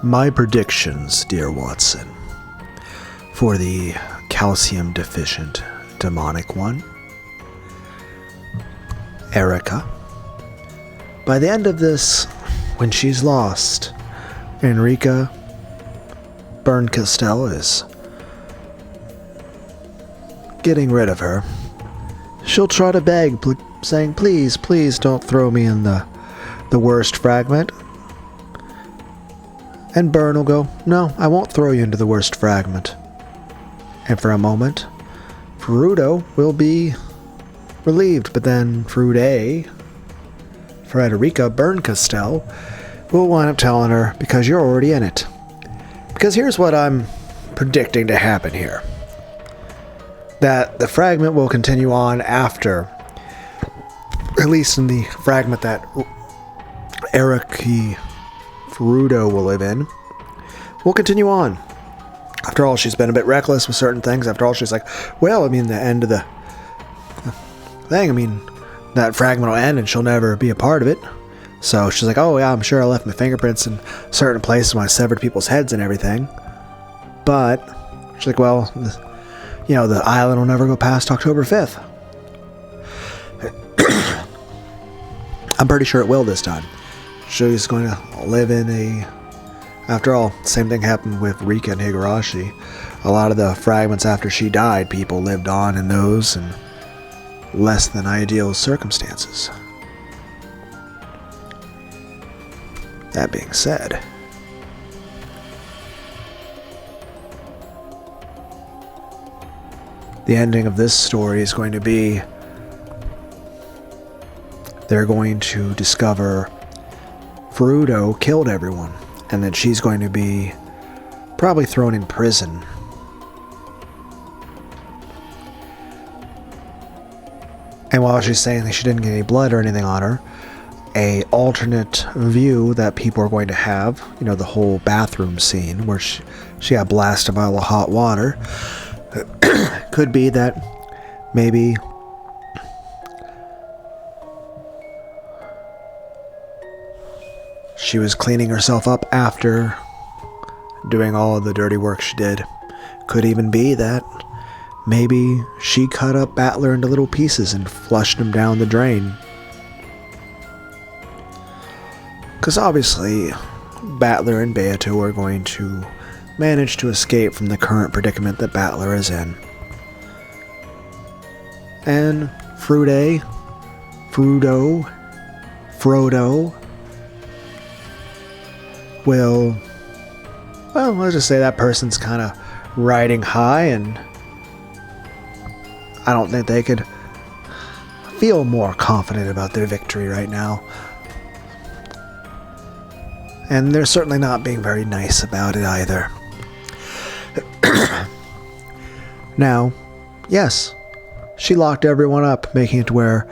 My predictions, dear Watson, for the calcium deficient demonic one, Erica. By the end of this, when she's lost, Enrica Berncastel is getting rid of her. She'll try to beg, saying, please, please don't throw me in the worst fragment. And Byrne will go, no, I won't throw you into the worst fragment. And for a moment, Frudo will be relieved, but then Frederica Berncastel will wind up telling her, because you're already in it. Because here's what I'm predicting to happen here. That the fragment will continue on after, at least in the fragment that Erica Frudo will live in, will continue on. After all, she's been a bit reckless with certain things. After all, she's like, well, I mean, the end of the thing, I mean, that fragment will end and she'll never be a part of it. So she's like, oh yeah, I'm sure I left my fingerprints in certain places when I severed people's heads and everything. But she's like, well, the island will never go past October 5th. I'm pretty sure it will this time. She's going to live in after all, same thing happened with Rika and Higurashi. A lot of the fragments after she died, people lived on in those in less than ideal circumstances. That being said, the ending of this story is going to be they're going to discover Frudo killed everyone, and that she's going to be probably thrown in prison. And while she's saying that she didn't get any blood or anything on her, a alternate view that people are going to have, the whole bathroom scene where she got blasted by all the hot water, could be that maybe she was cleaning herself up after doing all of the dirty work she did. Could even be that maybe she cut up Battler into little pieces and flushed him down the drain. Because obviously, Battler and Beato are going to manage to escape from the current predicament that Battler is in. And Frodo will, well, let's just say that person's kind of riding high, and I don't think they could feel more confident about their victory right now. And they're certainly not being very nice about it either. Now, yes, she locked everyone up, making it to where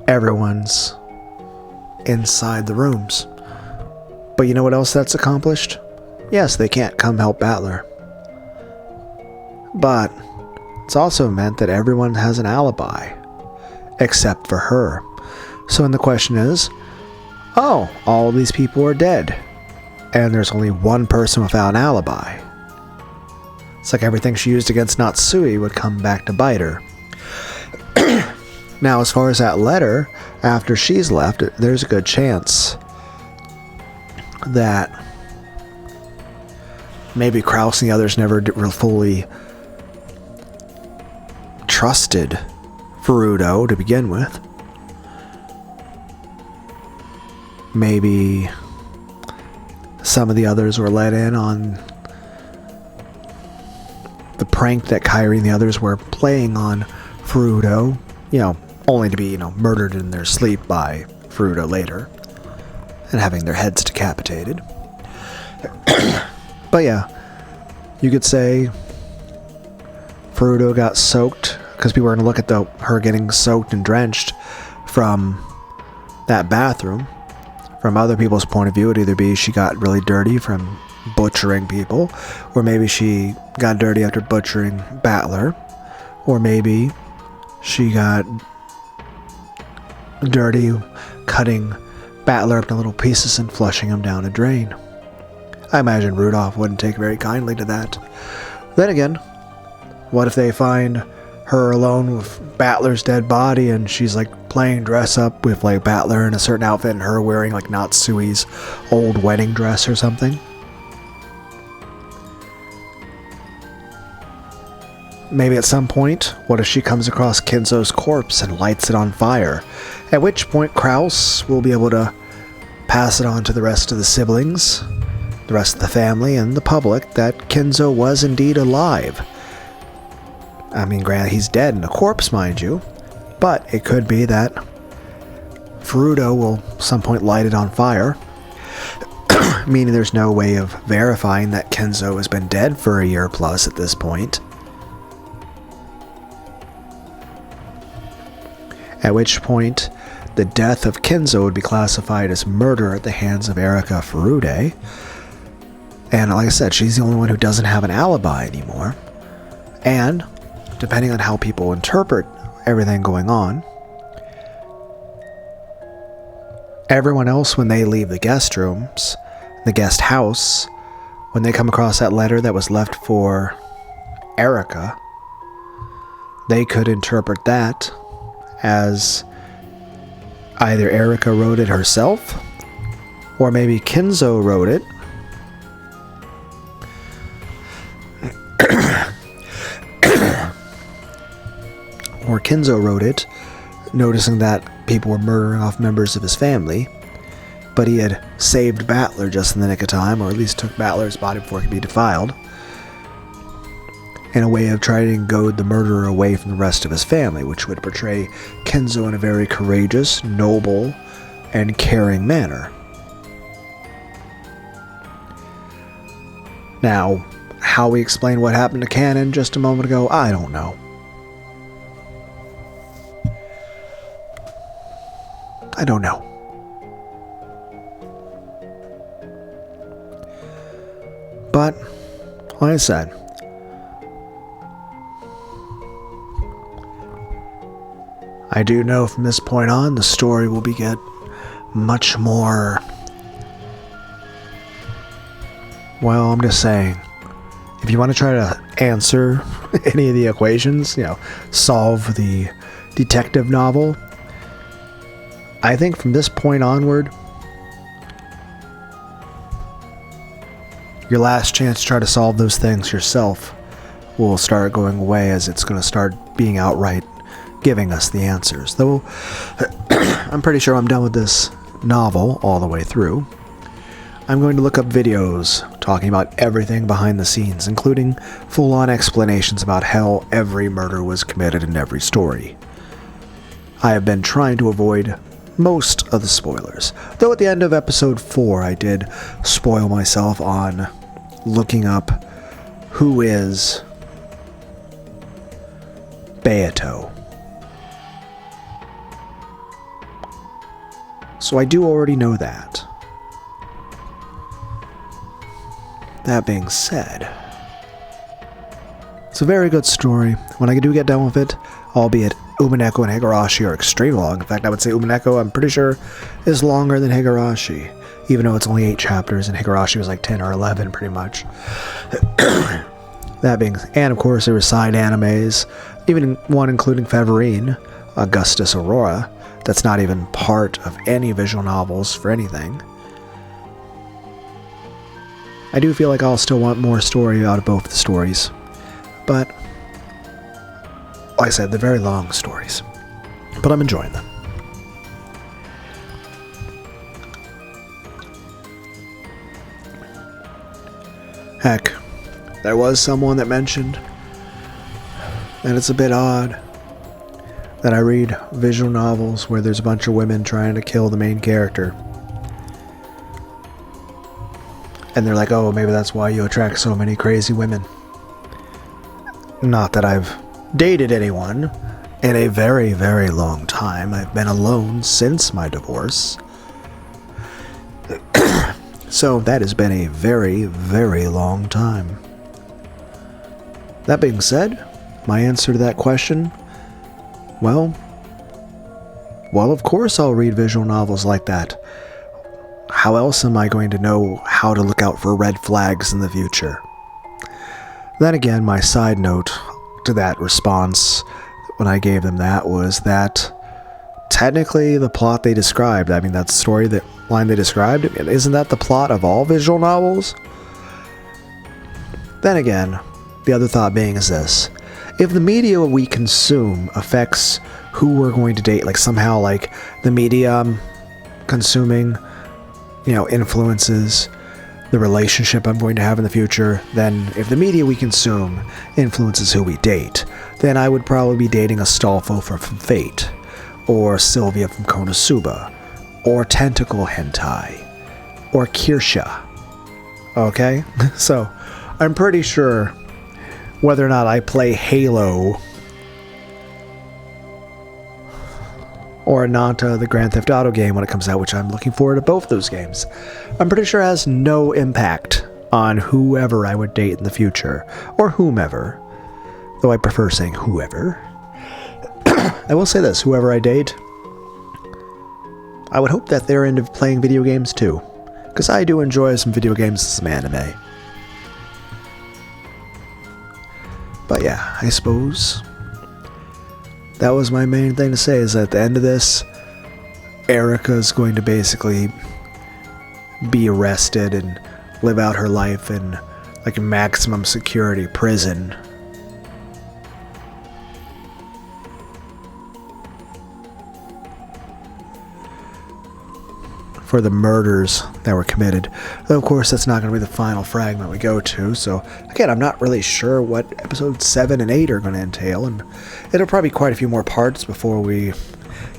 everyone's inside the rooms. But you know what else that's accomplished? Yes, they can't come help Battler. But it's also meant that everyone has an alibi, except for her. So then the question is, oh, all these people are dead, and there's only one person without an alibi. It's like everything she used against Natsui would come back to bite her. Now, as far as that letter, after she's left, there's a good chance that maybe Krause and the others never fully trusted Furudo to begin with. Maybe some of the others were let in on the prank that Kairi and the others were playing on Furudo, only to be, murdered in their sleep by Furudo later and having their heads decapitated. But yeah, you could say Furudo got soaked, because people were going to look at her getting soaked and drenched from that bathroom. From other people's point of view, it'd either be she got really dirty from butchering people, or maybe she got dirty after butchering Battler, or maybe she got dirty cutting Battler up into little pieces and flushing him down a drain. I imagine Rudolph wouldn't take very kindly to that. Then again, what if they find her alone with Battler's dead body and she's like playing dress up with like Battler in a certain outfit and her wearing like Natsui's old wedding dress or something? Maybe at some point, what if she comes across Kinzo's corpse and lights it on fire? At which point Kraus will be able to pass it on to the rest of the siblings, the rest of the family, and the public that Kinzo was indeed alive. I mean, granted, he's dead and a corpse, mind you, but it could be that Furuto will at some point light it on fire, meaning there's no way of verifying that Kinzo has been dead for a year plus at this point. At which point, the death of Kinzo would be classified as murder at the hands of Erika Furude. And like I said, she's the only one who doesn't have an alibi anymore. And, depending on how people interpret everything going on, everyone else, when they leave the guest rooms, the guest house, when they come across that letter that was left for Erika, they could interpret that as either Erika wrote it herself, or maybe Kinzo wrote it, or Kinzo wrote it, noticing that people were murdering off members of his family, but he had saved Battler just in the nick of time, or at least took Battler's body before it could be defiled, in a way of trying to goad the murderer away from the rest of his family, which would portray Kinzo in a very courageous, noble, and caring manner. Now, how we explain what happened to Canon just a moment ago, I don't know. I don't know. But, like I said, I do know from this point on, the story will get much more... Well, I'm just saying, if you want to try to answer any of the equations, solve the detective novel, I think from this point onward, your last chance to try to solve those things yourself will start going away, as it's going to start being outright giving us the answers. Though I'm pretty sure I'm done with this novel all the way through. I'm going to look up videos talking about everything behind the scenes, including full-on explanations about how every murder was committed in every story. I have been trying to avoid most of the spoilers, though at the end of episode 4 I did spoil myself on looking up who is Beato. So I do already know that. That being said, it's a very good story. When I do get done with it, albeit Umineko and Higurashi are extremely long. In fact, I would say Umineko, I'm pretty sure, is longer than Higurashi, even though it's only 8 chapters and Higurashi was like 10 or 11 pretty much. That being, and of course there were side animes, even one including Feverine, Augustus Aurora, that's not even part of any visual novels for anything. I do feel like I'll still want more story out of both the stories, but like I said, they're very long stories, but I'm enjoying them. Heck, there was someone that mentioned that it's a bit odd that I read visual novels where there's a bunch of women trying to kill the main character. And they're like, oh, maybe that's why you attract so many crazy women. Not that I've dated anyone in a very, very long time. I've been alone since my divorce. So that has been a very, very long time. That being said, my answer to that question, well, of course I'll read visual novels like that. how else am I going to know how to look out for red flags in the future? Then again, my side note to that response when I gave them that was that technically the plot they described, I mean that story, that line they described, isn't that the plot of all visual novels? Then again, the other thought being is this: if the media we consume affects who we're going to date, like somehow like the media I'm consuming, influences the relationship I'm going to have in the future, then if the media we consume influences who we date, then I would probably be dating Astolfo from Fate, or Sylvia from Konosuba, or Tentacle Hentai, or Kirsha. Okay? So, I'm pretty sure whether or not I play Halo or Nanta, the Grand Theft Auto game, when it comes out, which I'm looking forward to both those games, I'm pretty sure has no impact on whoever I would date in the future, or whomever, though I prefer saying whoever. I will say this: whoever I date, I would hope that they're into playing video games too, because I do enjoy some video games and some anime. But yeah, I suppose that was my main thing to say, is at the end of this, Erica's going to basically be arrested and live out her life in like a maximum security prison. For the murders that were committed. Though, of course, that's not going to be the final fragment we go to, so again, I'm not really sure what episodes 7 and 8 are going to entail, and it'll probably be quite a few more parts before we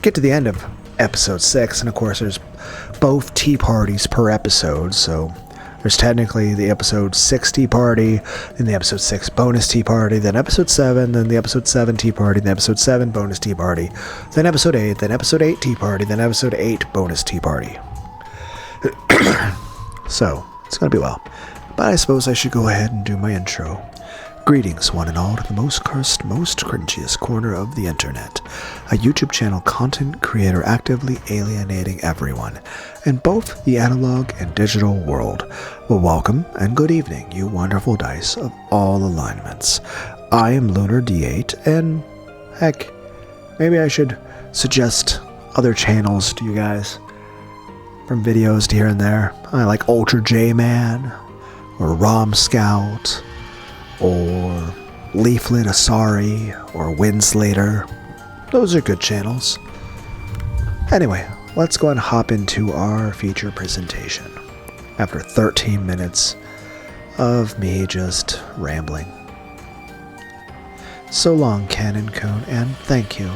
get to the end of episode 6, and of course, there's both tea parties per episode, so there's technically the episode 6 tea party, then the episode 6 bonus tea party, then episode 7, then the episode 7 tea party, then episode 7 bonus tea party, then episode 8, then episode 8 tea party, then episode 8 bonus tea party. So, it's gonna be well. But I suppose I should go ahead and do my intro. Greetings, one and all, to the most cursed, most cringiest corner of the internet. A YouTube channel content creator actively alienating everyone in both the analog and digital world. Well, welcome and good evening, you wonderful dice of all alignments. I am Lunar D8, and heck, maybe I should suggest other channels to you guys. From videos to here and there. I like Ultra J-Man, or Rom Scout, or Leaflet Asari, or Winslater. Those are good channels. Anyway, let's go and hop into our feature presentation. After 13 minutes of me just rambling. So long, Cannon Cone, and thank you.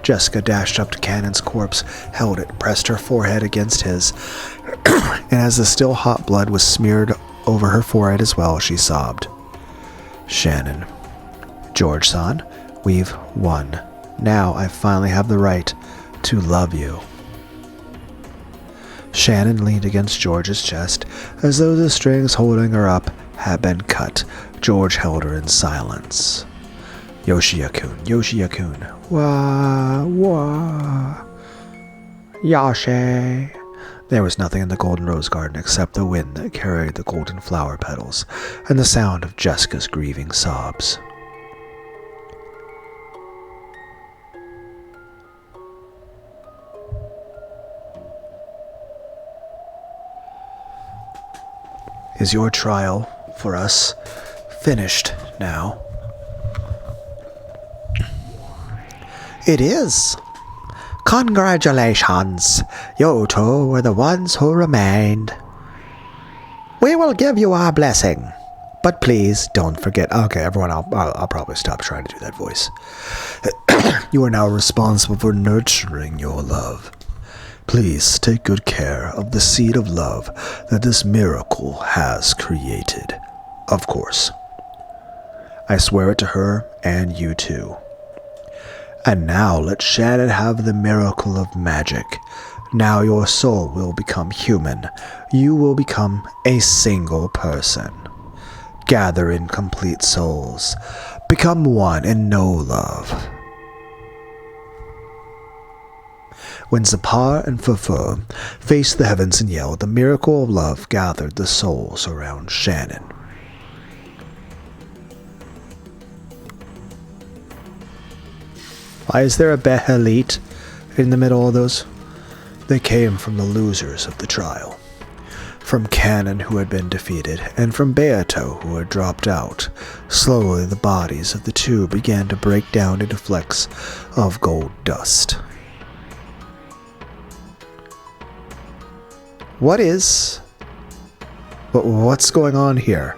Jessica dashed up to Cannon's corpse, held it, pressed her forehead against his, and as the still hot blood was smeared over her forehead as well, she sobbed. Shannon. George-san, we've won. Now I finally have the right to love you. Shannon leaned against George's chest, as though the strings holding her up had been cut. George held her in silence. Yoshia-kun, wah, wah, Yashe. There was nothing in the golden rose garden except the wind that carried the golden flower petals and the sound of Jessica's grieving sobs. Is your trial for us finished now? It is. Congratulations. You two were the ones who remained. We will give you our blessing. But please don't forget. Okay, everyone, I'll probably stop trying to do that voice. You are now responsible for nurturing your love. Please take good care of the seed of love that this miracle has created. Of course. I swear it to her and you too. And now let Shannon have the miracle of magic. Now your soul will become human. You will become a single person. Gather in complete souls. Become one and know love. When Zapar and Fufu faced the heavens and yelled, the miracle of love gathered the souls around Shannon. Why is there a Behelit in the middle of those? They came from the losers of the trial. From Cannon, who had been defeated, and from Beato, who had dropped out. Slowly the bodies of the two began to break down into flecks of gold dust. What's going on here?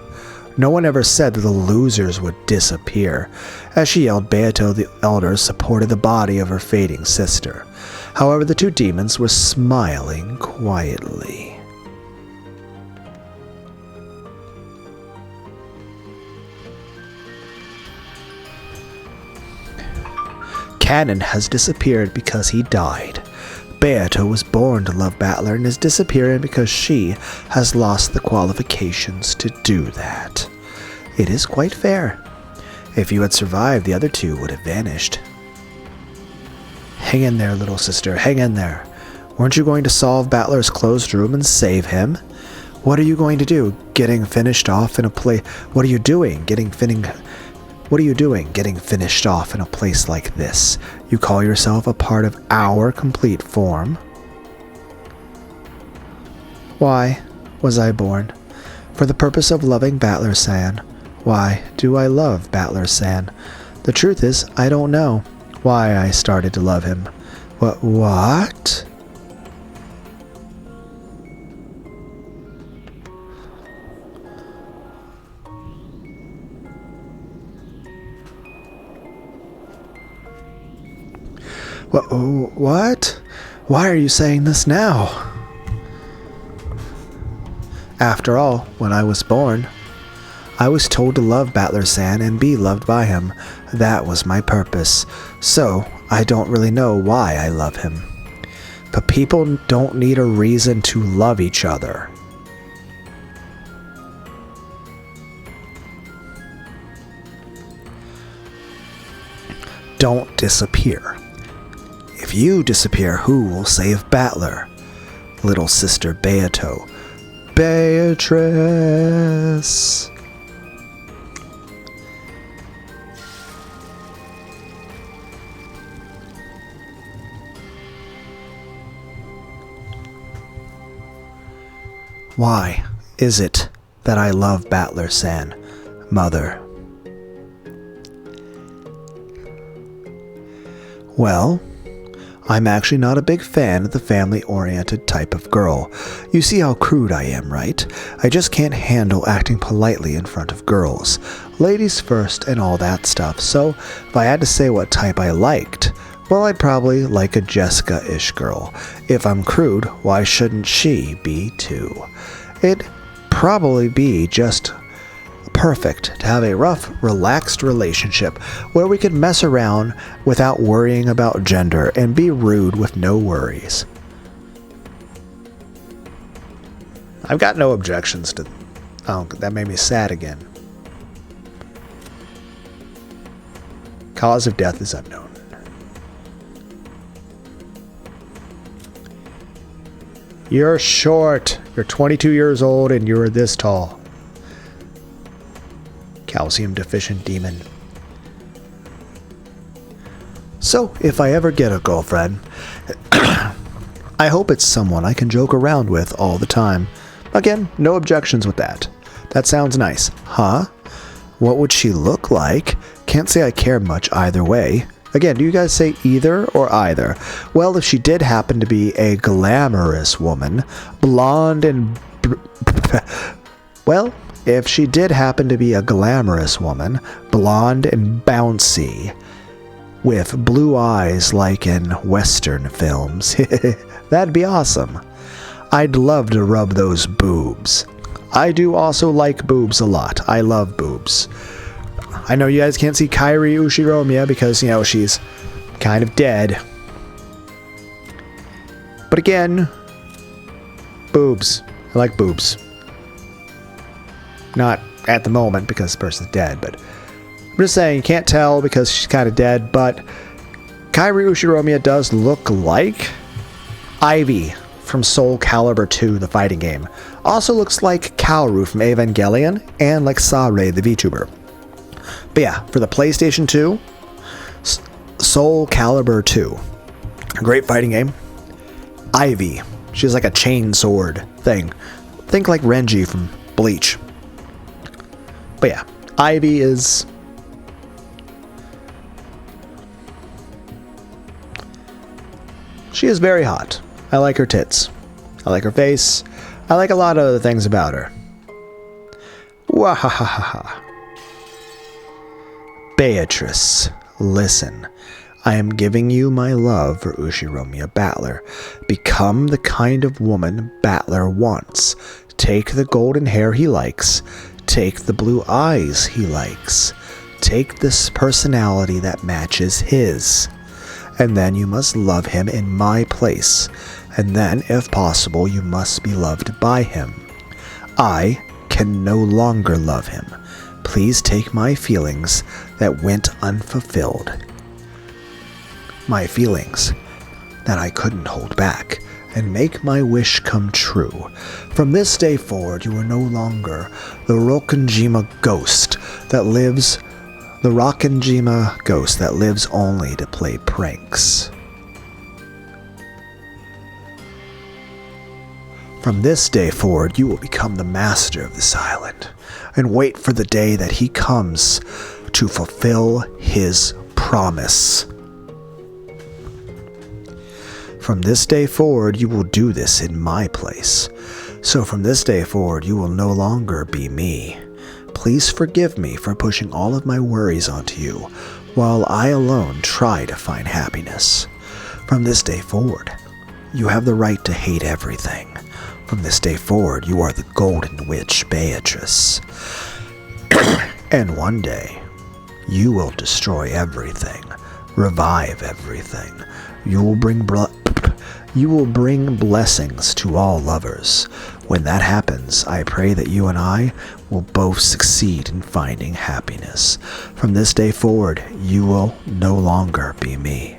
No one ever said that the losers would disappear. As she yelled, Beato the Elder supported the body of her fading sister. However, the two demons were smiling quietly. Cannon has disappeared because he died. Beato was born to love Battler and is disappearing because she has lost the qualifications to do that. It is quite fair. If you had survived, the other two would have vanished. Hang in there, little sister, hang in there. Weren't you going to solve Battler's closed room and save him? What are you going to do? Getting finished off in a place? What are you doing? Getting finished off in a place like this? You call yourself a part of our complete form? Why was I born? For the purpose of loving Battler-san. Why do I love Battler-san? The truth is, I don't know why I started to love him. What? What? Why are you saying this now? After all, when I was born, I was told to love Battler-san and be loved by him. That was my purpose. So, I don't really know why I love him. But people don't need a reason to love each other. Don't disappear. If you disappear, who will save Battler? Little sister Beato. Beatrice. Why is it that I love Battler-san, Mother? Well, I'm actually not a big fan of the family-oriented type of girl. You see how crude I am, right? I just can't handle acting politely in front of girls. Ladies first and all that stuff. So, if I had to say what type I liked, well, I'd probably like a Jessica-ish girl. If I'm crude, why shouldn't she be too? It'd probably be just perfect to have a rough, relaxed relationship where we could mess around without worrying about gender and be rude with no worries. I've got no objections to... Oh, that made me sad again. Cause of death is unknown. You're short. You're 22 years old and you're this tall. Calcium deficient demon. So, if I ever get a girlfriend, I hope it's someone I can joke around with all the time. Again, no objections with that. That sounds nice. Huh? What would she look like? Can't say I care much either way. Again, do you guys say either or either? Well, if she did happen to be a glamorous woman, blonde and... Well, if she did happen to be a glamorous woman, blonde and bouncy, with blue eyes like in Western films, that'd be awesome. I'd love to rub those boobs. I do also like boobs a lot. I love boobs. I know you guys can't see Kairi Ushiromiya because, you know, she's kind of dead. But again, boobs. I like boobs. Not at the moment because the person's dead, but I'm just saying you can't tell because she's kind of dead, but Kairi Ushiromiya does look like Ivy from Soul Calibur 2, the fighting game. Also looks like Kaoru from Evangelion and like Sae, the VTuber. But yeah, for the PlayStation 2, Soul Calibur 2. A great fighting game. Ivy. She has like a chain sword thing. Think like Renji from Bleach. But yeah, Ivy is... she is very hot. I like her tits. I like her face. I like a lot of other things about her. Wahahaha. Beatrice, listen. I am giving you my love for Ushiromiya Battler. Become the kind of woman Battler wants. Take the golden hair he likes. Take the blue eyes he likes. Take this personality that matches his. And then you must love him in my place. And then, if possible, you must be loved by him. I can no longer love him. Please take my feelings that went unfulfilled. My feelings that I couldn't hold back, and make my wish come true. From this day forward, you are no longer the Rokkenjima ghost that lives only to play pranks. From this day forward, you will become the master of this island, and wait for the day that he comes to fulfill his promise. From this day forward, you will do this in my place. So from this day forward, you will no longer be me. Please forgive me for pushing all of my worries onto you, while I alone try to find happiness. From this day forward, you have the right to hate everything. From this day forward, you are the Golden Witch Beatrice. And one day, you will destroy everything, revive everything. You will bring blessings to all lovers. When that happens, I pray that you and I will both succeed in finding happiness. From this day forward, you will no longer be me.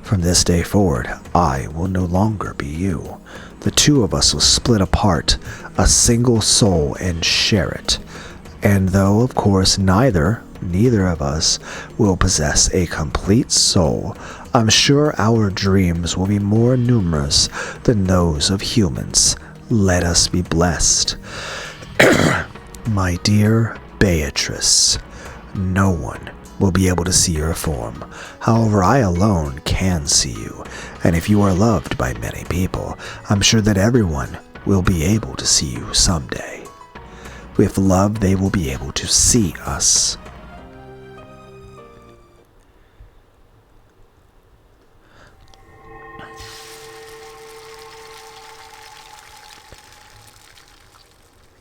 From this day forward, I will no longer be you. The two of us will split apart, a single soul, and share it. And though, of course, neither of us will possess a complete soul, I'm sure our dreams will be more numerous than those of humans. Let us be blessed. My dear Beatrice, no one will be able to see your form. However, I alone can see you, and if you are loved by many people, I'm sure that everyone will be able to see you someday. With love, they will be able to see us.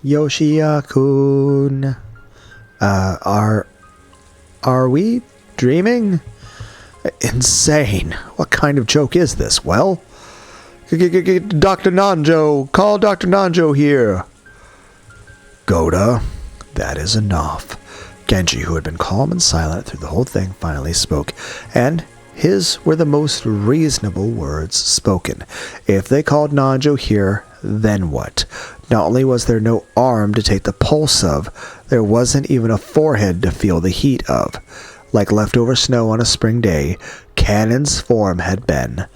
Yoshia-kun, are we dreaming? Insane. What kind of joke is this? Well, Dr. Nanjo, call Dr. Nanjo here. Goda, that is enough. Genji, who had been calm and silent through the whole thing, finally spoke, and his were the most reasonable words spoken. If they called Nanjo here, then what? Not only was there no arm to take the pulse of, there wasn't even a forehead to feel the heat of. Like leftover snow on a spring day, Cannon's form had been.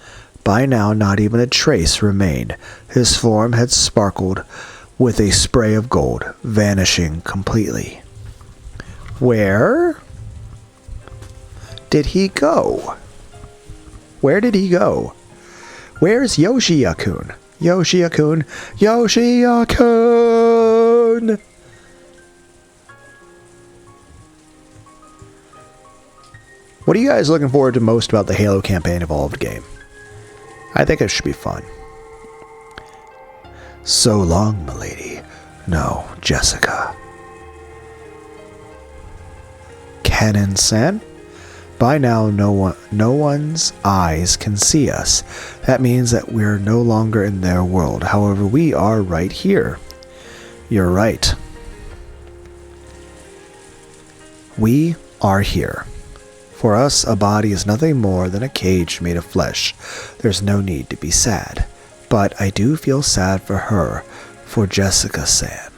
By now, not even a trace remained. His form had sparkled with a spray of gold, vanishing completely. Where did he go? Where did he go? Where's Yoshia-kun? Yoshia-kun! Yoshia-kun! What are you guys looking forward to most about the Halo Campaign Evolved game? I think it should be fun. So long, milady. No, Jessica. Cannon-san? By now, no one's eyes can see us. That means that we're no longer in their world. However, we are right here. You're right. We are here. For us, a body is nothing more than a cage made of flesh. There's no need to be sad. But I do feel sad for her, for Jessica-san.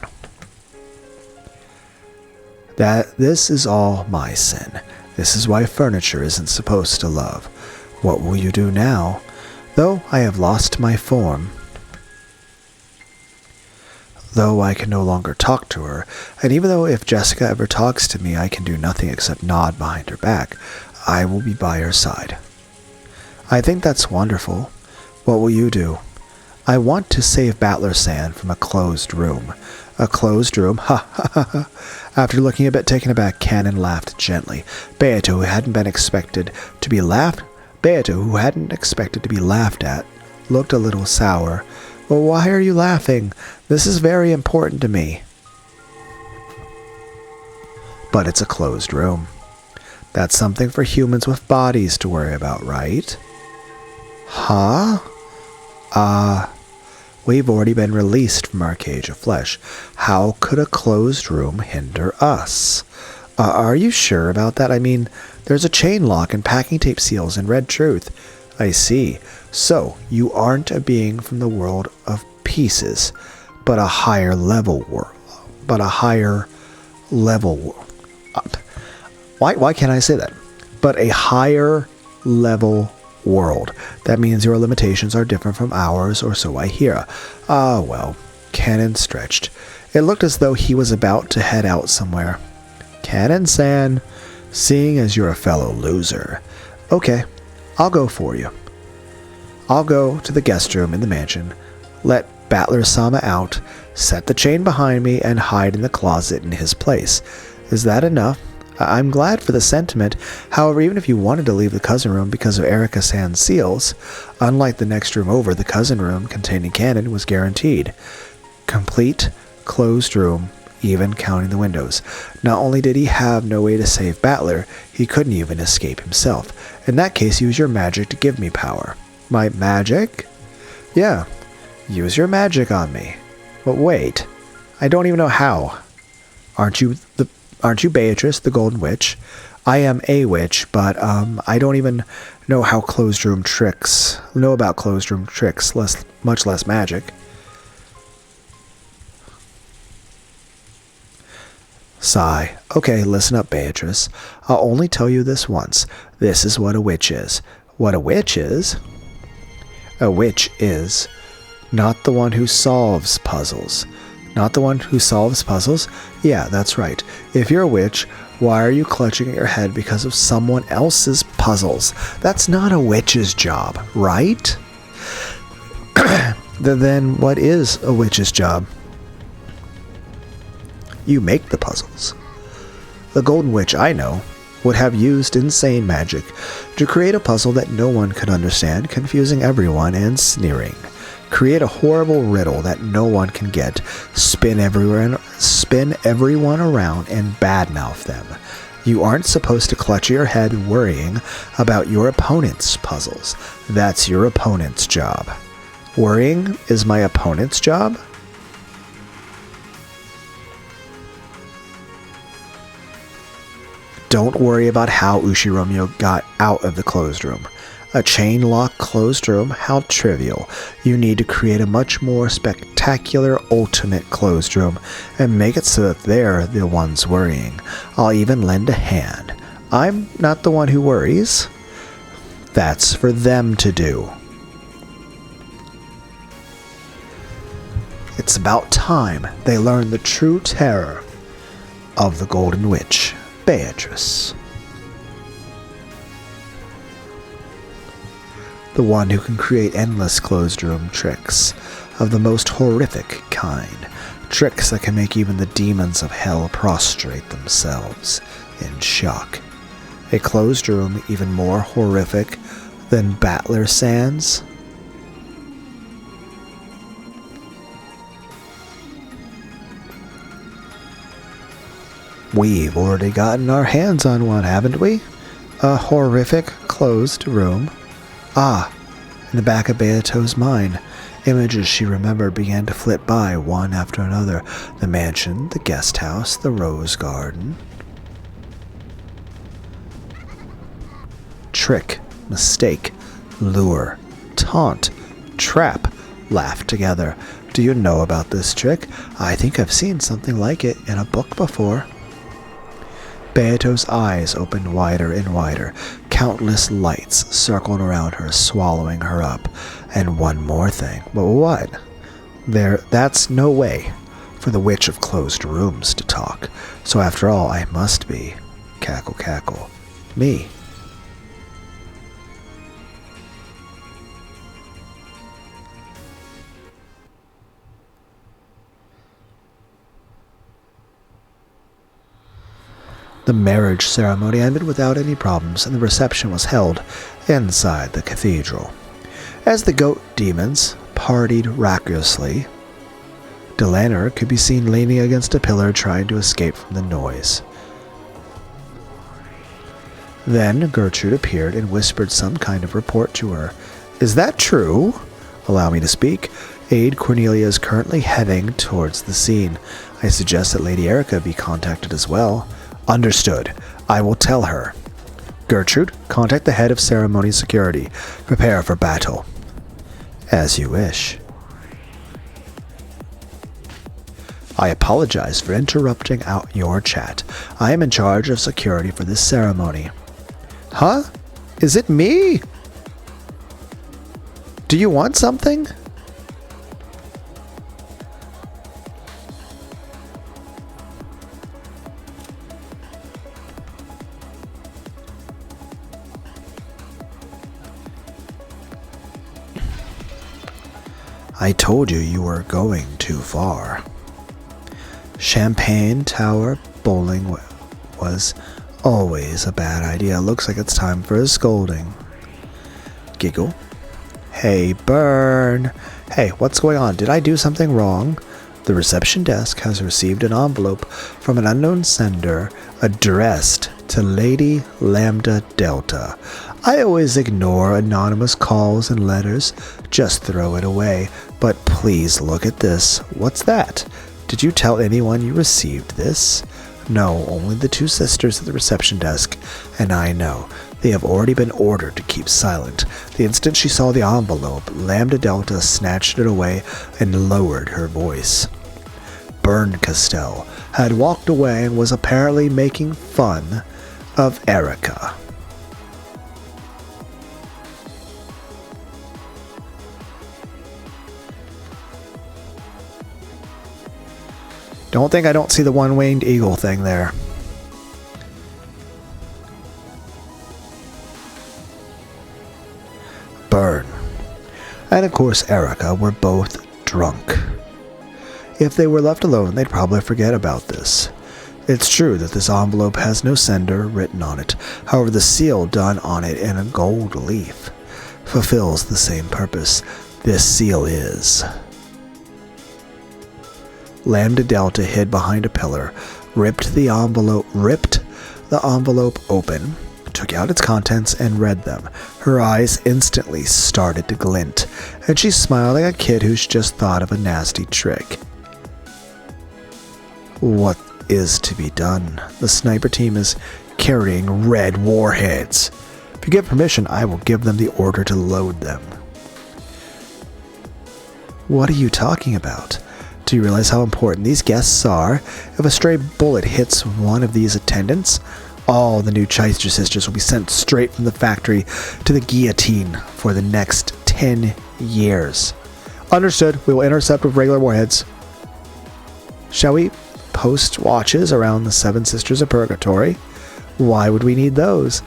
This is all my sin. This is why furniture isn't supposed to love. What will you do now? Though I have lost my form, though I can no longer talk to her, and even though if Jessica ever talks to me I can do nothing except nod behind her back, I will be by her side. I think that's wonderful. What will you do? I want to save Battler-san from a closed room. A closed room? Ha ha ha ha. After looking a bit taken aback, Cannon laughed gently. Beato, who hadn't expected to be laughed at, looked a little sour. Well, why are you laughing? This is very important to me. But it's a closed room. That's something for humans with bodies to worry about, right? Huh? We've already been released from our cage of flesh. How could a closed room hinder us? Are you sure about that? I mean, there's a chain lock and packing tape seals and red truth. I see. So, you aren't a being from the world of pieces, but a higher level world. Why can't I say that? But a higher level world. That means your limitations are different from ours, or so I hear. Ah, well. Cannon stretched. It looked as though he was about to head out somewhere. Cannon-san, seeing as you're a fellow loser. Okay, I'll go for you. I'll go to the guest room in the mansion, let Battler-sama out, set the chain behind me, and hide in the closet in his place. Is that enough? I'm glad for the sentiment. However, even if you wanted to leave the cousin room because of Erika-san's seals, unlike the next room over, the cousin room containing Cannon was guaranteed. Complete, closed room, even counting the windows. Not only did he have no way to save Battler, he couldn't even escape himself. In that case, use your magic to give me power. My magic? Yeah, use your magic on me. But wait, I don't even know how. Aren't you Beatrice, the Golden Witch? I am a witch, but I don't even know about closed room tricks, much less magic. Sigh. Okay, listen up, Beatrice. I'll only tell you this once. This is what a witch is. What a witch is? A witch is not the one who solves puzzles. Not the one who solves puzzles? Yeah, that's right. If you're a witch, why are you clutching at your head because of someone else's puzzles? That's not a witch's job, right? Then what is a witch's job? You make the puzzles. The Golden Witch I know would have used insane magic to create a puzzle that no one could understand, confusing everyone and sneering. Create a horrible riddle that no one can get, spin everyone around and badmouth them. You aren't supposed to clutch your head worrying about your opponent's puzzles. That's your opponent's job. Worrying is my opponent's job? Don't worry about how Ushiromio got out of the closed room. A chain-locked closed room? How trivial. You need to create a much more spectacular ultimate closed room and make it so that they're the ones worrying. I'll even lend a hand. I'm not the one who worries. That's for them to do. It's about time they learn the true terror of the Golden Witch, Beatrice. The one who can create endless closed room tricks of the most horrific kind. Tricks that can make even the demons of hell prostrate themselves in shock. A closed room even more horrific than Battler-san's? We've already gotten our hands on one, haven't we? A horrific closed room. Ah, in the back of Beato's mind, images she remembered began to flit by one after another. The mansion, the guest house, the rose garden. Trick, mistake, lure, taunt, trap, laughed together. Do you know about this trick? I think I've seen something like it in a book before. Beato's eyes opened wider and wider. Countless lights circled around her, swallowing her up. And one more thing. But what? That's no way for the witch of closed rooms to talk. So after all, I must be, cackle cackle, me. The marriage ceremony ended without any problems, and the reception was held inside the cathedral. As the goat demons partied raucously, Lunar could be seen leaning against a pillar trying to escape from the noise. Then Gertrude appeared and whispered some kind of report to her. Is that true? Allow me to speak. Aide Cornelia is currently heading towards the scene. I suggest that Lady Erica be contacted as well. Understood. I will tell her. Gertrude, contact the head of ceremony security. Prepare for battle. As you wish. I apologize for interrupting out your chat. I am in charge of security for this ceremony. Huh? Is it me? Do you want something? I told you were going too far. Champagne Tower bowling was always a bad idea. Looks like it's time for a scolding. Giggle. Hey, Burn. Hey, what's going on? Did I do something wrong? The reception desk has received an envelope from an unknown sender addressed to Lady Lambda Delta. I always ignore anonymous calls and letters. Just throw it away. But please look at this. What's that? Did you tell anyone you received this? No, only the two sisters at the reception desk, and I know. They have already been ordered to keep silent. The instant she saw the envelope, Lambda Delta snatched it away and lowered her voice. Burn Castell had walked away and was apparently making fun of Erica. Don't think I don't see the one-winged eagle thing there. Burn. And of course Erica were both drunk. If they were left alone, they'd probably forget about this. It's true that this envelope has no sender written on it. However, the seal done on it in a gold leaf fulfills the same purpose. This seal is... Lambda Delta hid behind a pillar, ripped the envelope open, took out its contents, and read them. Her eyes instantly started to glint, and she smiled like a kid who's just thought of a nasty trick. What is to be done? The sniper team is carrying red warheads. If you give permission, I will give them the order to load them. What are you talking about? Do you realize how important these guests are? If a stray bullet hits one of these attendants, all the new Cheister sisters will be sent straight from the factory to the guillotine for the next 10 years. Understood. We will intercept with regular warheads. Shall we post watches around the Seven Sisters of Purgatory? Why would we need those?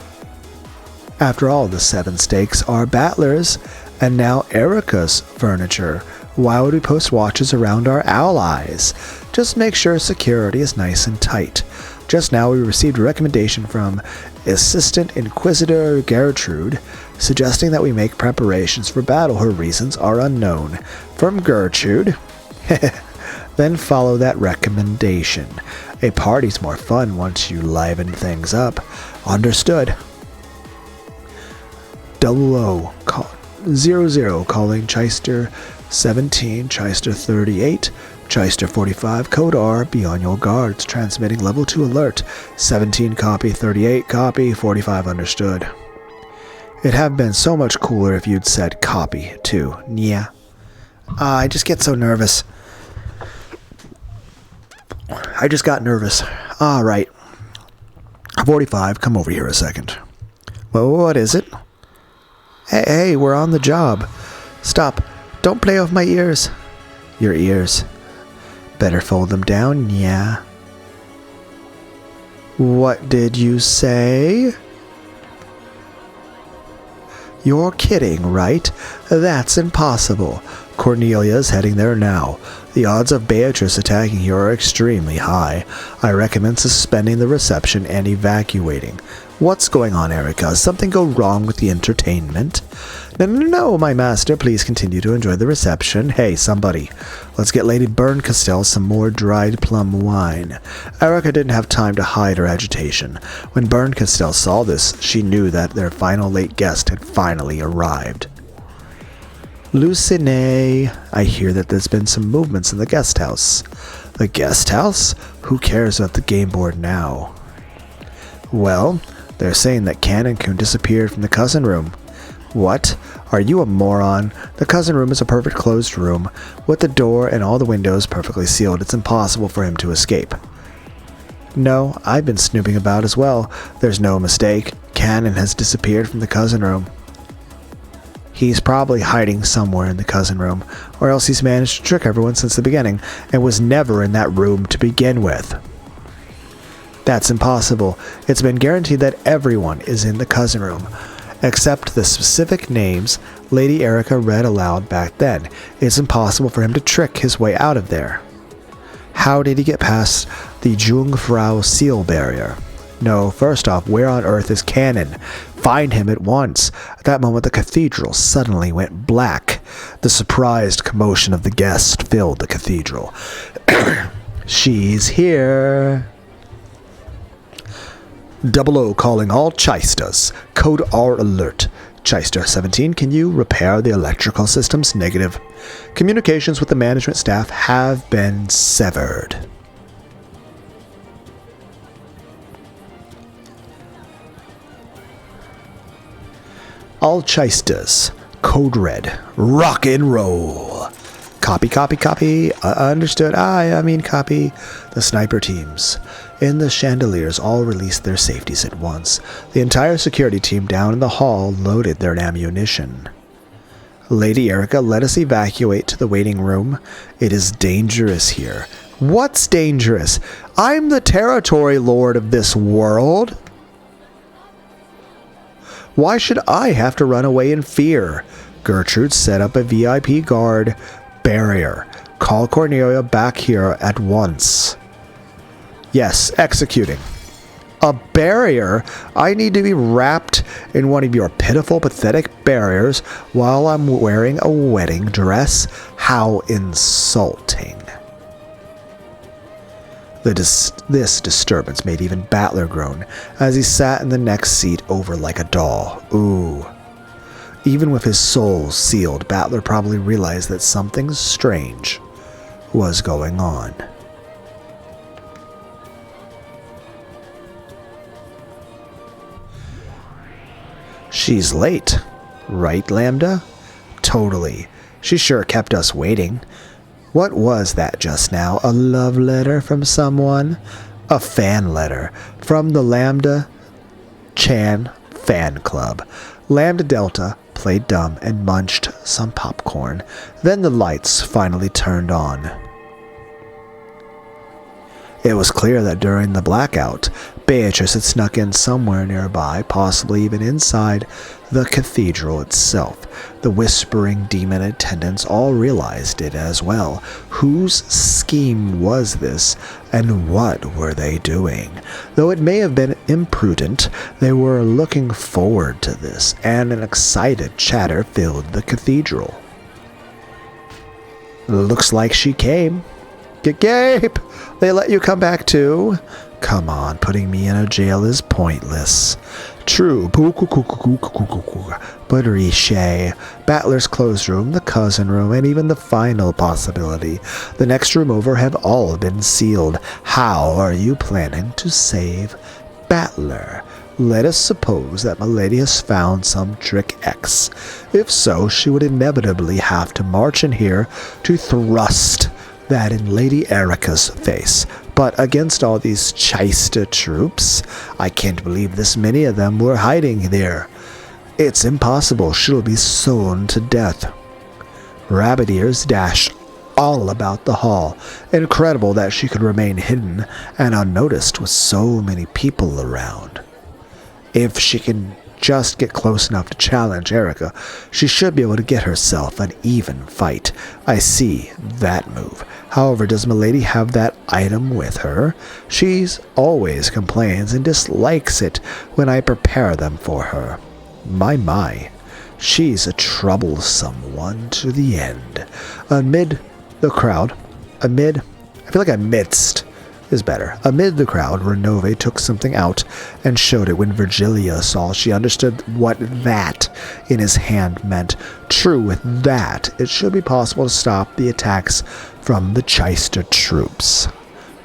After all, the Seven Stakes are battlers, and now Erica's furniture. Why would we post watches around our allies? Just make sure security is nice and tight. Just now we received a recommendation from Assistant Inquisitor Gertrude, suggesting that we make preparations for battle. Her reasons are unknown. From Gertrude? Then follow that recommendation. A party's more fun once you liven things up. Understood. 00, 00 calling Cheister 17, Cheister 38, Cheister 45, code R, be on your guards, transmitting level 2 alert, 17 copy, 38 copy, 45 understood. It'd have been so much cooler if you'd said copy, too, yeah. I just get so nervous. I just got nervous. All right. 45, come over here a second. Well, what is it? Hey, we're on the job. Stop. Don't play off my ears. Your ears. Better fold them down, yeah. What did you say? You're kidding, right? That's impossible. Cornelia's heading there now. The odds of Beatrice attacking you are extremely high. I recommend suspending the reception and evacuating. What's going on, Erica? Does something go wrong with the entertainment? No, my master. Please continue to enjoy the reception. Hey, somebody. Let's get Lady Berncastel some more dried plum wine. Erica didn't have time to hide her agitation. When Berncastel saw this, she knew that their final late guest had finally arrived. Lucine, I hear that there's been some movements in the guest house. The guest house? Who cares about the game board now? Well, they're saying that Canon-kun disappeared from the cousin room. What? Are you a moron? The cousin room is a perfect closed room, with the door and all the windows perfectly sealed. It's impossible for him to escape. No, I've been snooping about as well. There's no mistake. Canon has disappeared from the cousin room. He's probably hiding somewhere in the cousin room, or else he's managed to trick everyone since the beginning, and was never in that room to begin with. That's impossible. It's been guaranteed that everyone is in the cousin room, except the specific names Lady Erica read aloud back then. It's impossible for him to trick his way out of there. How did he get past the Jungfrau seal barrier? No, first off, where on earth is Canon? Find him at once. At that moment, the cathedral suddenly went black. The surprised commotion of the guests filled the cathedral. She's here. 00 calling all Chistas. Code R alert. Chista 17, can you repair the electrical systems? Negative. Communications with the management staff have been severed. All Chistas. Code red. Rock and roll. Copy, copy, copy. Understood. I mean copy. The sniper teams in the chandeliers all released their safeties at once. The entire security team down in the hall loaded their ammunition. Lady Erica, let us evacuate to the waiting room. It is dangerous here. What's dangerous? I'm the territory lord of this world. Why should I have to run away in fear? Gertrude set up a VIP guard barrier. Call Cornelia back here at once. Yes, executing. A barrier? I need to be wrapped in one of your pitiful, pathetic barriers while I'm wearing a wedding dress? How insulting. This disturbance made even Battler groan as he sat in the next seat over like a doll. Ooh. Even with his soul sealed, Battler probably realized that something strange was going on. She's late, right, Lambda? Totally. She sure kept us waiting. What was that just now? A love letter from someone? A fan letter from the Lambda Chan fan club. Lambda Delta played dumb and munched some popcorn. Then the lights finally turned on. It was clear that during the blackout, Beatrice had snuck in somewhere nearby, possibly even inside the cathedral itself. The whispering demon attendants all realized it as well. Whose scheme was this, and what were they doing? Though it may have been imprudent, they were looking forward to this, and an excited chatter filled the cathedral. Looks like she came. Gape! They let you come back too? Come on, putting me in a jail is pointless. True, but Riche, Battler's closed room, the cousin room, and even the final possibility, the next room over, have all been sealed. How are you planning to save Battler? Let us suppose that milady has found some trick X. If so, she would inevitably have to march in here to thrust that in Lady Erica's face. But against all these Chista troops, I can't believe this many of them were hiding there. It's impossible. She'll be sewn to death. Rabbit Ears dashed all about the hall. Incredible that she could remain hidden and unnoticed with so many people around. If she can just get close enough to challenge Erica, she should be able to get herself an even fight. I see that move. However, does milady have that item with her? She's always complains and dislikes it when I prepare them for her. My, she's a troublesome one to the end. Amid the crowd, I feel like amidst is better. Amid the crowd, Renove took something out and showed it. When Virgilia saw, she understood what that in his hand meant. True, with that, it should be possible to stop the attacks from the Chista troops.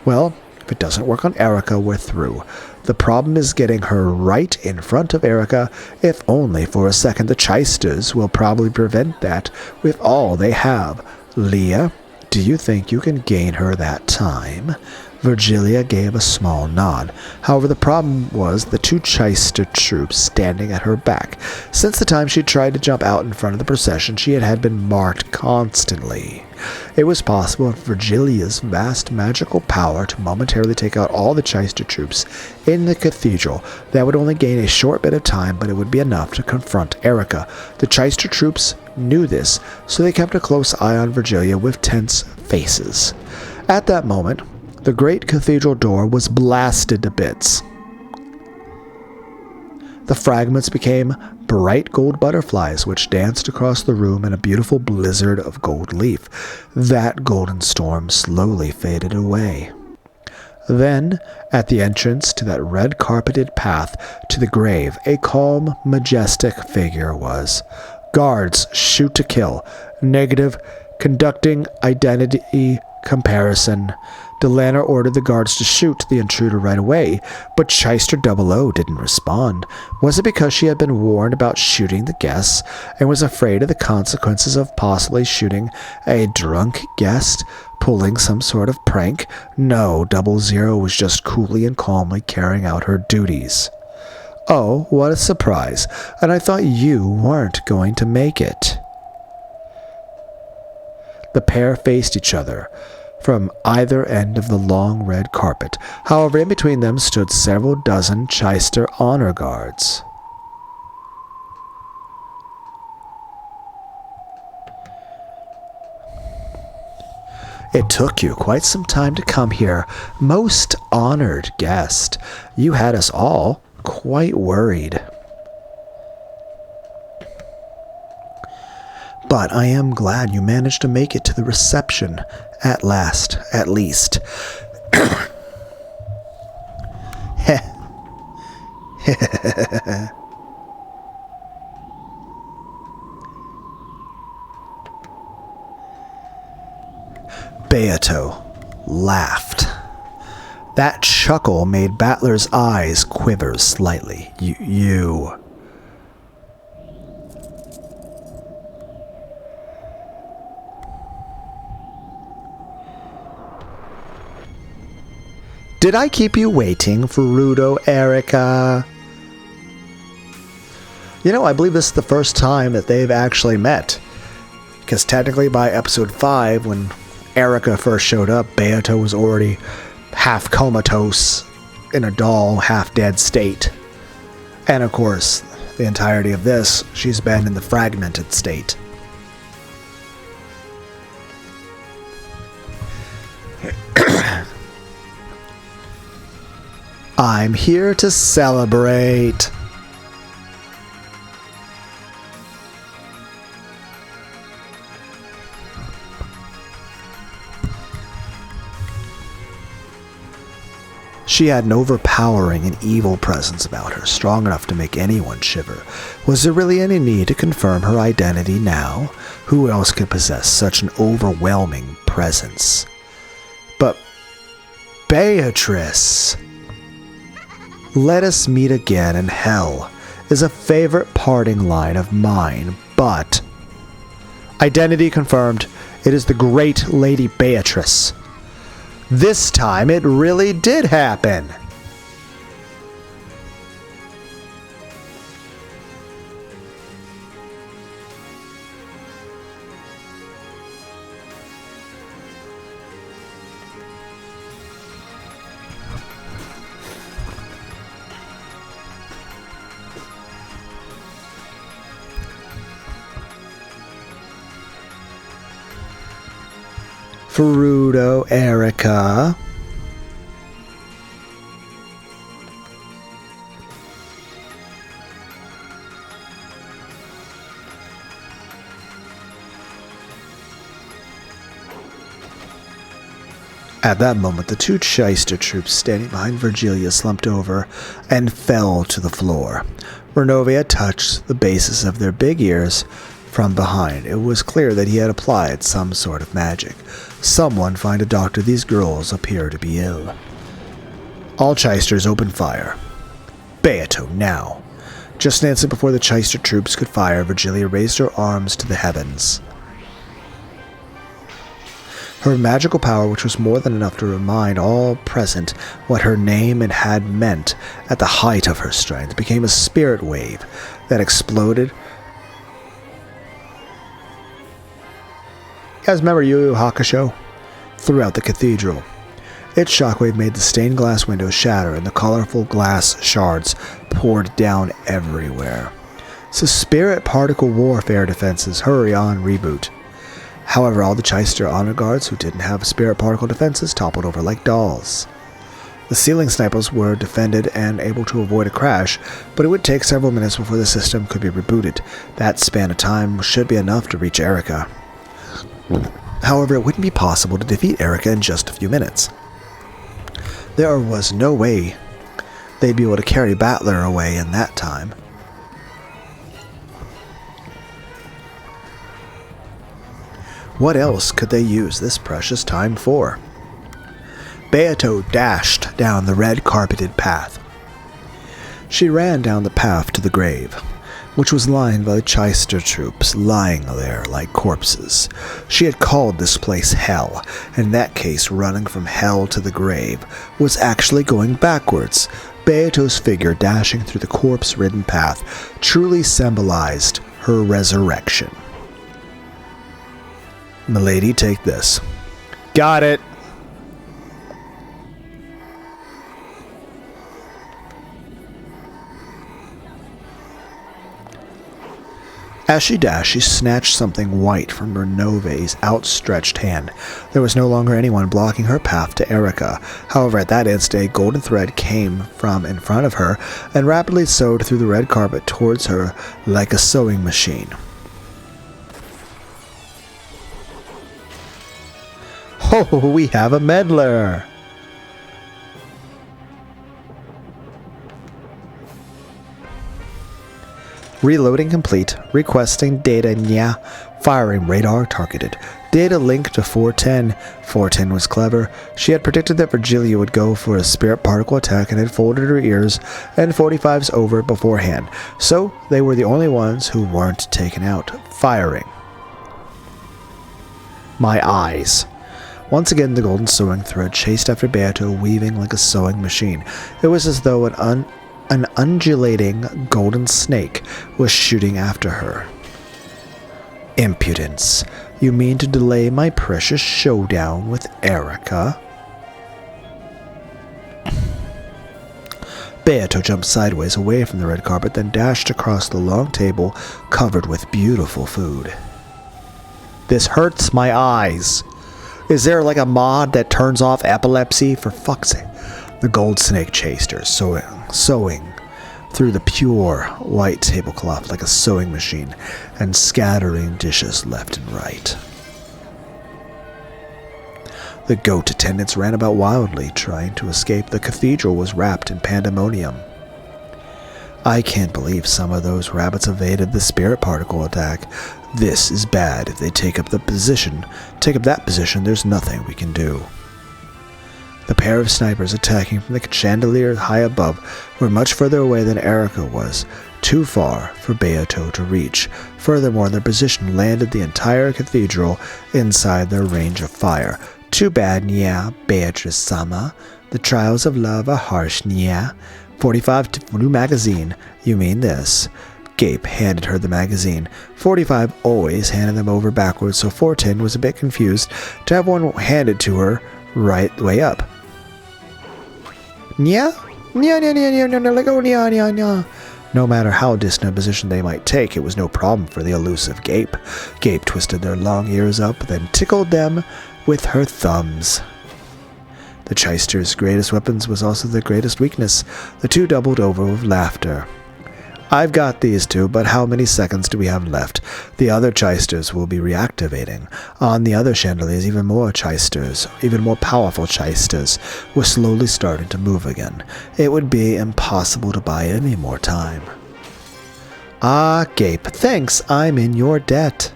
Well, if it doesn't work on Erica, we're through. The problem is getting her right in front of Erica, if only for a second. The Chistas will probably prevent that with all they have. Leah, do you think you can gain her that time? Virgilia gave a small nod. However, the problem was the two Chista troops standing at her back. Since the time she tried to jump out in front of the procession, she had been marked constantly. It was possible with Virgilia's vast magical power to momentarily take out all the Chista troops in the cathedral. That would only gain a short bit of time, but it would be enough to confront Erica. The Chista troops knew this, so they kept a close eye on Virgilia with tense faces. At that moment, the great cathedral door was blasted to bits. The fragments became bright gold butterflies, which danced across the room in a beautiful blizzard of gold leaf. That golden storm slowly faded away. Then, at the entrance to that red-carpeted path to the grave, a calm, majestic figure was. Guards, shoot to kill. Negative, conducting identity comparison. Delanner ordered the guards to shoot the intruder right away, but Chista 00 didn't respond. Was it because she had been warned about shooting the guests and was afraid of the consequences of possibly shooting a drunk guest, pulling some sort of prank? No, 00 was just coolly and calmly carrying out her duties. Oh, what a surprise. And I thought you weren't going to make it. The pair faced each other from either end of the long red carpet. However, in between them stood several dozen Chista honor guards. It took you quite some time to come here, most honored guest. You had us all quite worried. But I am glad you managed to make it to the reception, at last, at least. Beato laughed. That chuckle made Battler's eyes quiver slightly. You... Did I keep you waiting, Frudo, Erica? You know, I believe this is the first time that they've actually met. Because technically by episode 5, when Erica first showed up, Beato was already half comatose in a doll, half dead state. And of course, the entirety of this, she's been in the fragmented state. I'm here to celebrate. She had an overpowering and evil presence about her, strong enough to make anyone shiver. Was there really any need to confirm her identity now? Who else could possess such an overwhelming presence? But Beatrice... "Let us meet again in hell" is a favorite parting line of mine, but... Identity confirmed. It is the great Lady Beatrice. This time it really did happen. Frudo, Erica. At that moment, the two Shyster troops standing behind Virgilia slumped over and fell to the floor. Renovia touched the bases of their big ears from behind. It was clear that he had applied some sort of magic. Someone find a doctor. These girls appear to be ill. All Chysters opened fire. Beato, now. Just an instant before the Chyster troops could fire, Virgilia raised her arms to the heavens. Her magical power, which was more than enough to remind all present what her name and had meant at the height of her strength, became a spirit wave that exploded. You guys remember Yu Yu Hakusho? Throughout the cathedral. Its shockwave made the stained glass windows shatter and the colorful glass shards poured down everywhere. So spirit particle warfare defenses, hurry on, reboot. However, all the Chyster honor guards who didn't have spirit particle defenses toppled over like dolls. The ceiling snipers were defended and able to avoid a crash, but it would take several minutes before the system could be rebooted. That span of time should be enough to reach Erica. However, it wouldn't be possible to defeat Erica in just a few minutes. There was no way they'd be able to carry Battler away in that time. What else could they use this precious time for? Beato dashed down the red-carpeted path. She ran down the path to the grave, which was lined by the Chyster troops lying there like corpses. She had called this place hell. In that case, running from hell to the grave was actually going backwards. Beato's figure dashing through the corpse-ridden path truly symbolized her resurrection. "Milady, take this." "Got it." As she dashed, she snatched something white from Renove's outstretched hand. There was no longer anyone blocking her path to Erica. However, at that instant, a golden thread came from in front of her and rapidly sewed through the red carpet towards her like a sewing machine. "Oh, we have a meddler!" Reloading complete. Requesting data nya. Firing radar targeted. Data linked to 410. 410 was clever. She had predicted that Virgilia would go for a spirit particle attack and had folded her ears and 45s over beforehand. So they were the only ones who weren't taken out. Firing. My eyes. Once again, the golden sewing thread chased after Beato, weaving like a sewing machine. It was as though an undulating golden snake was shooting after her. Impudence. You mean to delay my precious showdown with Erica? Beato jumped sideways away from the red carpet, then dashed across the long table covered with beautiful food. This hurts my eyes. Is there like a mod that turns off epilepsy? For fuck's sake. The gold snake chased her, sewing through the pure white tablecloth like a sewing machine and scattering dishes left and right. The goat attendants ran about wildly, trying to escape. The cathedral was wrapped in pandemonium. I can't believe some of those rabbits evaded the spirit particle attack. This is bad. If they take up that position, there's nothing we can do. The pair of snipers attacking from the chandelier high above were much further away than Erica was, too far for Beato to reach. Furthermore, their position landed the entire cathedral inside their range of fire. Too bad, nya, Beatrice-sama. The trials of love are harsh, nya. 45 to new magazine. You mean this. Gape handed her the magazine. 45 always handed them over backwards, so 410 was a bit confused to have one handed to her right way up. Nya? Nya, nya, nya, nya, nya, let go, nya, nya, nya. No matter how distant a position they might take, it was no problem for the elusive Gape. Gape twisted their long ears up, then tickled them with her thumbs. The Chyster's greatest weapons was also their greatest weakness. The two doubled over with laughter. I've got these two, but how many seconds do we have left? The other Chysters will be reactivating. On the other chandeliers, even more Chysters, even more powerful Chysters, were slowly starting to move again. It would be impossible to buy any more time. Ah, Gape, thanks, I'm in your debt.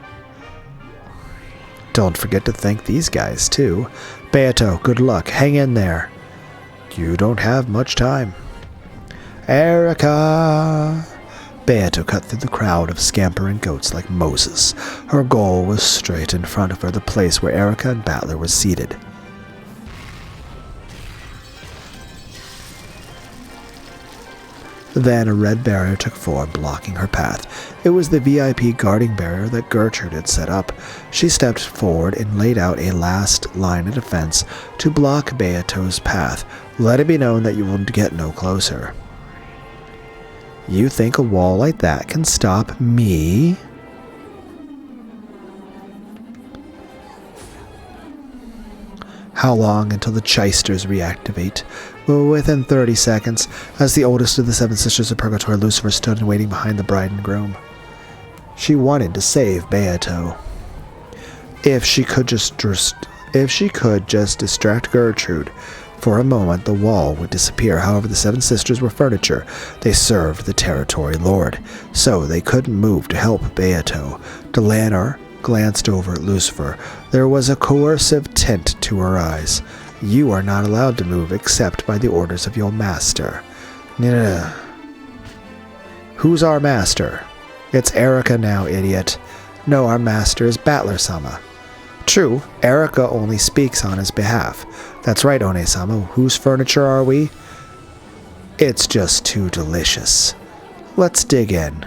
Don't forget to thank these guys, too. Beato, good luck, hang in there. You don't have much time. Erica! Beato cut through the crowd of scampering goats like Moses. Her goal was straight in front of her, the place where Erica and Battler were seated. Then a red barrier took form, blocking her path. It was the VIP guarding barrier that Gertrude had set up. She stepped forward and laid out a last line of defense to block Beato's path. Let it be known that you will get no closer. You think a wall like that can stop me? How long until the Chysters reactivate? Well, within 30 seconds, as the oldest of the seven sisters of Purgatory, Lucifer stood and waiting behind the bride and groom. She wanted to save Beato. If she could just distract Gertrude for a moment, the wall would disappear. However, the seven sisters were furniture. They served the territory lord, so they couldn't move to help Beato. Delanar glanced over at Lucifer. There was a coercive tint to her eyes. You are not allowed to move except by the orders of your master. No. Who's our master? It's Erica now, idiot. No, our master is Battler-sama. True, Erica only speaks on his behalf. That's right, One-sama. Whose furniture are we? It's just too delicious. Let's dig in.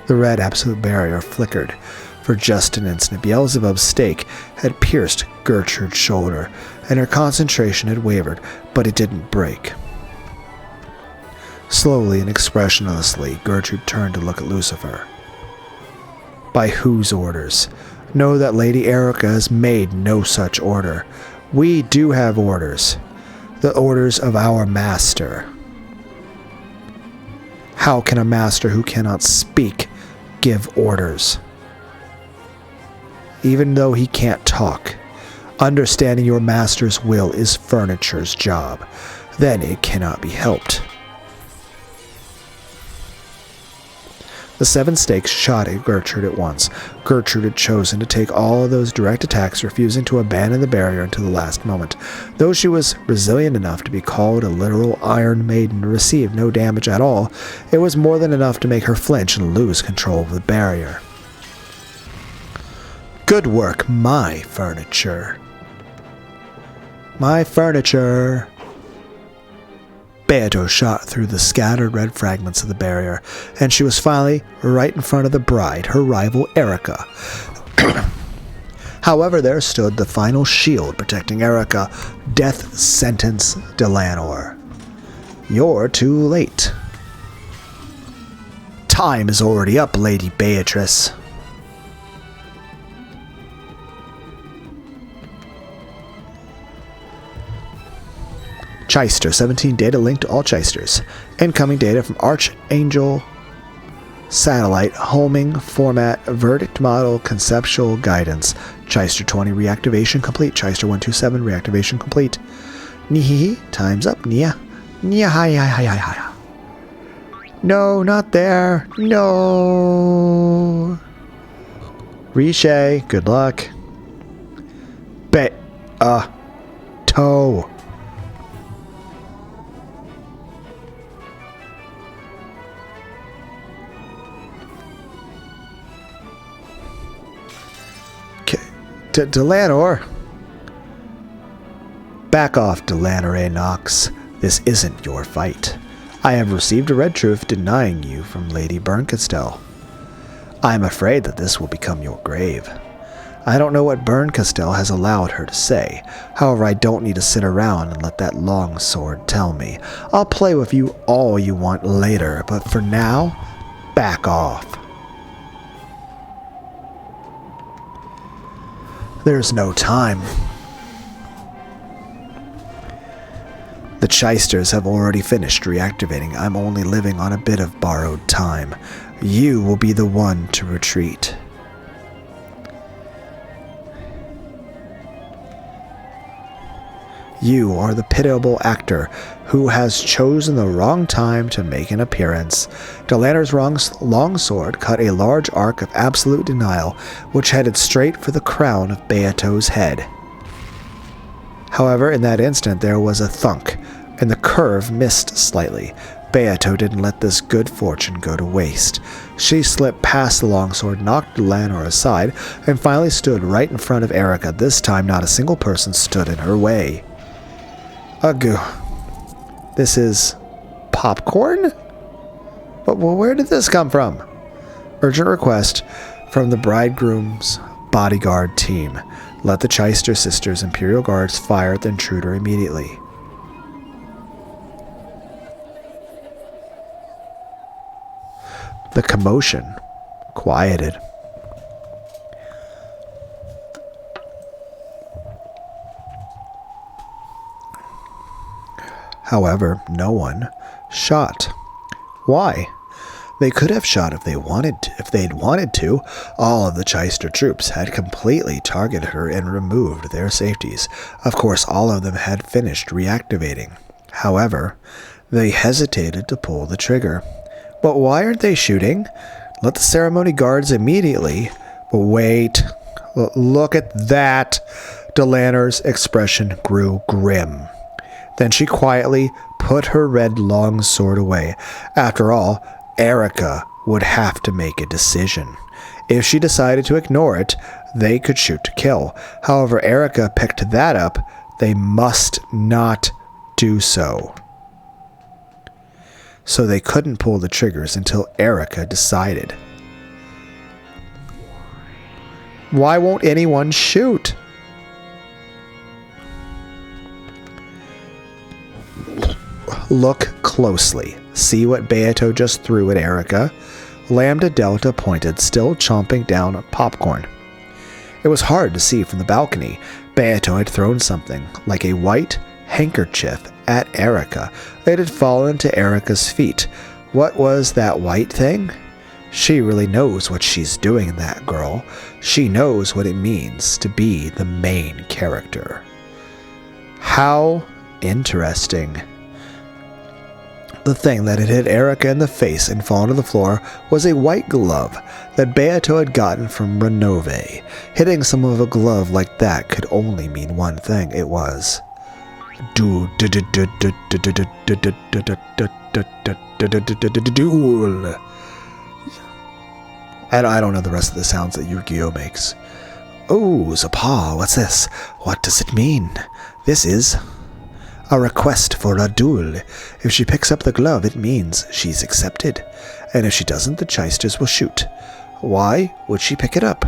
The red absolute barrier flickered. For just an instant, Beelzebub's stake had pierced Gertrude's shoulder, and her concentration had wavered, but it didn't break. Slowly and expressionlessly, Gertrude turned to look at Lucifer. By whose orders? Know that Lady Erica has made no such order. We do have orders. The orders of our master. How can a master who cannot speak give orders? Even though he can't talk, understanding your master's will is furniture's job. Then it cannot be helped. The seven stakes shot at Gertrude at once. Gertrude had chosen to take all of those direct attacks, refusing to abandon the barrier until the last moment. Though she was resilient enough to be called a literal Iron Maiden and receive no damage at all, it was more than enough to make her flinch and lose control of the barrier. Good work, my furniture. My furniture. Beato shot through the scattered red fragments of the barrier, and she was finally right in front of the bride, her rival Erica. However, there stood the final shield protecting Erica, Death Sentence Delanar. You're too late. Time is already up, Lady Beatrice. Chyster, 17 data linked to all Chysters. Incoming data from Archangel Satellite, homing, format, verdict model, conceptual guidance. Chyster 20 reactivation complete. Chyster 127 reactivation complete. Nihihi, time's up, Nia. Nia, hi, hi, hi, hi, hi. No, not there. No. Riche, good luck. Toe. Delanor. Back off, Delanor Nox. This isn't your fight. I have received a red truth denying you from Lady Berncastel. I am afraid that this will become your grave. I don't know what Berncastel has allowed her to say. However, I don't need to sit around and let that long sword tell me. I'll play with you all you want later, but for now, back off. There's no time. The Chysters have already finished reactivating. I'm only living on a bit of borrowed time. You will be the one to retreat. You are the pitiable actor who has chosen the wrong time to make an appearance. Delanor's longsword cut a large arc of absolute denial, which headed straight for the crown of Beato's head. However, in that instant there was a thunk, and the curve missed slightly. Beato didn't let this good fortune go to waste. She slipped past the longsword, knocked Delanor aside, and finally stood right in front of Erica. This time not a single person stood in her way. Ugh. This is popcorn? But where did this come from? Urgent request from the bridegroom's bodyguard team. Let the Chyster sisters' Imperial Guards fire at the intruder immediately. The commotion quieted. However, no one shot. Why? They could have shot if they'd wanted to. All of the Chyster troops had completely targeted her and removed their safeties. Of course, all of them had finished reactivating. However, they hesitated to pull the trigger. But why aren't they shooting? Let the ceremony guards immediately. But wait. Look at that. Delanor's expression grew grim. Then she quietly put her red longsword away. After all, Erica would have to make a decision. If she decided to ignore it, they could shoot to kill. However, Erica picked that up. They must not do so. So they couldn't pull the triggers until Erica decided. Why won't anyone shoot? Look closely. See what Beato just threw at Erica? Lambda Delta pointed, still chomping down on popcorn. It was hard to see from the balcony. Beato had thrown something, like a white handkerchief, at Erica. It had fallen to Erica's feet. What was that white thing? She really knows what she's doing, that girl. She knows what it means to be the main character. How interesting. The thing that had hit Erica in the face and fallen to the floor was a white glove that Beato had gotten from Renove. Hitting someone with a glove like that could only mean one thing. It was duel. I don't know the rest of the sounds that Yu-Gi-Oh makes. Oh, Zappa, what's this? What does it mean? This is a request for a duel. If she picks up the glove, it means she's accepted. And if she doesn't, the Chysters will shoot. Why would she pick it up?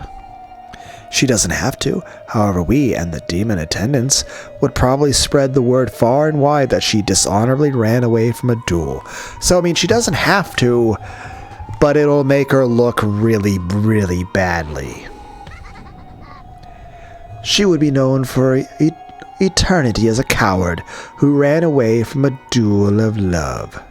She doesn't have to. However, we and the demon attendants would probably spread the word far and wide that she dishonorably ran away from a duel. So, I mean, she doesn't have to, but it'll make her look really, really badly. She would be known for eternity as a coward who ran away from a duel of love.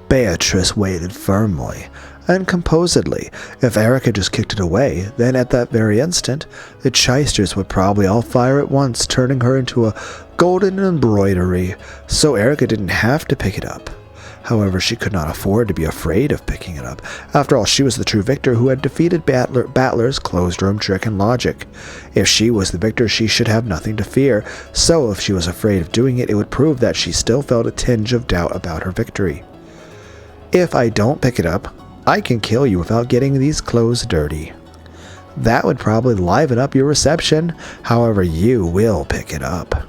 Beatrice waited firmly and composedly. If Erica just kicked it away, then at that very instant, the Chysters would probably all fire at once, turning her into a golden embroidery, so Erica didn't have to pick it up. However, she could not afford to be afraid of picking it up. After all, she was the true victor who had defeated Battler's closed room trick and logic. If she was the victor, she should have nothing to fear. So if she was afraid of doing it, it would prove that she still felt a tinge of doubt about her victory. If I don't pick it up, I can kill you without getting these clothes dirty. That would probably liven up your reception. However, you will pick it up.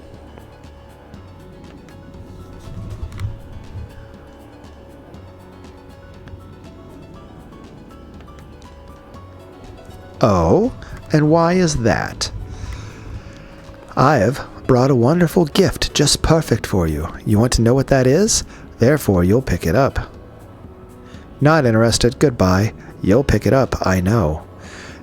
Oh, and why is that? I've brought a wonderful gift just perfect for you. You want to know what that is? Therefore, you'll pick it up. Not interested. Goodbye. You'll pick it up, I know.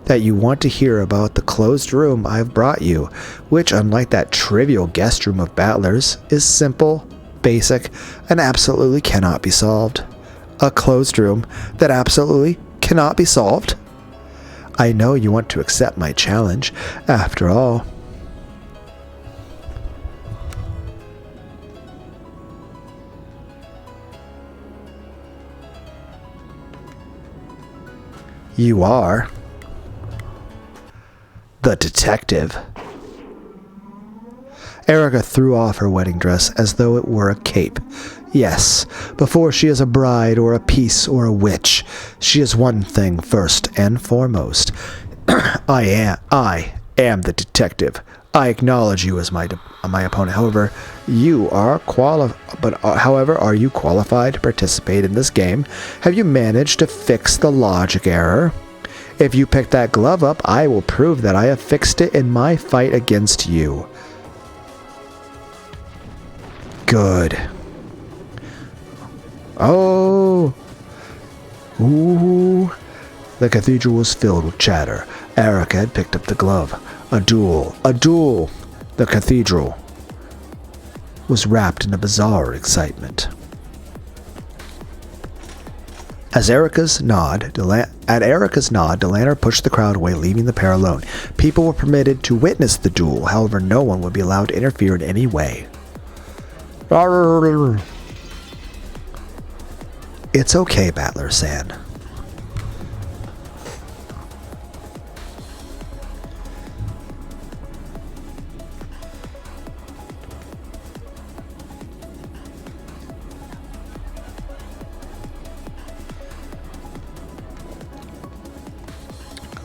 That you want to hear about the closed room I've brought you, which, unlike that trivial guest room of Battler's, is simple, basic, and absolutely cannot be solved. A closed room that absolutely cannot be solved? I know you want to accept my challenge, after all. You are the detective. Erica threw off her wedding dress as though it were a cape. Yes, before she is a bride or a piece or a witch, she is one thing first and foremost. I am the detective. I acknowledge you as my opponent. However, are you qualified to participate in this game? Have you managed to fix the logic error? If you pick that glove up, I will prove that I have fixed it in my fight against you. Good. Oh. Ooh. The cathedral was filled with chatter. Erica had picked up the glove. A duel. A duel. The cathedral was wrapped in a bizarre excitement. At Erica's nod, Delanar pushed the crowd away, leaving the pair alone. People were permitted to witness the duel, however, no one would be allowed to interfere in any way. It's okay, Battler-san.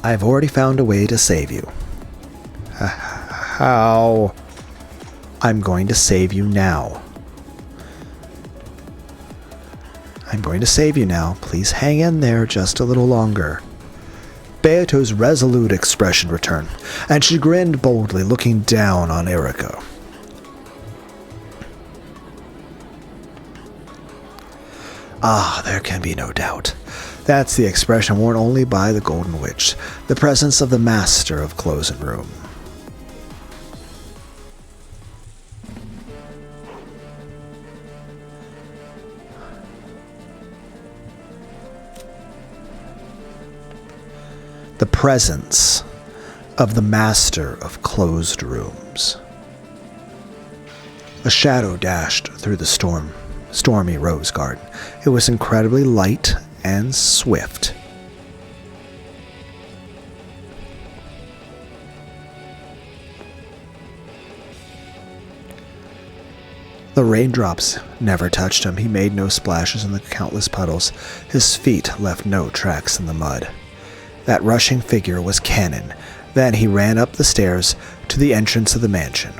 I've already found a way to save you. How? I'm going to save you now. I'm going to save you now. Please hang in there just a little longer. Beato's resolute expression returned, and she grinned boldly, looking down on Erica. Ah, there can be no doubt. That's the expression worn only by the Golden Witch, the presence of the master of Closed Room. The presence of the master of Closed Rooms. A shadow dashed through the stormy rose garden. It was incredibly light and swift. The raindrops never touched him. He made no splashes in the countless puddles. His feet left no tracks in the mud. That rushing figure was Cannon. Then he ran up the stairs to the entrance of the mansion.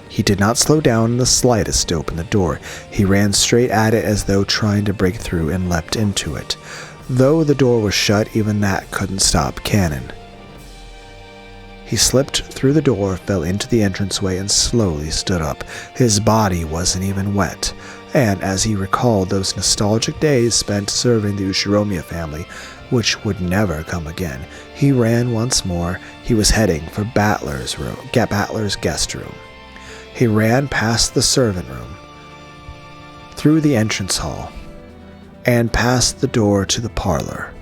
He did not slow down in the slightest to open the door. He ran straight at it as though trying to break through and leapt into it. Though the door was shut, even that couldn't stop Cannon. He slipped through the door, fell into the entranceway, and slowly stood up. His body wasn't even wet, and as he recalled those nostalgic days spent serving the Ushiromiya family, which would never come again, he ran once more. He was heading for Battler's guest room. He ran past the servant room, through the entrance hall, and past the door to the parlor.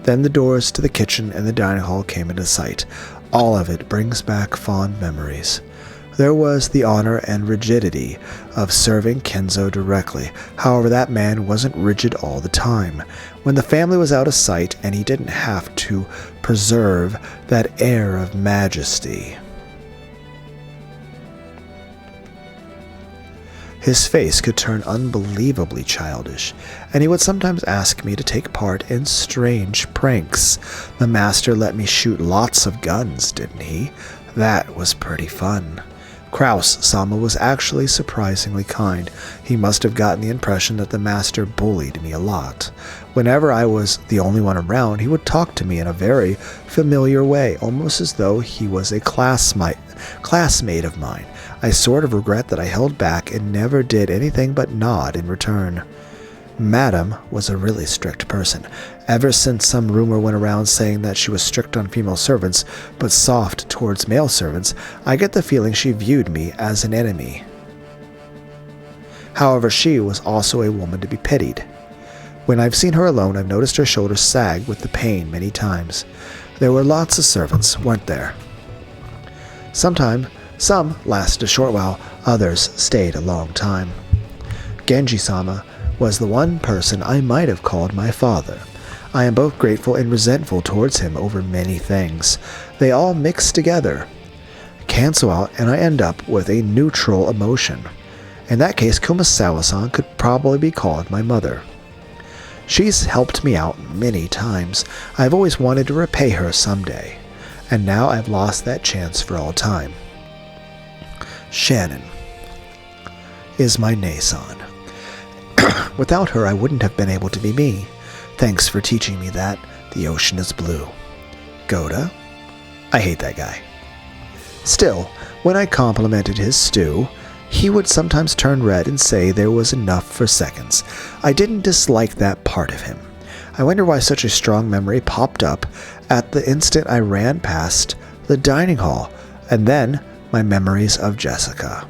Then the doors to the kitchen and the dining hall came into sight. All of it brings back fond memories. There was the honor and rigidity of serving Kenzo directly. However, that man wasn't rigid all the time. When the family was out of sight and he didn't have to preserve that air of majesty, his face could turn unbelievably childish, and he would sometimes ask me to take part in strange pranks. The master let me shoot lots of guns, didn't he? That was pretty fun. Kraus-sama was actually surprisingly kind. He must have gotten the impression that the master bullied me a lot. Whenever I was the only one around, he would talk to me in a very familiar way, almost as though he was a classmate of mine. I sort of regret that I held back and never did anything but nod in return. Madam was a really strict person. Ever since some rumor went around saying that she was strict on female servants, but soft towards male servants, I get the feeling she viewed me as an enemy. However, she was also a woman to be pitied. When I've seen her alone, I've noticed her shoulders sag with the pain many times. There were lots of servants, weren't there? Some lasted a short while, others stayed a long time. Genji-sama was the one person I might have called my father. I am both grateful and resentful towards him over many things. They all mix together, cancel out, and I end up with a neutral emotion. In that case, Kumasawa-san could probably be called my mother. She's helped me out many times. I've always wanted to repay her someday, and now I've lost that chance for all time. Shannon is my Nason. Without her, I wouldn't have been able to be me. Thanks for teaching me that the ocean is blue. Goda? I hate that guy. Still, when I complimented his stew, he would sometimes turn red and say there was enough for seconds. I didn't dislike that part of him. I wonder why such a strong memory popped up at the instant I ran past the dining hall, and then my memories of Jessica.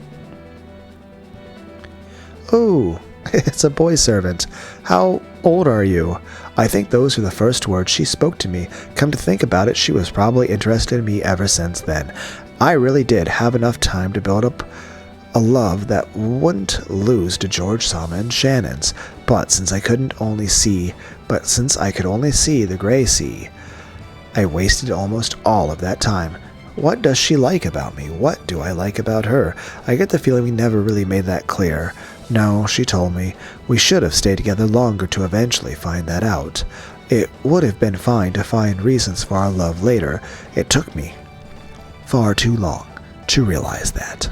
Oh, it's a boy servant. How old are you? I think those were the first words she spoke to me. Come to think about it, she was probably interested in me ever since then. I really did have enough time to build up a love that wouldn't lose to George-sama and Shannon's. But since I could only see the gray sea, I wasted almost all of that time. What does she like about me? What do I like about her? I get the feeling we never really made that clear. No, she told me. We should have stayed together longer to eventually find that out. It would have been fine to find reasons for our love later. It took me far too long to realize that.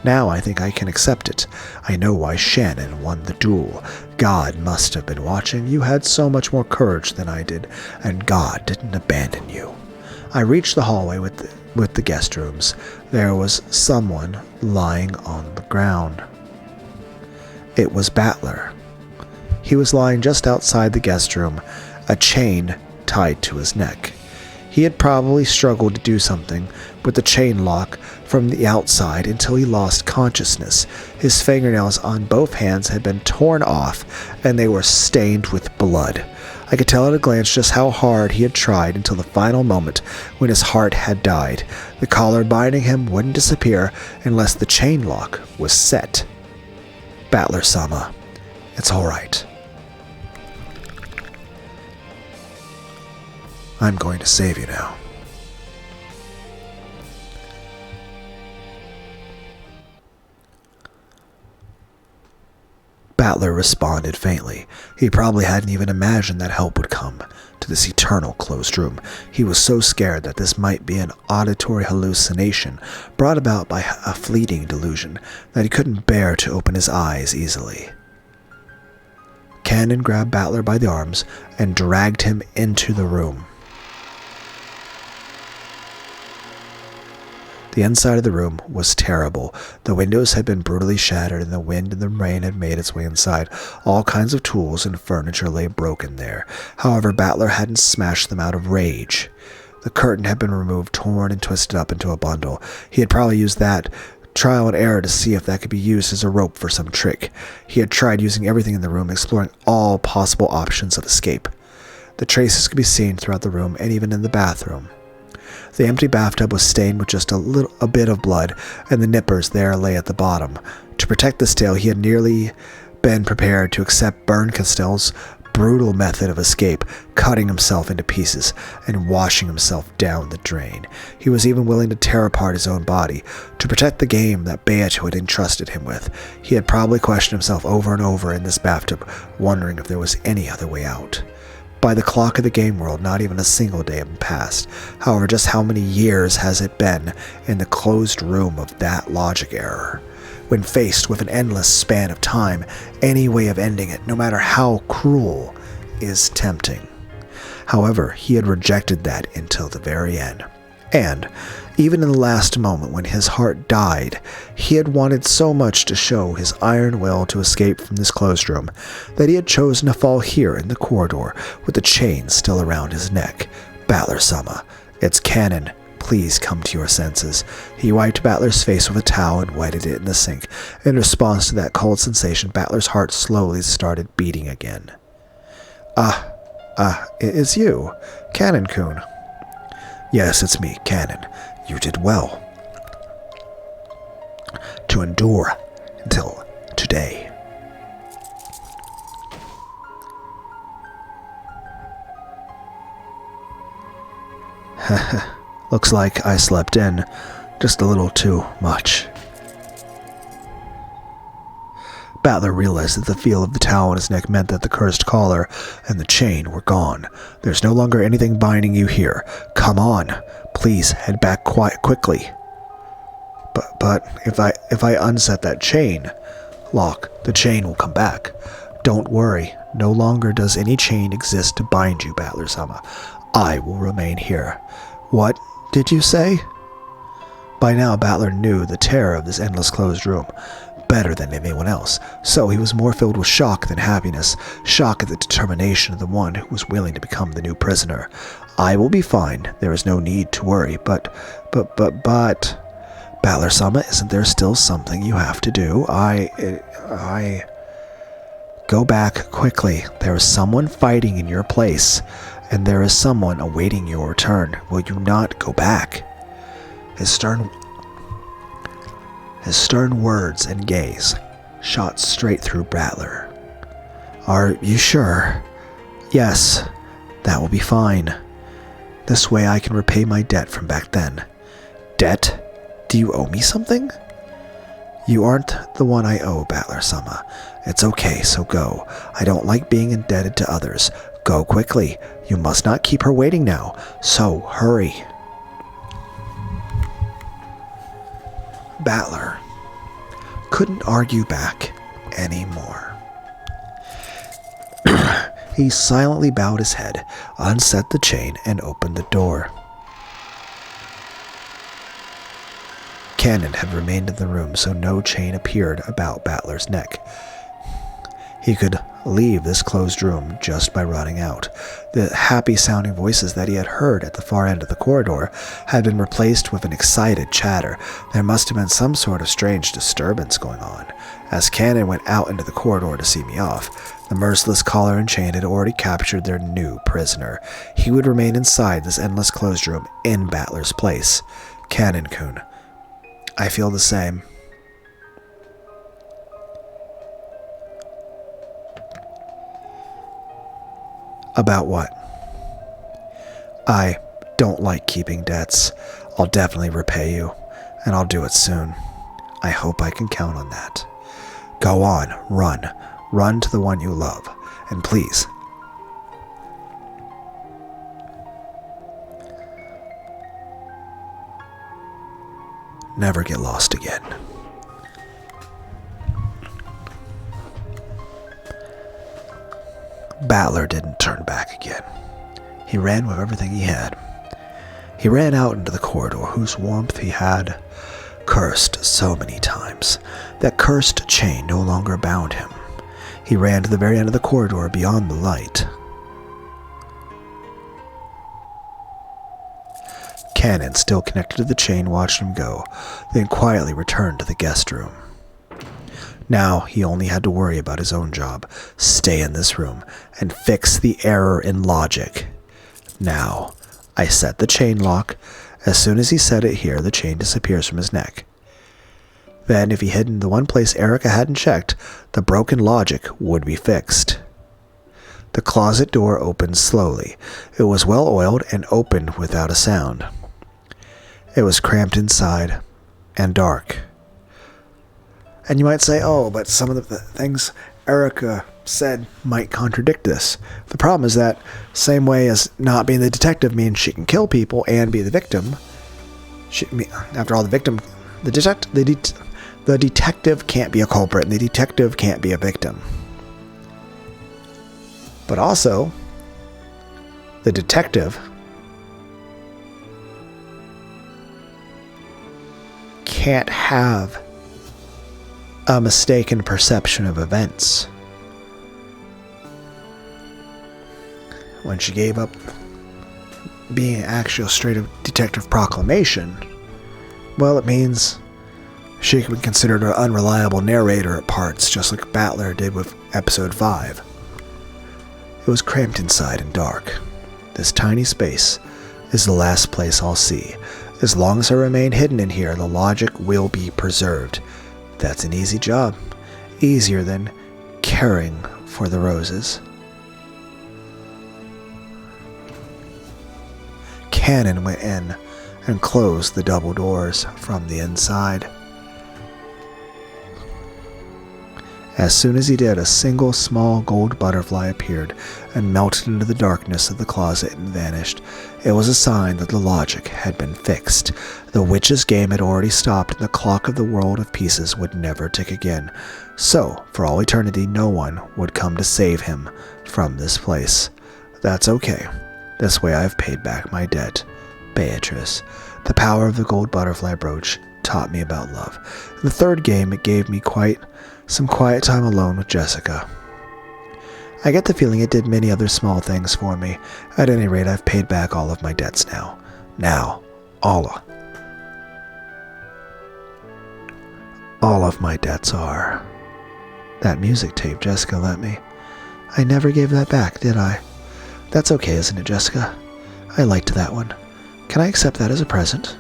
Now I think I can accept it. I know why Shannon won the duel. God must have been watching. You had so much more courage than I did, and God didn't abandon you. I reached the hallway with the guest rooms. There was someone lying on the ground. It was Battler. He was lying just outside the guest room, a chain tied to his neck. He had probably struggled to do something with the chain lock from the outside until he lost consciousness. His fingernails on both hands had been torn off, and they were stained with blood. I could tell at a glance just how hard he had tried until the final moment when his heart had died. The collar binding him wouldn't disappear unless the chain lock was set. Battler-sama, it's all right. I'm going to save you now. Battler responded faintly. He probably hadn't even imagined that help would come to this eternal closed room. He was so scared that this might be an auditory hallucination brought about by a fleeting delusion that he couldn't bear to open his eyes easily. Cannon grabbed Battler by the arms and dragged him into the room. The inside of the room was terrible. The windows had been brutally shattered, and the wind and the rain had made its way inside. All kinds of tools and furniture lay broken there. However, Battler hadn't smashed them out of rage. The curtain had been removed, torn, and twisted up into a bundle. He had probably used that trial and error to see if that could be used as a rope for some trick. He had tried using everything in the room, exploring all possible options of escape. The traces could be seen throughout the room and even in the bathroom. The empty bathtub was stained with just a bit of blood, and the nippers there lay at the bottom. To protect this tale, he had nearly been prepared to accept Burn Castell's brutal method of escape, cutting himself into pieces and washing himself down the drain. He was even willing to tear apart his own body to protect the game that Beato had entrusted him with. He had probably questioned himself over and over in this bathtub, wondering if there was any other way out. By the clock of the game world, not even a single day had passed. However, just how many years has it been in the closed room of that logic error? When faced with an endless span of time, any way of ending it, no matter how cruel, is tempting. However, he had rejected that until the very end. And, even in the last moment when his heart died, he had wanted so much to show his iron will to escape from this closed room that he had chosen to fall here in the corridor with the chain still around his neck. Battler-sama, it's canon. Please come to your senses. He wiped Battler's face with a towel and wetted it in the sink. In response to that cold sensation, Battler's heart slowly started beating again. It's you, Cannon-kun. Yes, it's me, Cannon. You did well to endure until today. Looks like I slept in just a little too much. Battler realized that the feel of the towel on his neck meant that the cursed collar and the chain were gone. There's no longer anything binding you here. Come on, please head back quickly. But if I unset that chain, Locke, the chain will come back. Don't worry, no longer does any chain exist to bind you, Battler-sama. I will remain here. What did you say? By now, Battler knew the terror of this endless closed room better than anyone else, so he was more filled with shock than happiness, shock at the determination of the one who was willing to become the new prisoner. I will be fine. There is no need to worry, but... Battler-sama, isn't there still something you have to do? I... Go back quickly. There is someone fighting in your place, and there is someone awaiting your return. Will you not go back? His stern words and gaze shot straight through Battler. Are you sure? Yes, that will be fine. This way I can repay my debt from back then. Debt? Do you owe me something? You aren't the one I owe, Battler-sama. It's okay, so go. I don't like being indebted to others. Go quickly. You must not keep her waiting now, so hurry. Battler couldn't argue back anymore. He silently bowed his head, unset the chain, and opened the door. Cannon had remained in the room, so no chain appeared about Battler's neck. He could leave this closed room just by running out. The happy-sounding voices that he had heard at the far end of the corridor had been replaced with an excited chatter. There must have been some sort of strange disturbance going on. As Cannon went out into the corridor to see me off, the merciless collar and chain had already captured their new prisoner. He would remain inside this endless closed room in Battler's place. Cannon-kun. I feel the same. About what? I don't like keeping debts. I'll definitely repay you, and I'll do it soon. I hope I can count on that. Go on, run. Run to the one you love, and please. Never get lost again. Battler didn't turn back again. He ran with everything he had. He ran out into the corridor whose warmth he had cursed so many times. That cursed chain no longer bound him. He ran to the very end of the corridor beyond the light. Cannon, still connected to the chain, watched him go, then quietly returned to the guest room. Now he only had to worry about his own job, stay in this room, and fix the error in logic. Now, I set the chain lock, As soon as he said it here, the chain disappears from his neck. Then, if he hid in the one place Erica hadn't checked, the broken logic would be fixed. The closet door opened slowly. It was well oiled and opened without a sound. It was cramped inside and dark. And you might say, oh, but some of the things Erica said might contradict this. The problem is that same way as not being the detective means she can kill people and be the victim. After all, the detective can't be a culprit, and the detective can't be a victim. But also, the detective can't have a mistaken perception of events. When she gave up being an actual straight-up detective proclamation, well, it means she can be considered an unreliable narrator at parts, just like Battler did with episode 5. It was cramped inside and dark. This tiny space is the last place I'll see. As long as I remain hidden in here, the logic will be preserved. That's an easy job. Easier than caring for the roses. Cannon went in and closed the double doors from the inside. As soon as he did, a single small gold butterfly appeared and melted into the darkness of the closet and vanished. It was a sign that the logic had been fixed. The witch's game had already stopped, and the clock of the world of pieces would never tick again. So, for all eternity, no one would come to save him from this place. That's okay. This way I have paid back my debt. Beatrice. The power of the gold butterfly brooch taught me about love. In the third game, it gave me some quiet time alone with Jessica. I get the feeling it did many other small things for me. At any rate, I've paid back all of my debts now. All of my debts are. That music tape Jessica lent me. I never gave that back, did I? That's okay, isn't it, Jessica? I liked that one. Can I accept that as a present?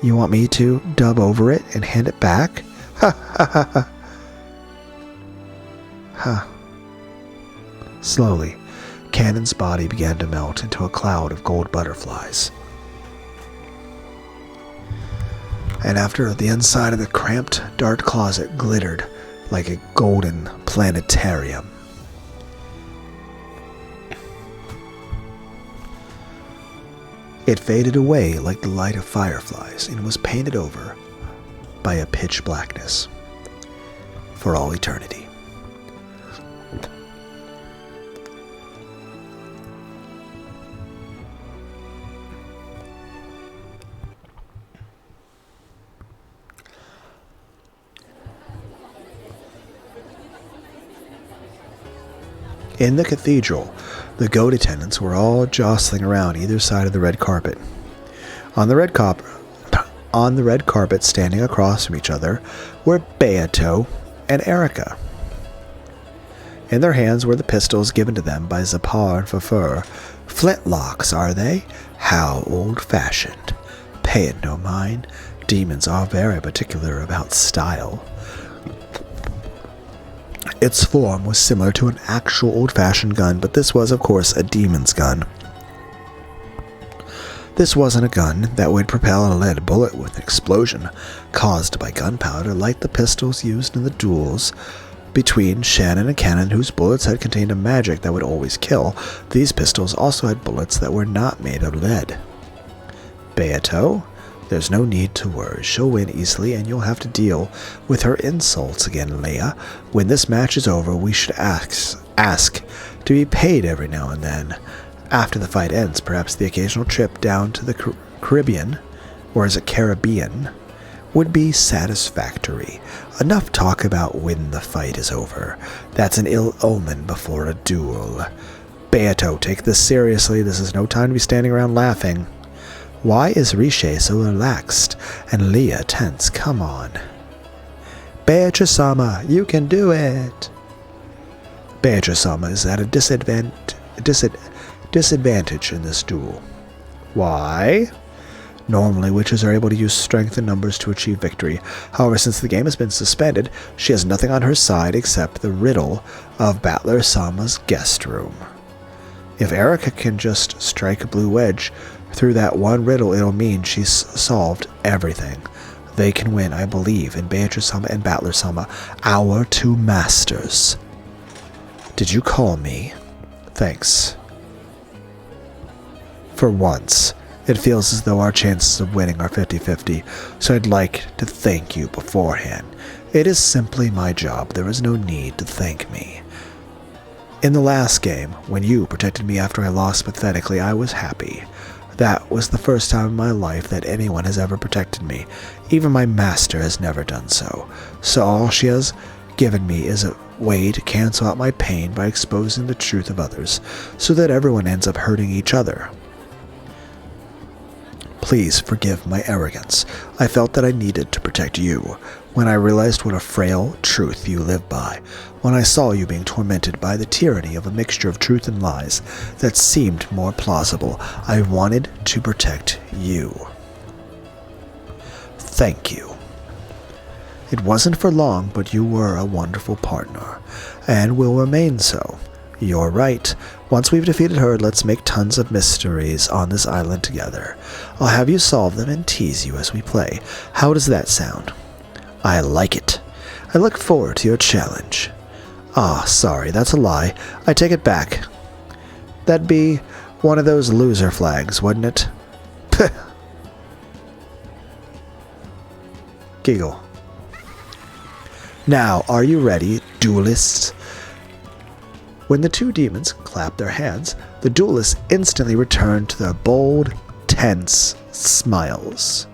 You want me to dub over it and hand it back? Ha ha ha ha. Huh. Slowly, Cannon's body began to melt into a cloud of gold butterflies. And after the inside of the cramped, dark closet glittered like a golden planetarium. It faded away like the light of fireflies and was painted over by a pitch blackness for all eternity. In the cathedral, the goat attendants were all jostling around either side of the red carpet. On the red carpet, standing across from each other, were Beato and Erica. In their hands were the pistols given to them by Zapar and Fafur. Flintlocks, are they? How old-fashioned. Pay it no mind. Demons are very particular about style. Its form was similar to an actual old-fashioned gun, but this was, of course, a demon's gun. This wasn't a gun that would propel a lead bullet with an explosion caused by gunpowder like the pistols used in the duels between Shannon and Cannon, whose bullets had contained a magic that would always kill. These pistols also had bullets that were not made of lead. Beato? There's no need to worry. She'll win easily, and you'll have to deal with her insults again, Leia. When this match is over, we should ask to be paid every now and then. After the fight ends, perhaps the occasional trip down to the Caribbean, or is it Caribbean, would be satisfactory. Enough talk about when the fight is over. That's an ill omen before a duel. Beato, take this seriously. This is no time to be standing around laughing. Why is Riche so relaxed and Leah tense? Come on. Beatrice-sama, you can do it. Beatrice-sama is at a disadvantage in this duel. Why? Normally, witches are able to use strength and numbers to achieve victory. However, since the game has been suspended, she has nothing on her side except the riddle of Battler Sama's guest room. If Erica can just strike a blue wedge through that one riddle, it'll mean she's solved everything. They can win, I believe, in Beatrice Sama and Battler Sama, our two masters. Did you call me? Thanks. For once, it feels as though our chances of winning are 50-50, so I'd like to thank you beforehand. It is simply my job. There is no need to thank me. In the last game, when you protected me after I lost pathetically, I was happy. That was the first time in my life that anyone has ever protected me. Even my master has never done so. So all she has given me is a way to cancel out my pain by exposing the truth of others, so that everyone ends up hurting each other. Please forgive my arrogance. I felt that I needed to protect you. When I realized what a frail truth you live by, when I saw you being tormented by the tyranny of a mixture of truth and lies that seemed more plausible, I wanted to protect you. Thank you. It wasn't for long, but you were a wonderful partner, and will remain so. You're right. Once we've defeated her, let's make tons of mysteries on this island together. I'll have you solve them and tease you as we play. How does that sound? I like it. I look forward to your challenge. Ah, sorry, that's a lie. I take it back. That'd be one of those loser flags, wouldn't it? Pah. Giggle. Now, are you ready, duelists? When the two demons clapped their hands, the duelists instantly returned to their bold, tense smiles.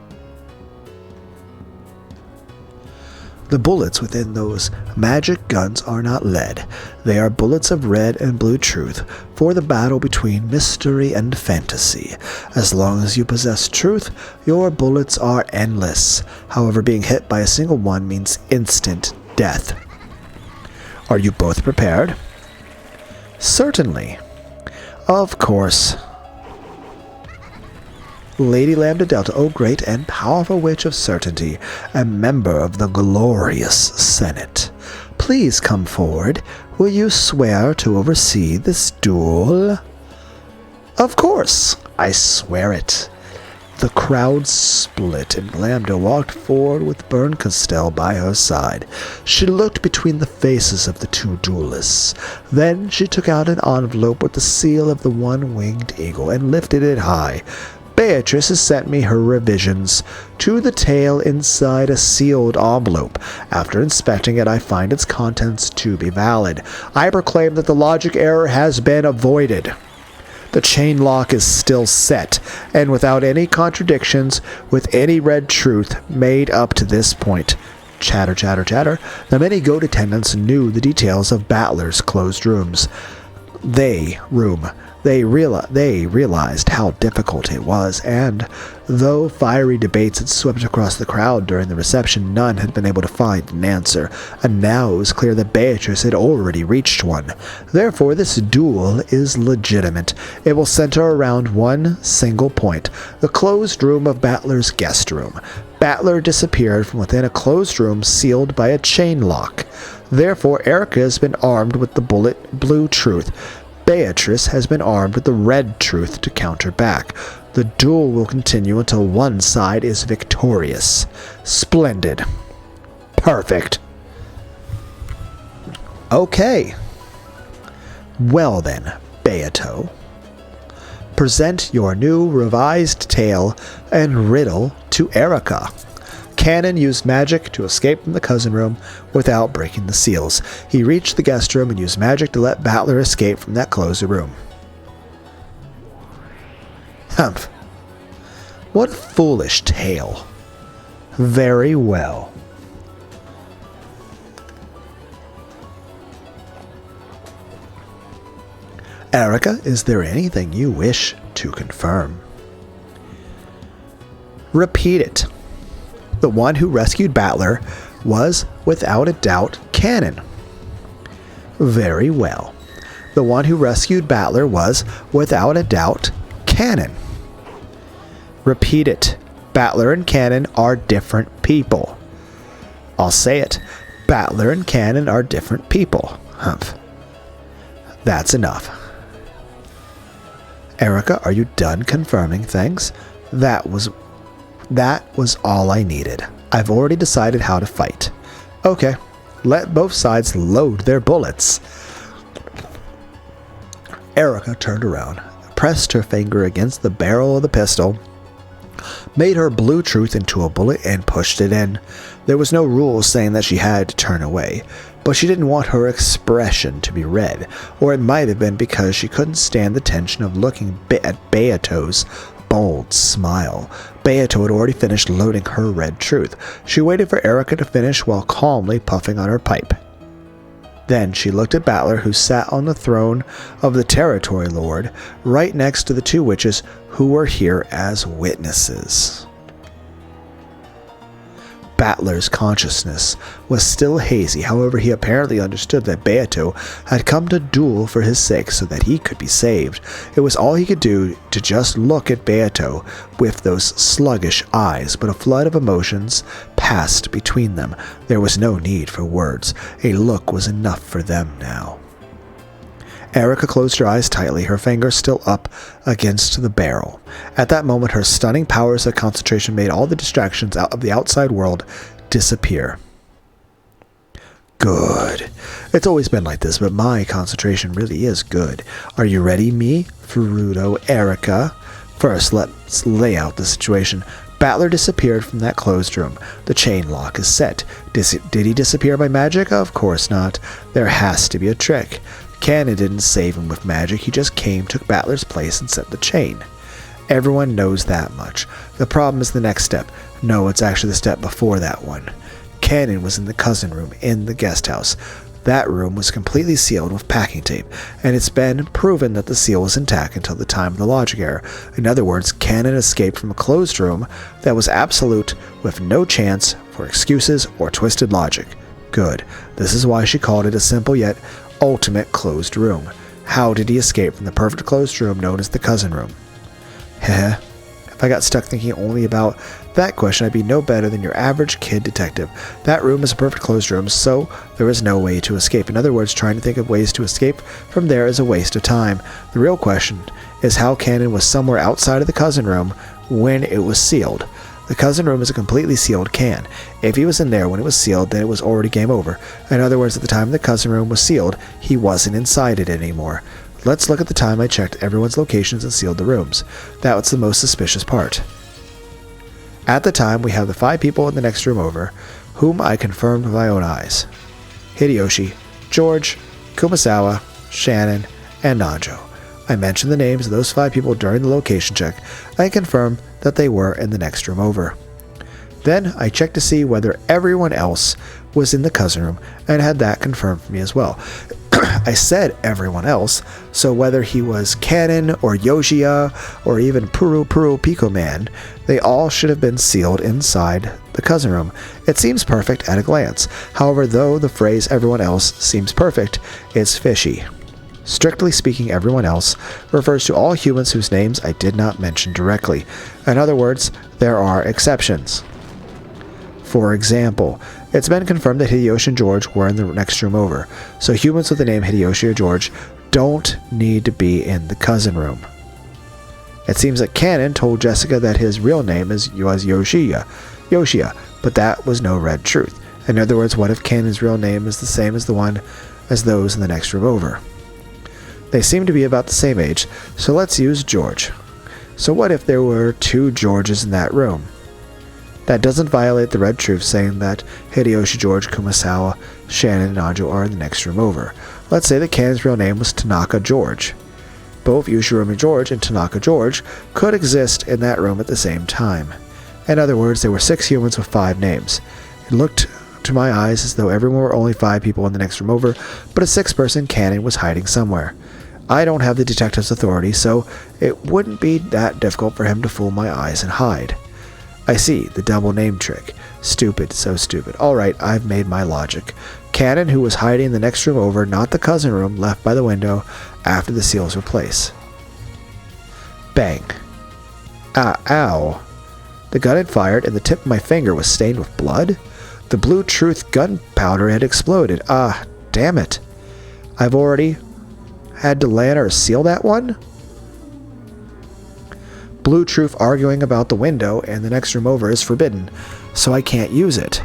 The bullets within those magic guns are not lead. They are bullets of red and blue truth for the battle between mystery and fantasy. As long as you possess truth, your bullets are endless. However, being hit by a single one means instant death. Are you both prepared? Certainly. Of course. Lady Lambda Delta, O great and powerful witch of certainty, a member of the glorious Senate, please come forward. Will you swear to oversee this duel? Of course, I swear it. The crowd split, and Lambda walked forward with Berncastel by her side. She looked between the faces of the two duelists. Then she took out an envelope with the seal of the one-winged eagle and lifted it high. Beatrice has sent me her revisions to the tale inside a sealed envelope. After inspecting it, I find its contents to be valid. I proclaim that the logic error has been avoided. The chain lock is still set, and without any contradictions, with any red truth made up to this point. Chatter, chatter, chatter. The many goat attendants knew the details of Battler's closed rooms. They realized how difficult it was, and though fiery debates had swept across the crowd during the reception, none had been able to find an answer, and now it was clear that Beatrice had already reached one. Therefore, this duel is legitimate. It will center around one single point, the closed room of Battler's guest room. Battler disappeared from within a closed room sealed by a chain lock. Therefore, Erica has been armed with the bullet blue truth. Beatrice has been armed with the red truth to counter back. The duel will continue until one side is victorious. Splendid. Perfect. Okay. Well then, Beato. Present your new revised tale and riddle to Erica. Cannon used magic to escape from the cousin room without breaking the seals. He reached the guest room and used magic to let Battler escape from that closed room. Humph. What a foolish tale. Very well. Erica, is there anything you wish to confirm? Repeat it. The one who rescued Battler was, without a doubt, Cannon. Very well. The one who rescued Battler was, without a doubt, Cannon. Repeat it. Battler and Cannon are different people. I'll say it. Battler and Cannon are different people. Humph. That's enough. Erica, are you done confirming things? That was all I needed. I've already decided how to fight. Okay, let both sides load their bullets. Erica turned around, pressed her finger against the barrel of the pistol, made her blue truth into a bullet, and pushed it in. There was no rule saying that she had to turn away, but she didn't want her expression to be read, or it might have been because she couldn't stand the tension of looking at Beato's bold smile. Beato had already finished loading her red truth. She waited for Erica to finish while calmly puffing on her pipe. Then she looked at Battler, who sat on the throne of the Territory Lord, right next to the two witches who were here as witnesses. Battler's consciousness was still hazy. However, he apparently understood that Beato had come to duel for his sake so that he could be saved. It was all he could do to just look at Beato with those sluggish eyes, but a flood of emotions passed between them. There was no need for words. A look was enough for them now. Erica closed her eyes tightly, her fingers still up against the barrel. At that moment, her stunning powers of concentration made all the distractions out of the outside world disappear. Good. It's always been like this, but my concentration really is good. Are you ready, me, Furuto, Erica? First, let's lay out the situation. Battler disappeared from that closed room. The chain lock is set. Did he disappear by magic? Of course not. There has to be a trick. Cannon didn't save him with magic. He just came, took Battler's place, and set the chain. Everyone knows that much. The problem is the next step. No, it's actually the step before that one. Cannon was in the cousin room in the guest house. That room was completely sealed with packing tape, and it's been proven that the seal was intact until the time of the logic error. In other words, Cannon escaped from a closed room that was absolute, with no chance for excuses or twisted logic. Good. This is why she called it a simple yet ultimate closed room. How did he escape from the perfect closed room known as the cousin room? Heh. If I got stuck thinking only about that question, I'd be no better than your average kid detective. That room is a perfect closed room, so there is no way to escape. In other words, trying to think of ways to escape from there is a waste of time. The real question is how Cannon was somewhere outside of the cousin room when it was sealed. The cousin room is a completely sealed can. If he was in there when it was sealed, then it was already game over. In other words, at the time the cousin room was sealed, he wasn't inside it anymore. Let's look at the time I checked everyone's locations and sealed the rooms. That was the most suspicious part. At the time, we have the 5 people in the next room over, whom I confirmed with my own eyes. Hideyoshi, George, Kumasawa, Shannon, and Nanjo. I mentioned the names of those 5 people during the location check and confirmed that they were in the next room over. Then I checked to see whether everyone else was in the cousin room and had that confirmed for me as well. I said everyone else, so whether he was Cannon or Yoshia or even Puru Pico Man, they all should have been sealed inside the cousin room. It seems perfect at a glance. However, though the phrase everyone else seems perfect, it's fishy. Strictly speaking, everyone else refers to all humans whose names I did not mention directly. In other words, there are exceptions. For example, it's been confirmed that Hideyoshi and George were in the next room over, so humans with the name Hideyoshi or George don't need to be in the cousin room. It seems that Cannon told Jessica that his real name was Yoshia, but that was no red truth. In other words, what if Cannon's real name is the same as the one as those in the next room over? They seem to be about the same age, so let's use George. So what if there were 2 Georges in that room? That doesn't violate the red truth saying that Hideyoshi, George, Kumasawa, Shannon, and Nanjo are in the next room over. Let's say that Cannon's real name was Tanaka George. Both Yoshirumi George and Tanaka George could exist in that room at the same time. In other words, there were 6 humans with 5 names. It looked to my eyes as though everyone were only 5 people in the next room over, but a 6th-person Cannon was hiding somewhere. I don't have the detective's authority, so it wouldn't be that difficult for him to fool my eyes and hide. I see, the double name trick. Stupid, so stupid. Alright, I've made my logic. Cannon, who was hiding in the next room over, not the cousin room, left by the window after the seals were placed. Bang. Ow. The gun had fired, and the tip of my finger was stained with blood? The Blue Truth gunpowder had exploded. Ah, damn it. I've already had to land or seal that one? Blue Truth arguing about the window and the next room over is forbidden, so I can't use it.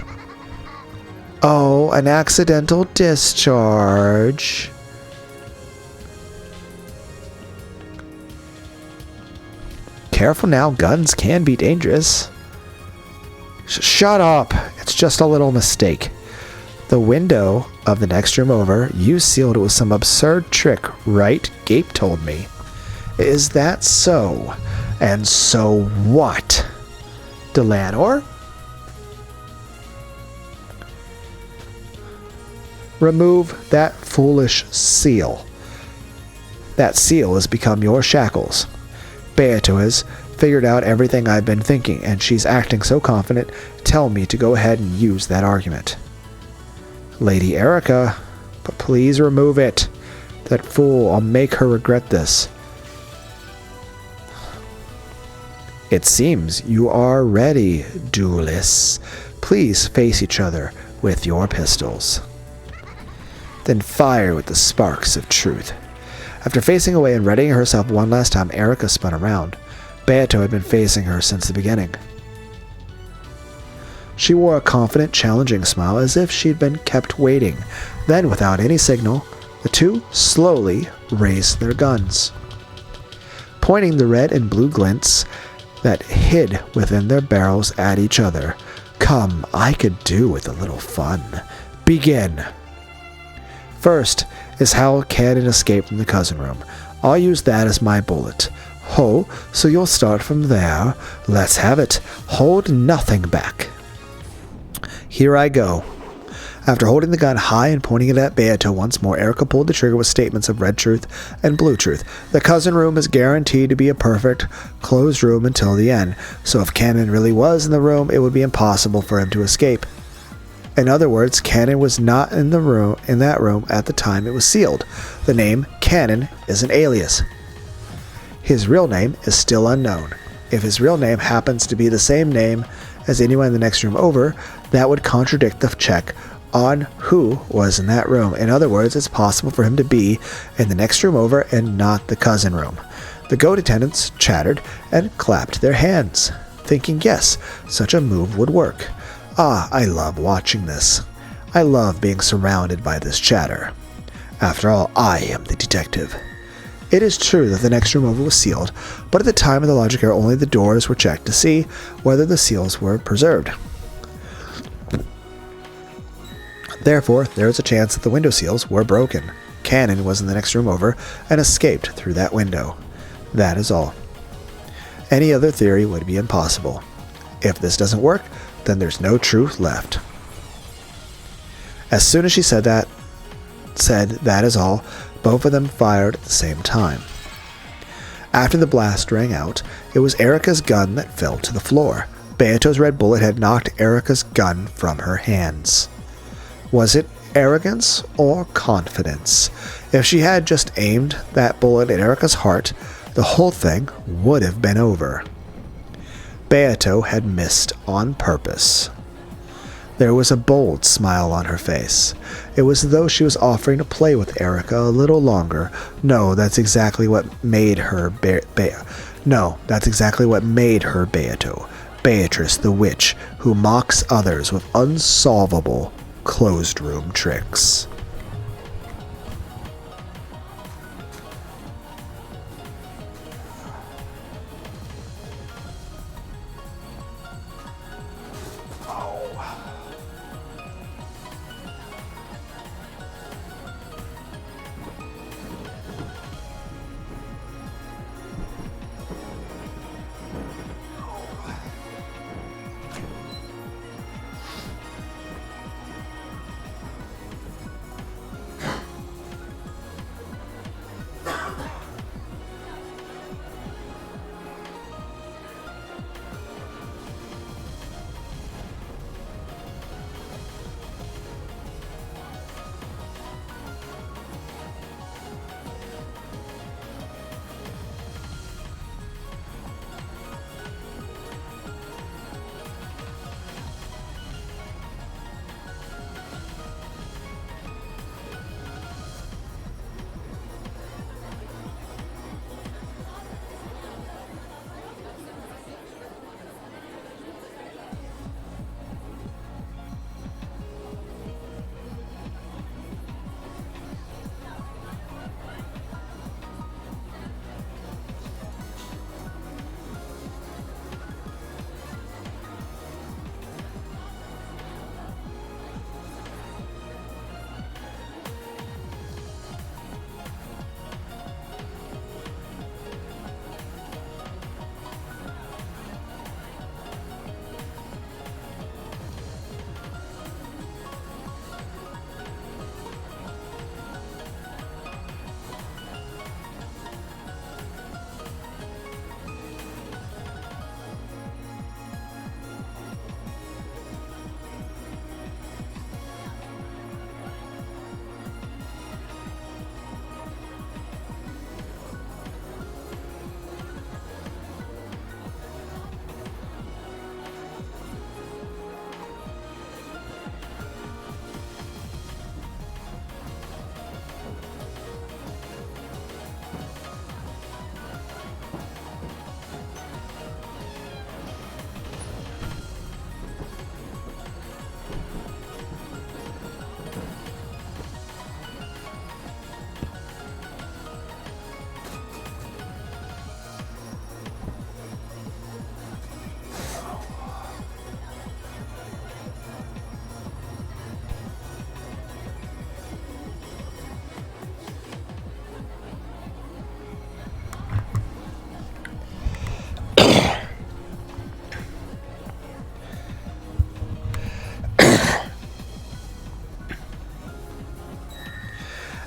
Oh, an accidental discharge. Careful now, guns can be dangerous. Shut up! It's just a little mistake. The window of the next room over, you sealed it with some absurd trick, right? Gape told me. Is that so? And so what? Delanor? Remove that foolish seal. That seal has become your shackles. Beato has figured out everything I've been thinking, and she's acting so confident. Tell me to go ahead and use that argument. Lady Erica, but please remove it. That fool, I'll make her regret this. It seems you are ready, duelists. Please face each other with your pistols. Then fire with the sparks of truth. After facing away and readying herself one last time, Erica spun around. Beato had been facing her since the beginning. She wore a confident, challenging smile as if she'd been kept waiting. Then, without any signal, the two slowly raised their guns, pointing the red and blue glints that hid within their barrels at each other. Come, I could do with a little fun. Begin. First is how Cannon escaped from the cousin room. I'll use that as my bullet. Ho, so you'll start from there. Let's have it. Hold nothing back. Here I go. After holding the gun high and pointing it at Beato once more, Erica pulled the trigger with statements of red truth and blue truth. The cousin room is guaranteed to be a perfect, closed room until the end, so if Cannon really was in the room, it would be impossible for him to escape. In other words, Cannon was not in that room at the time it was sealed. The name Cannon is an alias. His real name is still unknown. If his real name happens to be the same name as anyone in the next room over, that would contradict the check on who was in that room. In other words, it's possible for him to be in the next room over and not the cousin room. The goat attendants chattered and clapped their hands, thinking yes, such a move would work. Ah, I love watching this. I love being surrounded by this chatter. After all, I am the detective. It is true that the next room over was sealed, but at the time of the logic error, only the doors were checked to see whether the seals were preserved. Therefore, there is a chance that the window seals were broken. Cannon was in the next room over and escaped through that window. That is all. Any other theory would be impossible. If this doesn't work, then there's no truth left. As soon as she said that is all, both of them fired at the same time. After the blast rang out, it was Erica's gun that fell to the floor. Beato's red bullet had knocked Erica's gun from her hands. Was it arrogance or confidence? If she had just aimed that bullet at Erica's heart, the whole thing would have been over. Beato had missed on purpose. There was a bold smile on her face. It was as though she was offering to play with Erica a little longer. No, that's exactly what made her that's exactly what made her Beato. Beatrice the witch, who mocks others with unsolvable closed-room tricks.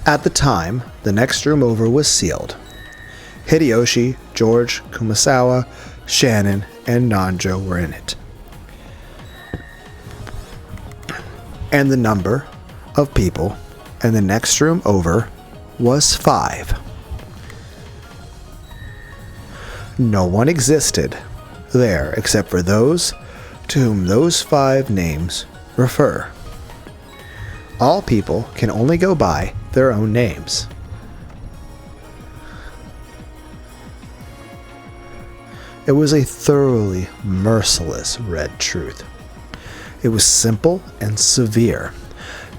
At the time, the next room over was sealed. Hideyoshi, George, Kumasawa, Shannon, and Nanjo were in it. And the number of people in the next room over was 5. No one existed there except for those to whom those 5 names refer. All people can only go by their own names. It was a thoroughly merciless red truth. It was simple and severe.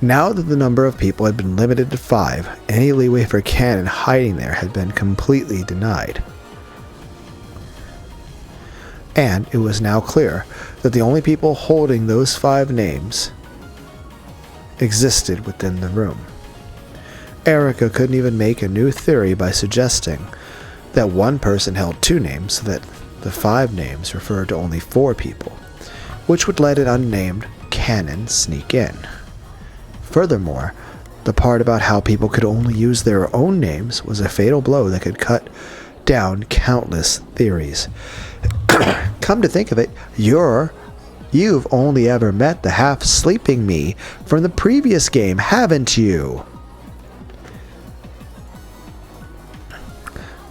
Now that the number of people had been limited to 5, any leeway for Canon hiding there had been completely denied. And it was now clear that the only people holding those 5 names existed within the room. Erica couldn't even make a new theory by suggesting that one person held 2 names so that the 5 names referred to only 4 people, which would let an unnamed Canon sneak in. Furthermore, the part about how people could only use their own names was a fatal blow that could cut down countless theories. Come to think of it, you've only ever met the half-sleeping me from the previous game, haven't you?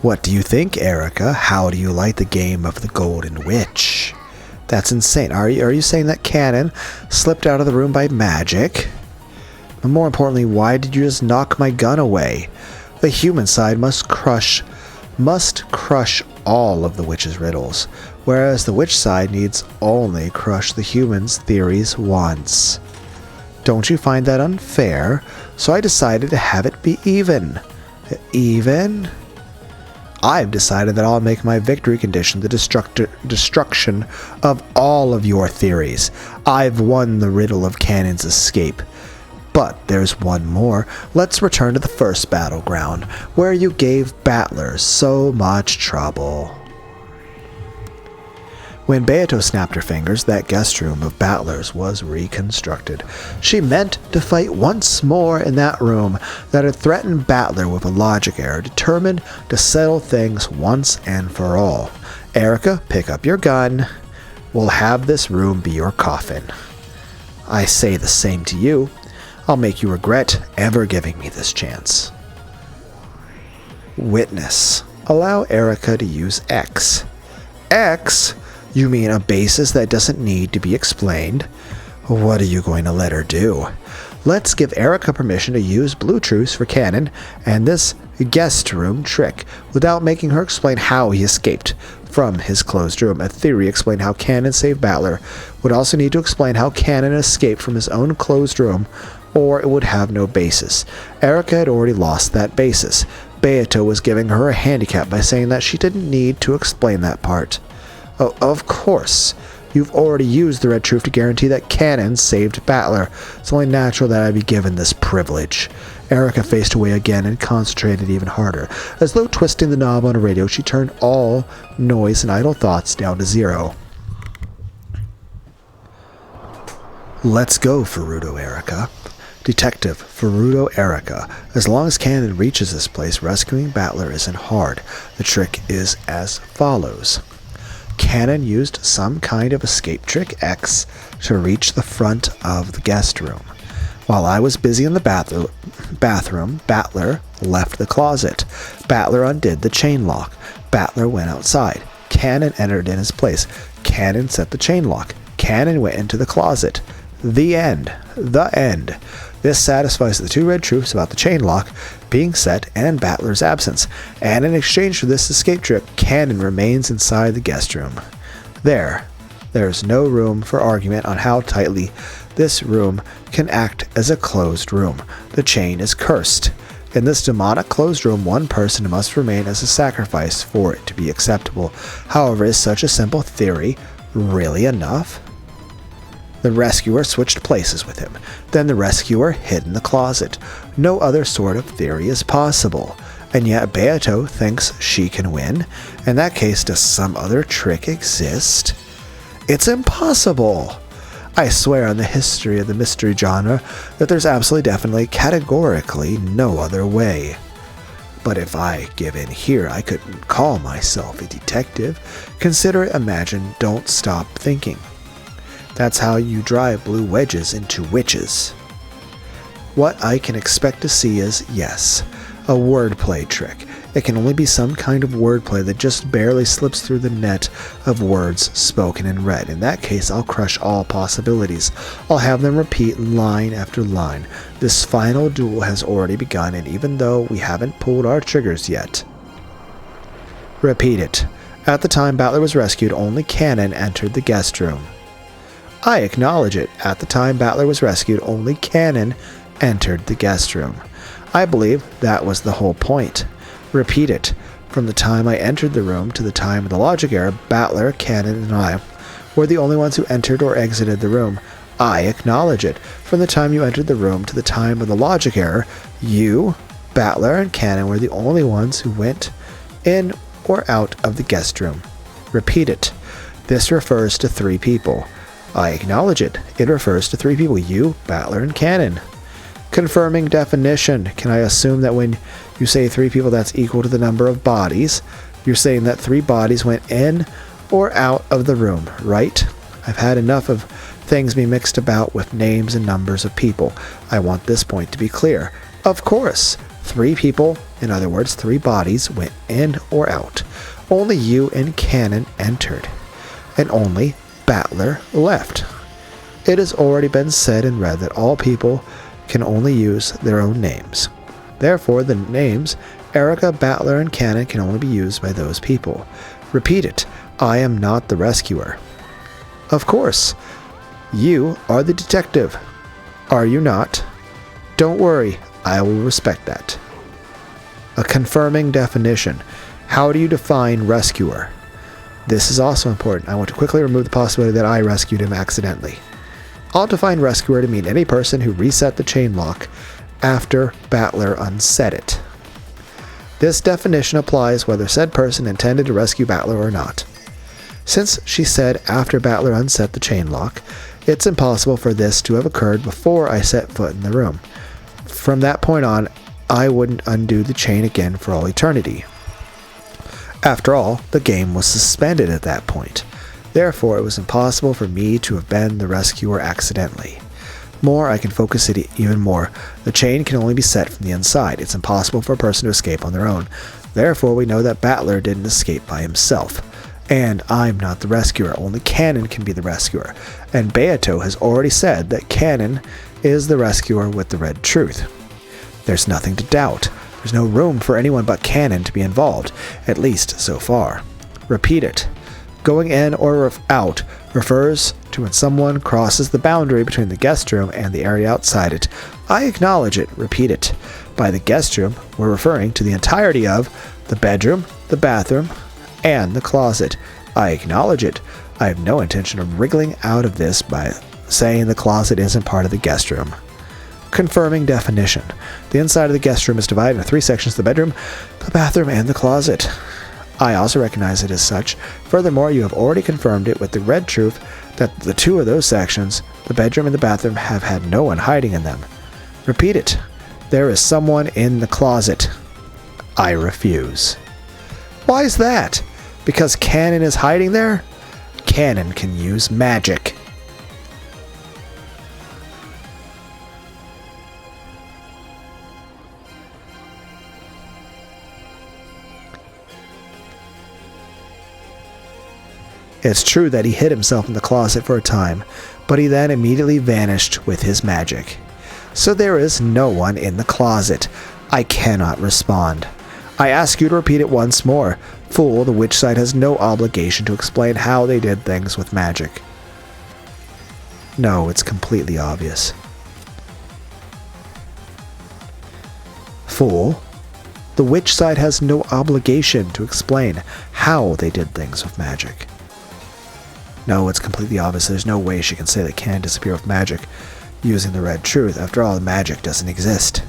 What do you think, Erica? How do you like the game of the Golden Witch? That's insane. Are you saying that Canon slipped out of the room by magic? And more importantly, why did you just knock my gun away? The human side must crush all of the witch's riddles, whereas the witch side needs only crush the human's theories once. Don't you find that unfair? So I decided to have it be even. Even? I've decided that I'll make my victory condition the destruction of all of your theories. I've won the riddle of Canon's escape. But there's one more. Let's return to the first battleground, where you gave battlers so much trouble. When Beato snapped her fingers, that guest room of battlers was reconstructed. She meant to fight once more in that room that had threatened Battler with a logic error, determined to settle things once and for all. Erica, pick up your gun. We'll have this room be your coffin. I say the same to you. I'll make you regret ever giving me this chance. Witness. Allow Erica to use X. X? You mean a basis that doesn't need to be explained? What are you going to let her do? Let's give Erica permission to use Blue Truce for Canon and this guest room trick without making her explain how he escaped from his closed room. A theory explained how Canon saved Battler would also need to explain how Canon escaped from his own closed room, or it would have no basis. Erica had already lost that basis. Beato was giving her a handicap by saying that she didn't need to explain that part. Oh, of course. You've already used the red truth to guarantee that Canon saved Battler. It's only natural that I be given this privilege. Erica faced away again and concentrated even harder. As though twisting the knob on a radio, she turned all noise and idle thoughts down to 0. Let's go, Furuto Erica. Detective Furuto Erica. As long as Canon reaches this place, rescuing Battler isn't hard. The trick is as follows. Canon used some kind of escape trick X to reach the front of the guest room. While I was busy in the bathroom, Battler left the closet. Battler undid the chain lock. Battler went outside. Canon entered in his place. Canon set the chain lock. Canon went into the closet. The end. The end. This satisfies the 2 red truths about the chain lock being set and Battler's absence, and in exchange for this escape trick, Canon remains inside the guest room. There's no room for argument on how tightly this room can act as a closed room. The chain is cursed. In this demonic closed room, one person must remain as a sacrifice for it to be acceptable. However, is such a simple theory really enough? The rescuer switched places with him. Then the rescuer hid in the closet. No other sort of theory is possible. And yet Beato thinks she can win. In that case, does some other trick exist? It's impossible! I swear on the history of the mystery genre that there's absolutely definitely categorically no other way. But if I give in here, I couldn't call myself a detective. Consider it, imagine, don't stop thinking. That's how you drive blue wedges into witches. What I can expect to see is, yes, a wordplay trick. It can only be some kind of wordplay that just barely slips through the net of words spoken and read. In that case, I'll crush all possibilities. I'll have them repeat line after line. This final duel has already begun, and even though we haven't pulled our triggers yet. Repeat it. At the time Battler was rescued, only Cannon entered the guest room. I acknowledge it. At the time Battler was rescued, only Cannon entered the guest room. I believe that was the whole point. Repeat it. From the time I entered the room to the time of the logic error, Battler, Cannon, and I were the only ones who entered or exited the room. I acknowledge it. From the time you entered the room to the time of the logic error, you, Battler, and Cannon were the only ones who went in or out of the guest room. Repeat it. This refers to 3 people. I acknowledge it. It refers to 3 people. You, Battler, and Cannon. Confirming definition. Can I assume that when you say 3 people, that's equal to the number of bodies? You're saying that 3 bodies went in or out of the room, right? I've had enough of things be mixed about with names and numbers of people. I want this point to be clear. Of course, 3 people, in other words, 3 bodies, went in or out. Only you and Cannon entered, and only Battler left. It has already been said and read that all people can only use their own names. Therefore, the names Erica, Battler, and Cannon can only be used by those people. Repeat it. I am not the rescuer. Of course. You are the detective. Are you not? Don't worry. I will respect that. A confirming definition. How do you define rescuer? This is also important. I want to quickly remove the possibility that I rescued him accidentally. I'll define rescuer to mean any person who reset the chain lock after Battler unset it. This definition applies whether said person intended to rescue Battler or not. Since she said after Battler unset the chain lock, it's impossible for this to have occurred before I set foot in the room. From that point on, I wouldn't undo the chain again for all eternity. After all, the game was suspended at that point. Therefore, it was impossible for me to have been the rescuer accidentally. More, I can focus it even more. The chain can only be set from the inside. It's impossible for a person to escape on their own. Therefore, we know that Battler didn't escape by himself. And I'm not the rescuer. Only Cannon can be the rescuer. And Beato has already said that Cannon is the rescuer with the red truth. There's nothing to doubt. There's no room for anyone but Cannon to be involved, at least so far. Repeat it. Going in or out refers to when someone crosses the boundary between the guest room and the area outside it. I acknowledge it. Repeat it. By the guest room, we're referring to the entirety of the bedroom, the bathroom, and the closet. I acknowledge it. I have no intention of wriggling out of this by saying the closet isn't part of the guest room. Confirming definition. The inside of the guest room is divided into 3 sections: the bedroom, the bathroom, and the closet. I also recognize it as such. Furthermore, you have already confirmed it with the red truth that the 2 of those sections, the bedroom and the bathroom, have had no one hiding in them. Repeat it. There is someone in the closet. I refuse. Why is that? Because Cannon is hiding there? Cannon can use magic. It's true that he hid himself in the closet for a time, but he then immediately vanished with his magic. So there is no one in the closet. I cannot respond. I ask you to repeat it once more. Fool, the witch side has no obligation to explain how they did things with magic. No, it's completely obvious. Fool, the witch side has no obligation to explain how they did things with magic. No, it's completely obvious. There's no way she can say that Cannon disappeared with magic using the red truth. After all, the magic doesn't exist.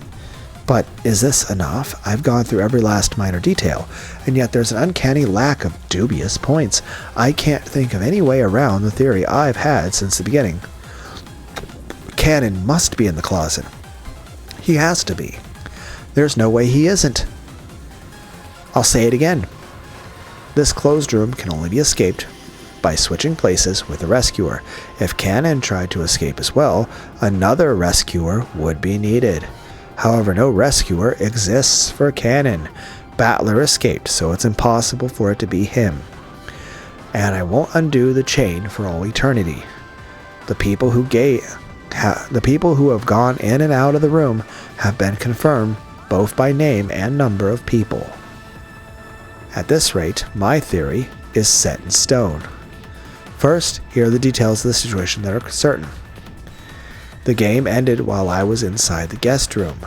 But is this enough? I've gone through every last minor detail, and yet there's an uncanny lack of dubious points. I can't think of any way around the theory I've had since the beginning. Cannon must be in the closet. He has to be. There's no way he isn't. I'll say it again. This closed room can only be escaped by switching places with a rescuer. If Cannon tried to escape as well, another rescuer would be needed. However, no rescuer exists for Cannon. Battler escaped, so it's impossible for it to be him. And I won't undo the chain for all eternity. The people who have gone in and out of the room have been confirmed both by name and number of people. At this rate, my theory is set in stone. First, here are the details of the situation that are certain. The game ended while I was inside the guest room,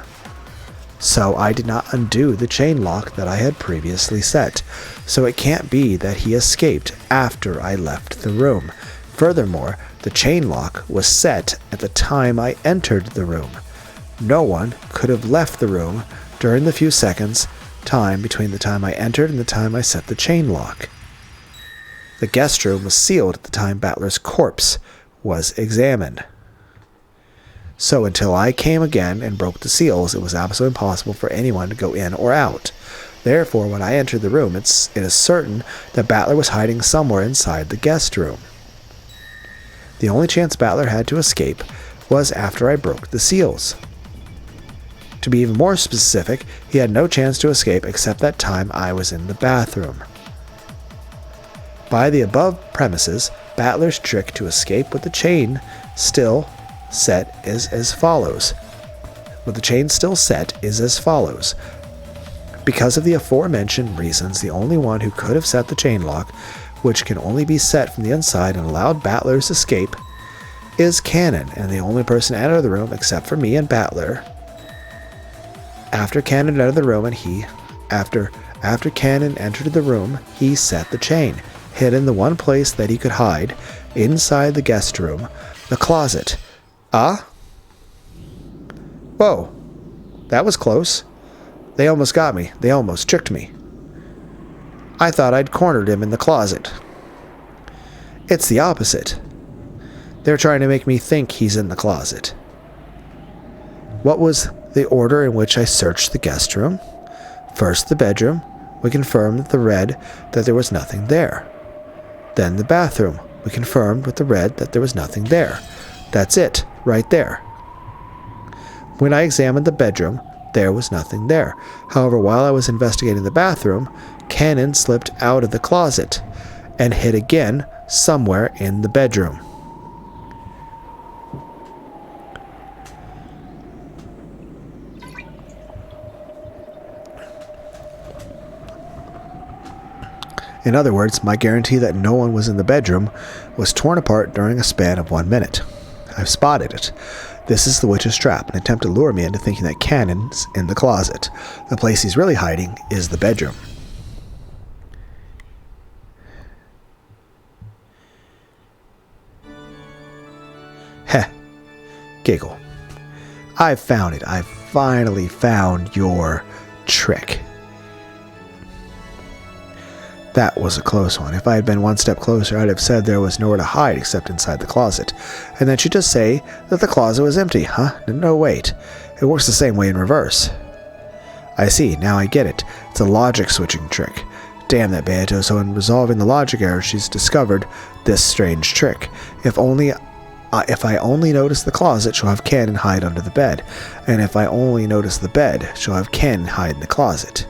so I did not undo the chain lock that I had previously set, so it can't be that he escaped after I left the room. Furthermore, the chain lock was set at the time I entered the room. No one could have left the room during the few seconds time between the time I entered and the time I set the chain lock. The guest room was sealed at the time Battler's corpse was examined. So until I came again and broke the seals, it was absolutely impossible for anyone to go in or out. Therefore, when I entered the room, it is certain that Battler was hiding somewhere inside the guest room. The only chance Battler had to escape was after I broke the seals. To be even more specific, he had no chance to escape except that time I was in the bathroom. By the above premises, Battler's trick to escape with the chain still set is as follows. Because of the aforementioned reasons, the only one who could have set the chain lock, which can only be set from the inside and allowed Battler's escape, is Cannon, and the only person to enter the room except for me and Battler. After Cannon entered the room after Cannon entered the room, he set the chain, hidden the one place that he could hide, inside the guest room, the closet. Ah? Whoa. That was close. They almost got me. They almost tricked me. I thought I'd cornered him in the closet. It's the opposite. They're trying to make me think he's in the closet. What was the order in which I searched the guest room? First the bedroom. We confirmed with the red that there was nothing there. Then the bathroom. We confirmed with the red that there was nothing there. That's it, right there. When I examined the bedroom, there was nothing there. However, while I was investigating the bathroom, Cannon slipped out of the closet and hid again somewhere in the bedroom. In other words, my guarantee that no one was in the bedroom was torn apart during a span of 1 minute. I've spotted it. This is the witch's trap, an attempt to lure me into thinking that Cannon's in the closet. The place he's really hiding is the bedroom. Heh. Giggle. I've found it. I've finally found your trick. That was a close one. If I had been one step closer, I'd have said there was nowhere to hide except inside the closet. And then she'd just say that the closet was empty, huh? No, wait. It works the same way in reverse. I see. Now I get it. It's a logic switching trick. Damn that Beato. So in resolving the logic error, she's discovered this strange trick. If I only notice the closet, she'll have Cannon hide under the bed. And if I only notice the bed, she'll have Cannon hide in the closet.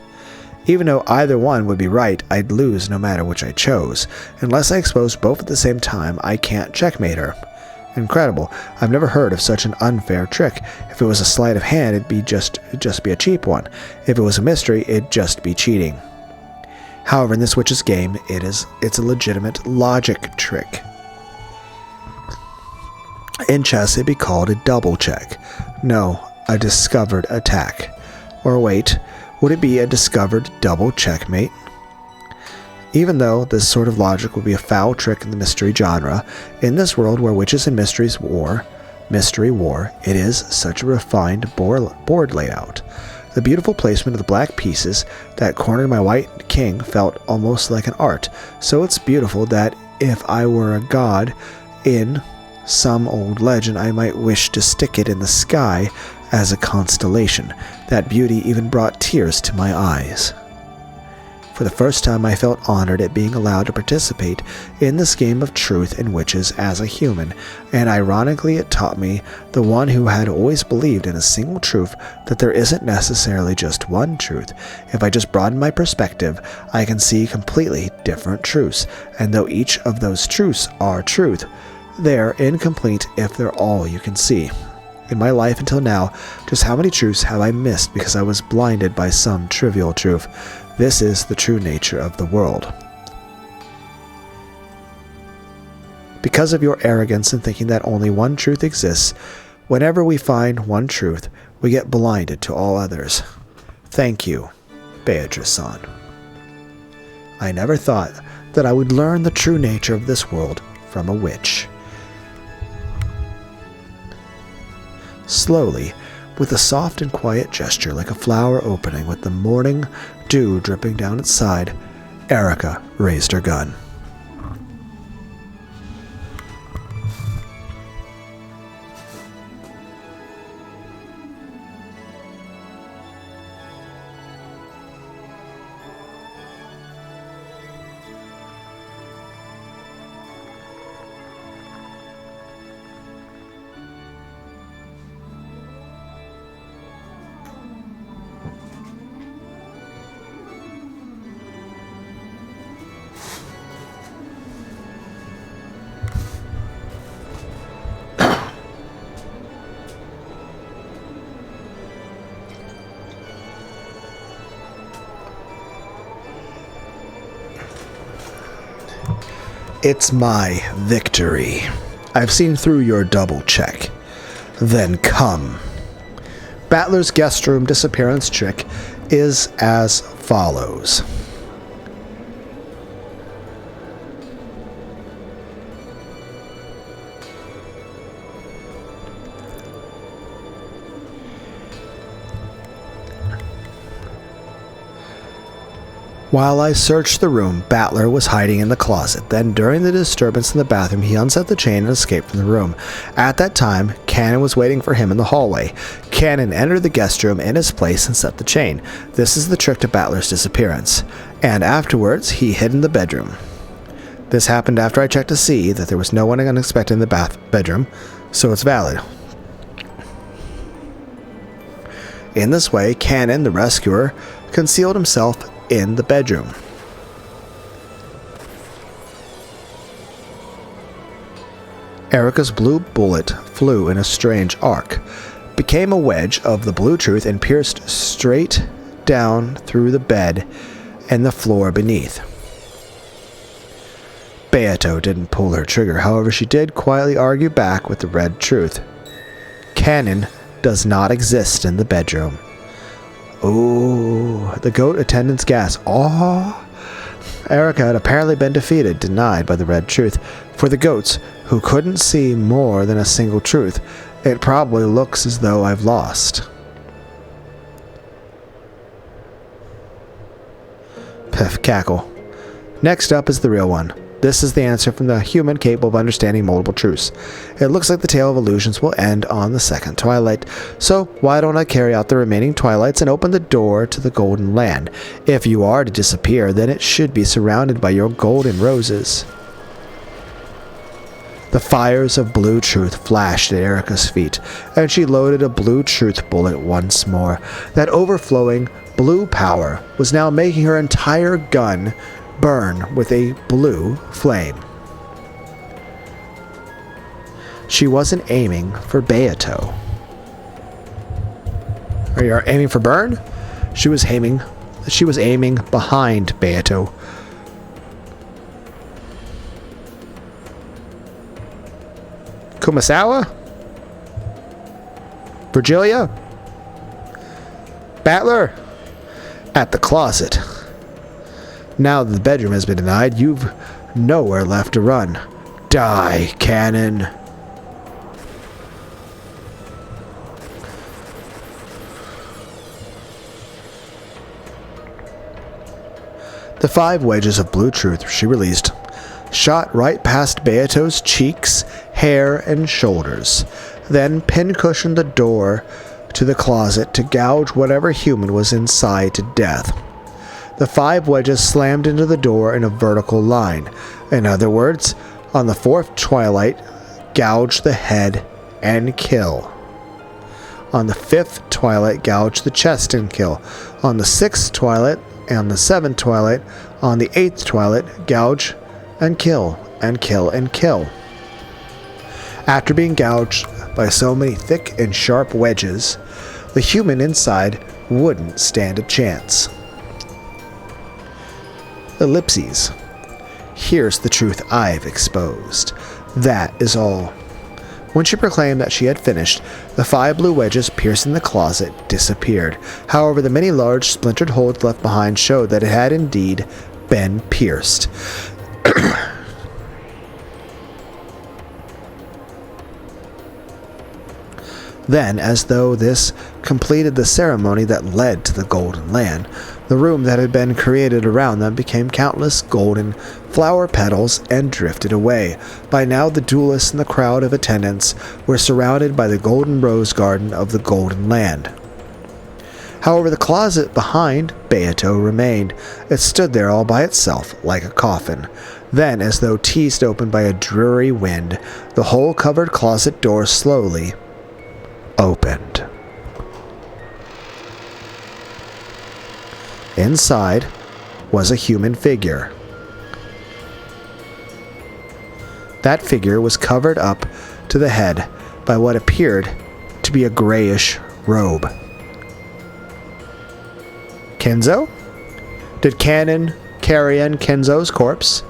Even though either one would be right, I'd lose no matter which I chose. Unless I expose both at the same time, I can't checkmate her. Incredible. I've never heard of such an unfair trick. If it was a sleight of hand, it'd just be a cheap one. If it was a mystery, it'd just be cheating. However, in this witch's game, it's a legitimate logic trick. In chess, it'd be called a double check. No, a discovered attack. Or wait, would it be a discovered double checkmate? Even though this sort of logic would be a foul trick in the mystery genre, in this world where witches and mystery war, it is such a refined board layout. The beautiful placement of the black pieces that cornered my white king felt almost like an art, so it's beautiful that if I were a god in some old legend, I might wish to stick it in the sky as a constellation. That beauty even brought tears to my eyes. For the first time, I felt honored at being allowed to participate in this game of truth and witches as a human, and ironically it taught me, the one who had always believed in a single truth, that there isn't necessarily just one truth. If I just broaden my perspective, I can see completely different truths, and though each of those truths are truth, they're incomplete if they're all you can see. In my life until now, just how many truths have I missed because I was blinded by some trivial truth? This is the true nature of the world. Because of your arrogance in thinking that only one truth exists, whenever we find one truth, we get blinded to all others. Thank you, Beatrice-san. I never thought that I would learn the true nature of this world from a witch. Slowly, with a soft and quiet gesture like a flower opening with the morning dew dripping down its side, Erica raised her gun. It's my victory. I've seen through your double check. Then come. Battler's guest room disappearance trick is as follows. While I searched the room, Battler was hiding in the closet. Then, during the disturbance in the bathroom, he unset the chain and escaped from the room. At that time, Cannon was waiting for him in the hallway. Cannon entered the guest room in his place and set the chain. This is the trick to Battler's disappearance. And afterwards, he hid in the bedroom. This happened after I checked to see that there was no one unexpected in the bedroom, so it's valid. In this way, Cannon, the rescuer, concealed himself in the bedroom. Erica's blue bullet flew in a strange arc, became a wedge of the blue truth, and pierced straight down through the bed and the floor beneath. Beato didn't pull her trigger, however she did quietly argue back with the red truth. Cannon does not exist in the bedroom. Ooh, the goat attendant's gasp. Oh, Erica had apparently been defeated, denied by the red truth. For the goats, who couldn't see more than a single truth, it probably looks as though I've lost. Piff, cackle. Next up is the real one. This is the answer from the human capable of understanding multiple truths. It looks like the tale of illusions will end on the second twilight, so why don't I carry out the remaining twilights and open the door to the golden land? If you are to disappear, then it should be surrounded by your golden roses. The fires of blue truth flashed at Erica's feet, and she loaded a blue truth bullet once more. That overflowing blue power was now making her entire gun burn with a blue flame. She wasn't aiming for Beato. Are you aiming for Burn? She was aiming behind Beato. Kumasawa? Virgilia? Battler? At the closet. Now that the bedroom has been denied, you've nowhere left to run. Die, Cannon. The 5 wedges of blue truth she released shot right past Beato's cheeks, hair, and shoulders, then pincushioned the door to the closet to gouge whatever human was inside to death. The 5 wedges slammed into the door in a vertical line. In other words, on the 4th twilight, gouge the head and kill. On the 5th twilight, gouge the chest and kill. On the 6th twilight, and the 7th twilight, on the 8th twilight, gouge and kill, and kill, and kill. After being gouged by so many thick and sharp wedges, the human inside wouldn't stand a chance. Ellipses. Here's the truth I've exposed. That is all. When she proclaimed that she had finished, the 5 blue wedges piercing the closet disappeared. However, the many large splintered holes left behind showed that it had indeed been pierced. Then, as though this completed the ceremony that led to the Golden Land, the room that had been created around them became countless golden flower petals and drifted away. By now the duelists and the crowd of attendants were surrounded by the golden rose garden of the Golden Land. However, the closet behind Beato remained. It stood there all by itself, like a coffin. Then, as though teased open by a dreary wind, the hole-covered closet door slowly opened. Inside was a human figure. That figure was covered up to the head by what appeared to be a grayish robe. Kenzo? Did Cannon carry in Kenzo's corpse?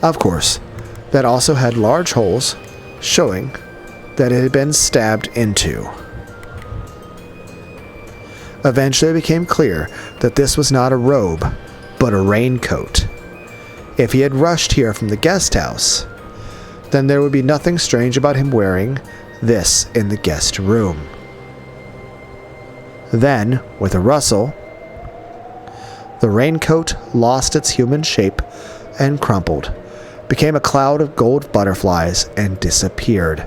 Of course, that also had large holes showing that it had been stabbed into. Eventually it became clear that this was not a robe, but a raincoat. If he had rushed here from the guest house, then there would be nothing strange about him wearing this in the guest room. Then, with a rustle, the raincoat lost its human shape and crumpled, became a cloud of gold butterflies, and disappeared.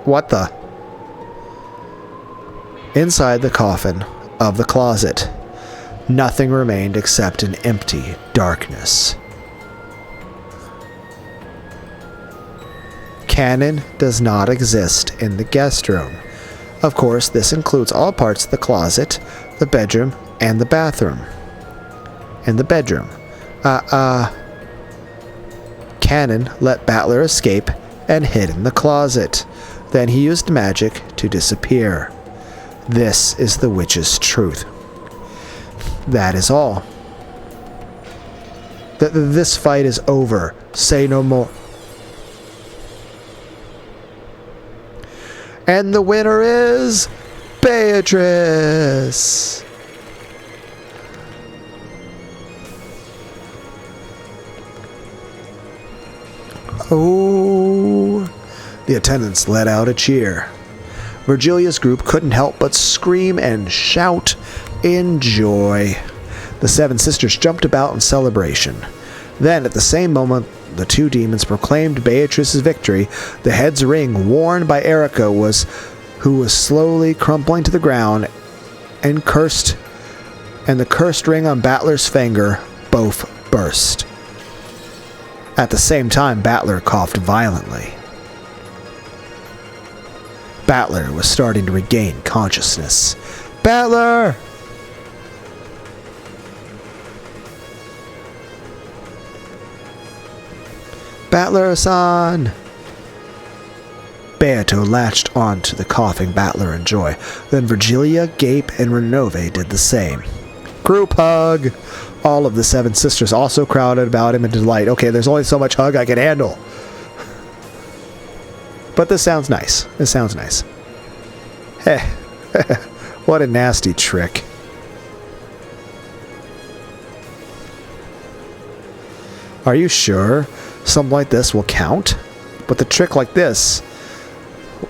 What the? Inside the coffin of the closet, nothing remained except an empty darkness. Cannon does not exist in the guest room. Of course, this includes all parts of the closet, the bedroom, and the bathroom. In the bedroom, Cannon let Battler escape and hid in the closet. Then he used magic to disappear. This is the witch's truth. That is all. This fight is over. Say no more. And the winner is Beatrice. Oh, the attendants let out a cheer. Virgilia's group couldn't help but scream and shout in joy. The 7 sisters jumped about in celebration. Then, at the same moment, the 2 demons proclaimed Beatrice's victory. The head's ring worn by Erica who was slowly crumpling to the ground, and the cursed ring on Battler's finger both burst. At the same time, Battler coughed violently. Battler was starting to regain consciousness. Battler! Battler-san! Beato latched onto the coughing Battler in joy. Then Virgilia, Gape, and Renove did the same. Group hug! All of the 7 sisters also crowded about him in delight. Okay, there's only so much hug I can handle. But this sounds nice. This sounds nice. Heh. What a nasty trick. Are you sure something like this will count? But the trick like this,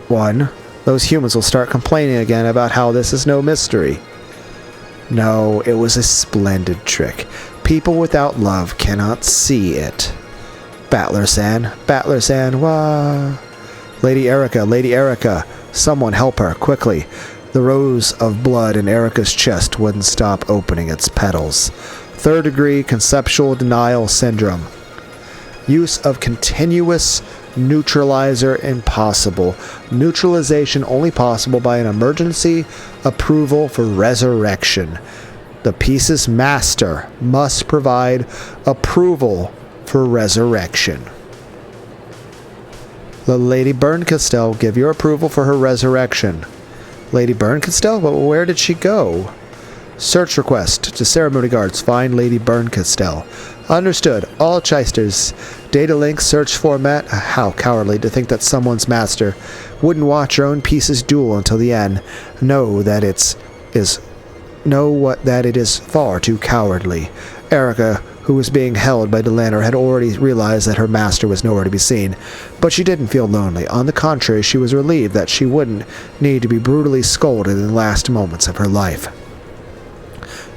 those humans will start complaining again about how this is no mystery. No, it was a splendid trick. People without love cannot see it. Battler-san, wah. Lady Erica, someone help her, quickly. The rose of blood in Erica's chest wouldn't stop opening its petals. Third-degree conceptual denial syndrome. Use of continuous neutralizer impossible. Neutralization only possible by an emergency approval for resurrection. The piece's master must provide approval for resurrection. Lady Berncastel, give your approval for her resurrection. Lady Berncastel? But where did she go? Search request to ceremony guards. Find Lady Berncastel. Understood. All Chysters. Data link search format. How cowardly to think that someone's master wouldn't watch your own piece's duel until the end. Know that it is far too cowardly. Erica, who was being held by Lunar, had already realized that her master was nowhere to be seen, but she didn't feel lonely. On the contrary, she was relieved that she wouldn't need to be brutally scolded in the last moments of her life.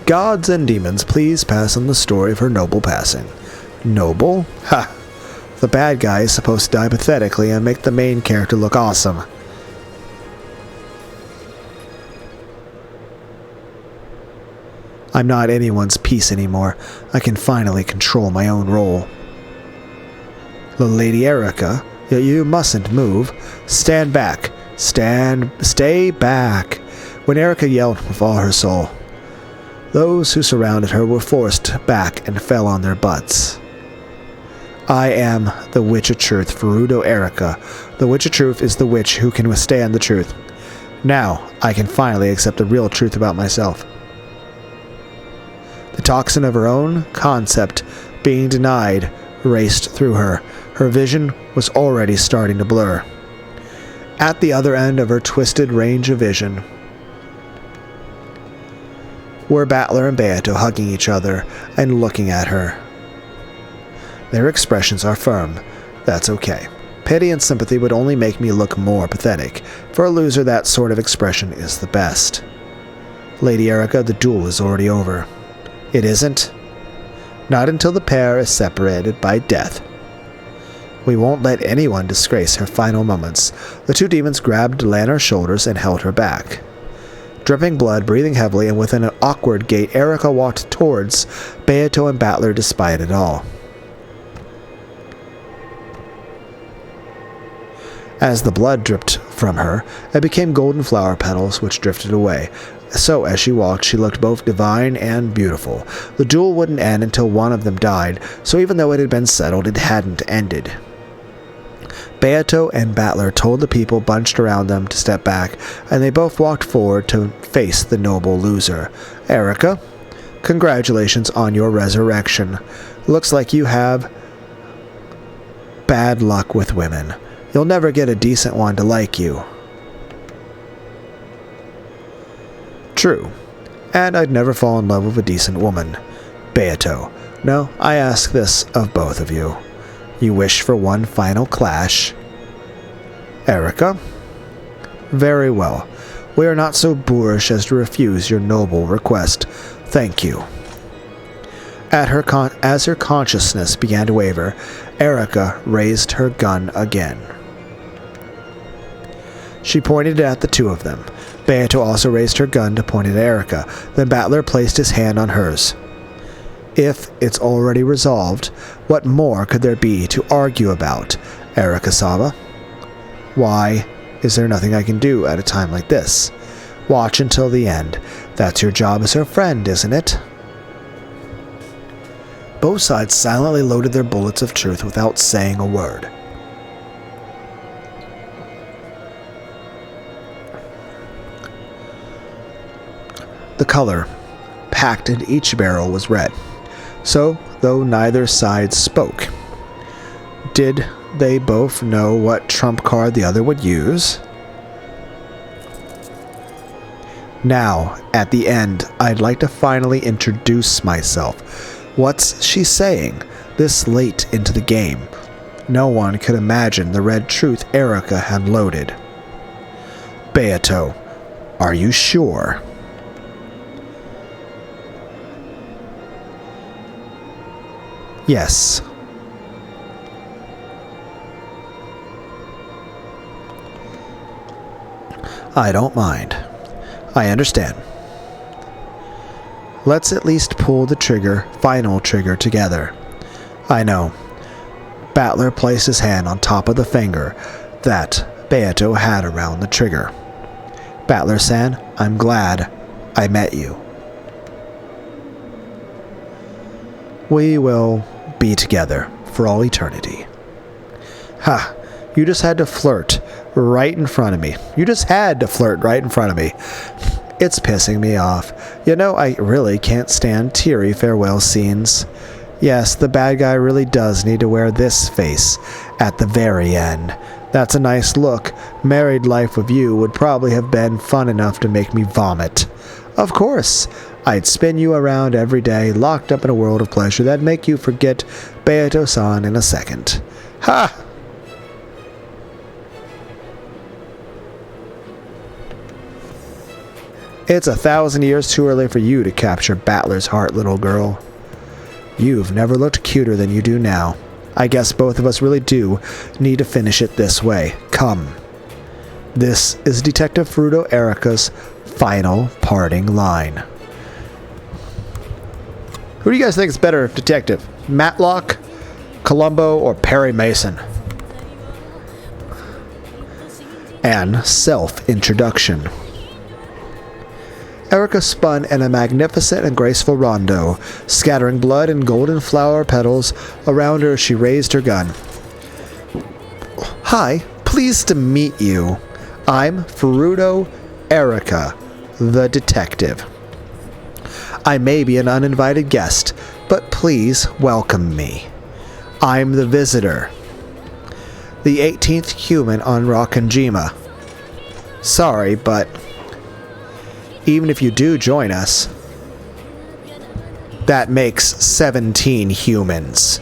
Gods and demons, please pass on the story of her noble passing. Noble? Ha! The bad guy is supposed to die pathetically and make the main character look awesome. I'm not anyone's piece anymore. I can finally control my own role. Lady Erica, you mustn't move. Stand back. Stay back. When Erica yelled with all her soul, those who surrounded her were forced back and fell on their butts. I am the Witch of Truth, Furudo Erica. The Witch of Truth is the witch who can withstand the truth. Now, I can finally accept the real truth about myself. The toxin of her own concept being denied raced through her. Her vision was already starting to blur. At the other end of her twisted range of vision were Battler and Beato hugging each other and looking at her. Their expressions are firm. That's okay. Pity and sympathy would only make me look more pathetic. For a loser, that sort of expression is the best. Lady Erica, the duel is already over. It isn't. Not until the pair is separated by death. We won't let anyone disgrace her final moments. The two demons grabbed Lanar's shoulders and held her back. Dripping blood, breathing heavily, and with an awkward gait, Erica walked towards Beato and Battler despite it all. As the blood dripped from her, it became golden flower petals which drifted away. So as she walked, she looked both divine and beautiful. The duel wouldn't end until one of them died, so even though it had been settled, it hadn't ended. Beato and Battler told the people bunched around them to step back, and they both walked forward to face the noble loser. Erica, congratulations on your resurrection. Looks like you have bad luck with women. You'll never get a decent one to like you. True, and I'd never fall in love with a decent woman. Beato, no, I ask this of both of you. You wish for one final clash? Erica? Very well. We are not so boorish as to refuse your noble request. Thank you. As her consciousness began to waver, Erica raised her gun again. She pointed at the two of them. Beato also raised her gun to point at Erica. Then Battler placed his hand on hers. If it's already resolved, what more could there be to argue about, Erica-sama? Why is there nothing I can do at a time like this? Watch until the end. That's your job as her friend, isn't it? Both sides silently loaded their bullets of truth without saying a word. The color packed in each barrel was red. So, though neither side spoke, did they both know what trump card the other would use? Now, at the end, I'd like to finally introduce myself. What's she saying this late into the game? No one could imagine the red truth Erica had loaded. Beato, are you sure? Yes. I don't mind. I understand. Let's at least pull the final trigger together. I know. Battler placed his hand on top of the finger that Beato had around the trigger. Battler-san, I'm glad I met you. We will be together for all eternity. Ha! You just had to flirt right in front of me. You just had to flirt right in front of me. It's pissing me off. You know, I really can't stand teary farewell scenes. Yes, the bad guy really does need to wear this face at the very end. That's a nice look. Married life with you would probably have been fun enough to make me vomit. Of course, I'd spin you around every day, locked up in a world of pleasure that'd make you forget Beato-san in a second. Ha! It's 1,000 years too early for you to capture Battler's heart, little girl. You've never looked cuter than you do now. I guess both of us really do need to finish it this way. Come. This is Detective Furuto Erika's final parting line. Who do you guys think is better detective? Matlock, Columbo, or Perry Mason? And self-introduction. Erika spun in a magnificent and graceful rondo, scattering blood and golden flower petals around her as she raised her gun. Hi, pleased to meet you. I'm Furuto Erika, the detective. I may be an uninvited guest, but please welcome me. I'm the visitor, the 18th human on Rakanjima. Sorry, but even if you do join us, that makes 17 humans.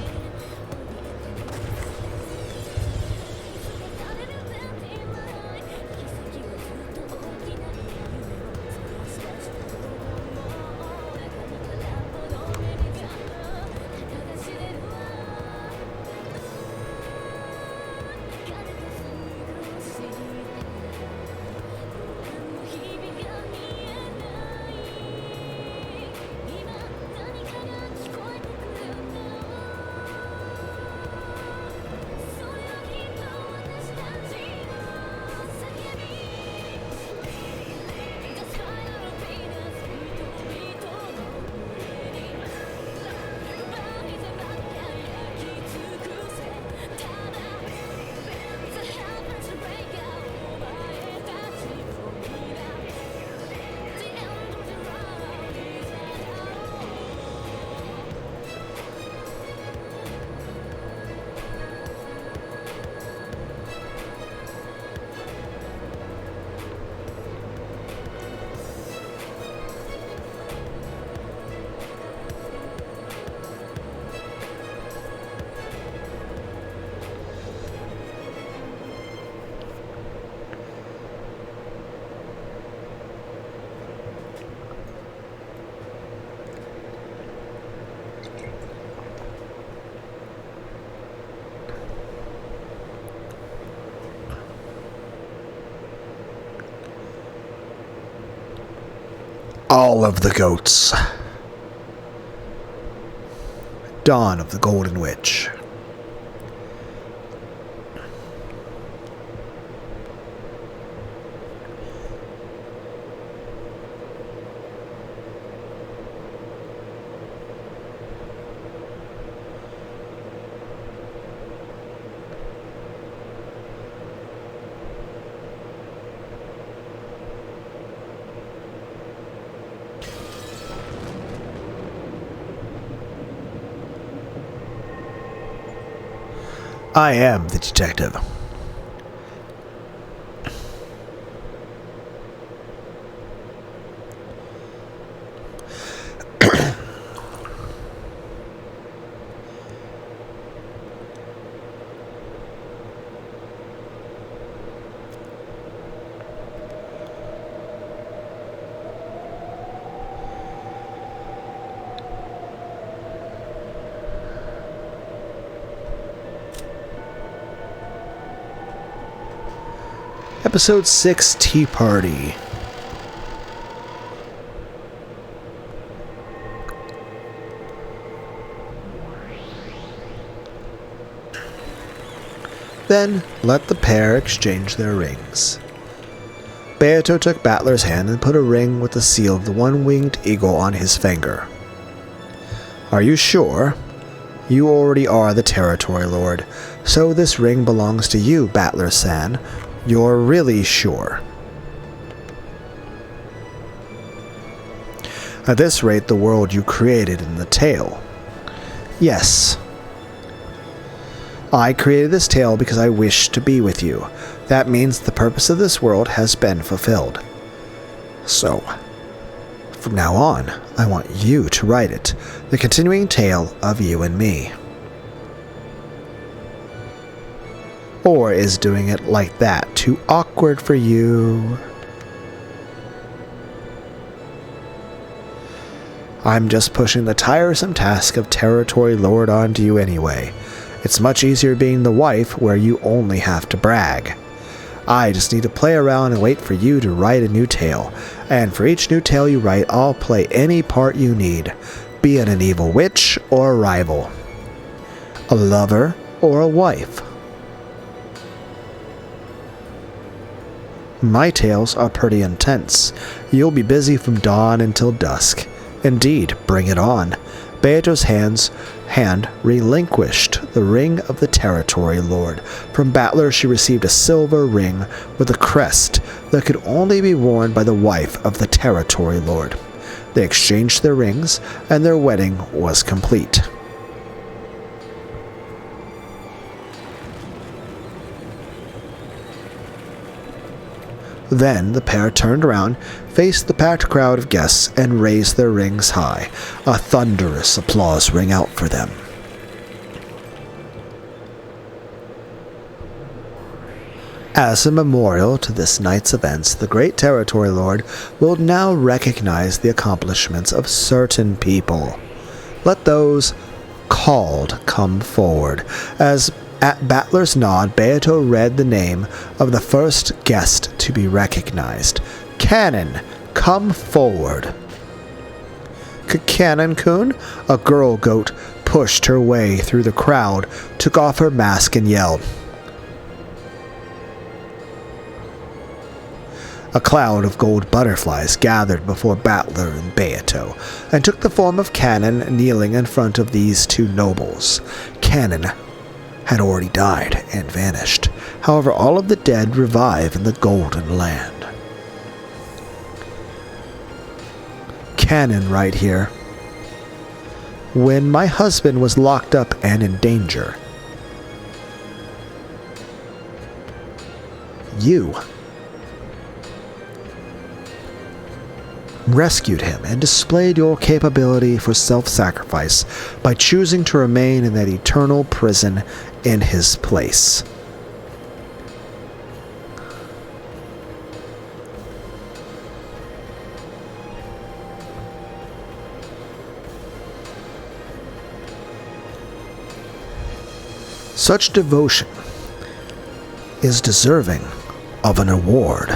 All of the goats. Dawn of the Golden Witch. I am the detective. Episode 6, Tea Party. Then let the pair exchange their rings. Beato took Battler's hand and put a ring with the seal of the one-winged eagle on his finger. Are you sure? You already are the Territory Lord, so this ring belongs to you, Battler-san. You're really sure. At this rate, the world you created in the tale. Yes. I created this tale because I wish to be with you. That means the purpose of this world has been fulfilled. So, from now on, I want you to write it, the continuing tale of you and me. Or is doing it like that too awkward for you? I'm just pushing the tiresome task of Territory Lord onto you anyway. It's much easier being the wife where you only have to brag. I just need to play around and wait for you to write a new tale, and for each new tale you write, I'll play any part you need, be it an evil witch or a rival, a lover or a wife. My tales are pretty intense. You'll be busy from dawn until dusk. Indeed, bring it on. Beato's hand relinquished the ring of the Territory Lord. From Battler she received a silver ring with a crest that could only be worn by the wife of the Territory Lord. They exchanged their rings, and their wedding was complete. Then the pair turned around, faced the packed crowd of guests, and raised their rings high. A thunderous applause rang out for them. As a memorial to this night's events, the great Territory Lord will now recognize the accomplishments of certain people. Let those called come forward. As at Battler's nod, Beato read the name of the first guest to be recognized. Cannon, come forward. Cannon-kun, a girl goat, pushed her way through the crowd, took off her mask, and yelled. A cloud of gold butterflies gathered before Battler and Beato, and took the form of Cannon kneeling in front of these two nobles. Cannon had already died and vanished. However, all of the dead revive in the Golden Land. Cannon right here. When my husband was locked up and in danger, you rescued him and displayed your capability for self-sacrifice by choosing to remain in that eternal prison in his place. Such devotion is deserving of an award.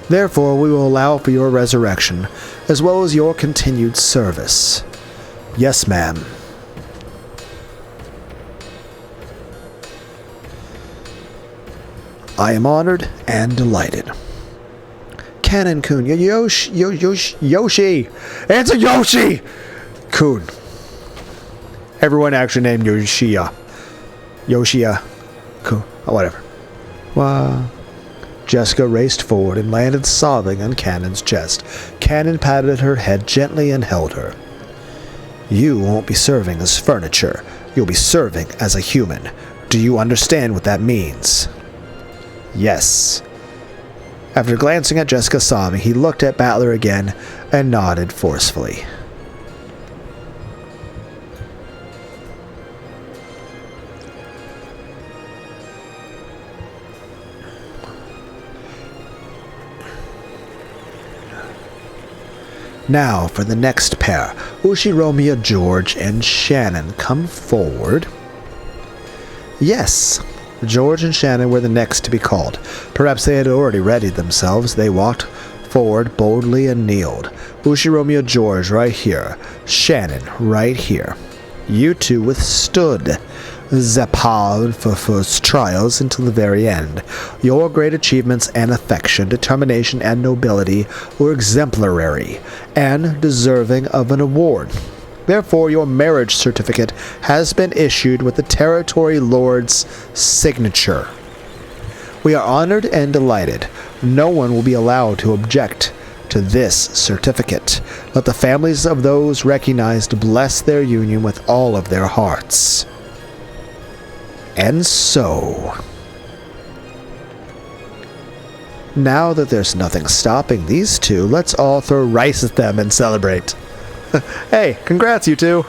Therefore, we will allow for your resurrection, as well as your continued service. Yes, ma'am. I am honored and delighted. Cannon-kun, Yoshi! Answer Yoshi! Kun. Everyone actually named Yoshia. Yoshia. Kun. Whatever. Wow. Jessica raced forward and landed sobbing on Cannon's chest. Cannon patted her head gently and held her. You won't be serving as furniture. You'll be serving as a human. Do you understand what that means? Yes. After glancing at Jessica sobbing, he looked at Battler again and nodded forcefully. Now for the next pair. Ushiromia, George, and Shannon, come forward. Yes, George and Shannon were the next to be called. Perhaps they had already readied themselves. They walked forward boldly and kneeled. Ushiromia, George, right here. Shannon, right here. You two withstood the Paul's trials until the very end. Your great achievements and affection, determination, and nobility were exemplary and deserving of an award. Therefore, your marriage certificate has been issued with the Territory Lord's signature. We are honored and delighted. No one will be allowed to object to this certificate. Let the families of those recognized bless their union with all of their hearts. And so, now that there's nothing stopping these two, let's all throw rice at them and celebrate. Hey, congrats, you two.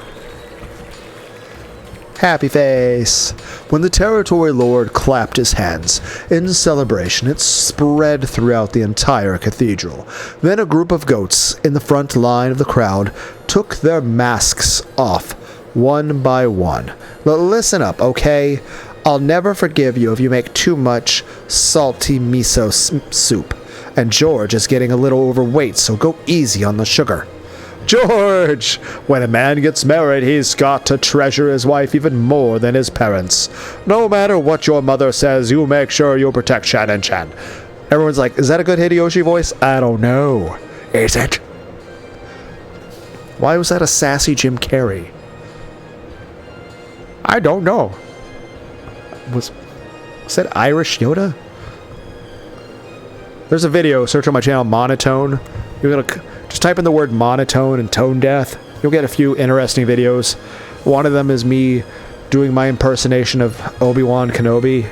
Happy face. When the Territory Lord clapped his hands in celebration, it spread throughout the entire cathedral. Then a group of goats in the front line of the crowd took their masks off, one by one. But listen up, okay? I'll never forgive you if you make too much salty miso soup. And George is getting a little overweight, so go easy on the sugar. George! When a man gets married, he's got to treasure his wife even more than his parents. No matter what your mother says, you make sure you protect Shannon-chan. Everyone's like, is that a good Hideyoshi voice? I don't know. Is it? Why was that a sassy Jim Carrey? I don't know. Was that Irish Yoda? There's a video, search on my channel, Monotone. You're gonna just type in the word monotone and tone death. You'll get a few interesting videos. One of them is me doing my impersonation of Obi-Wan Kenobi,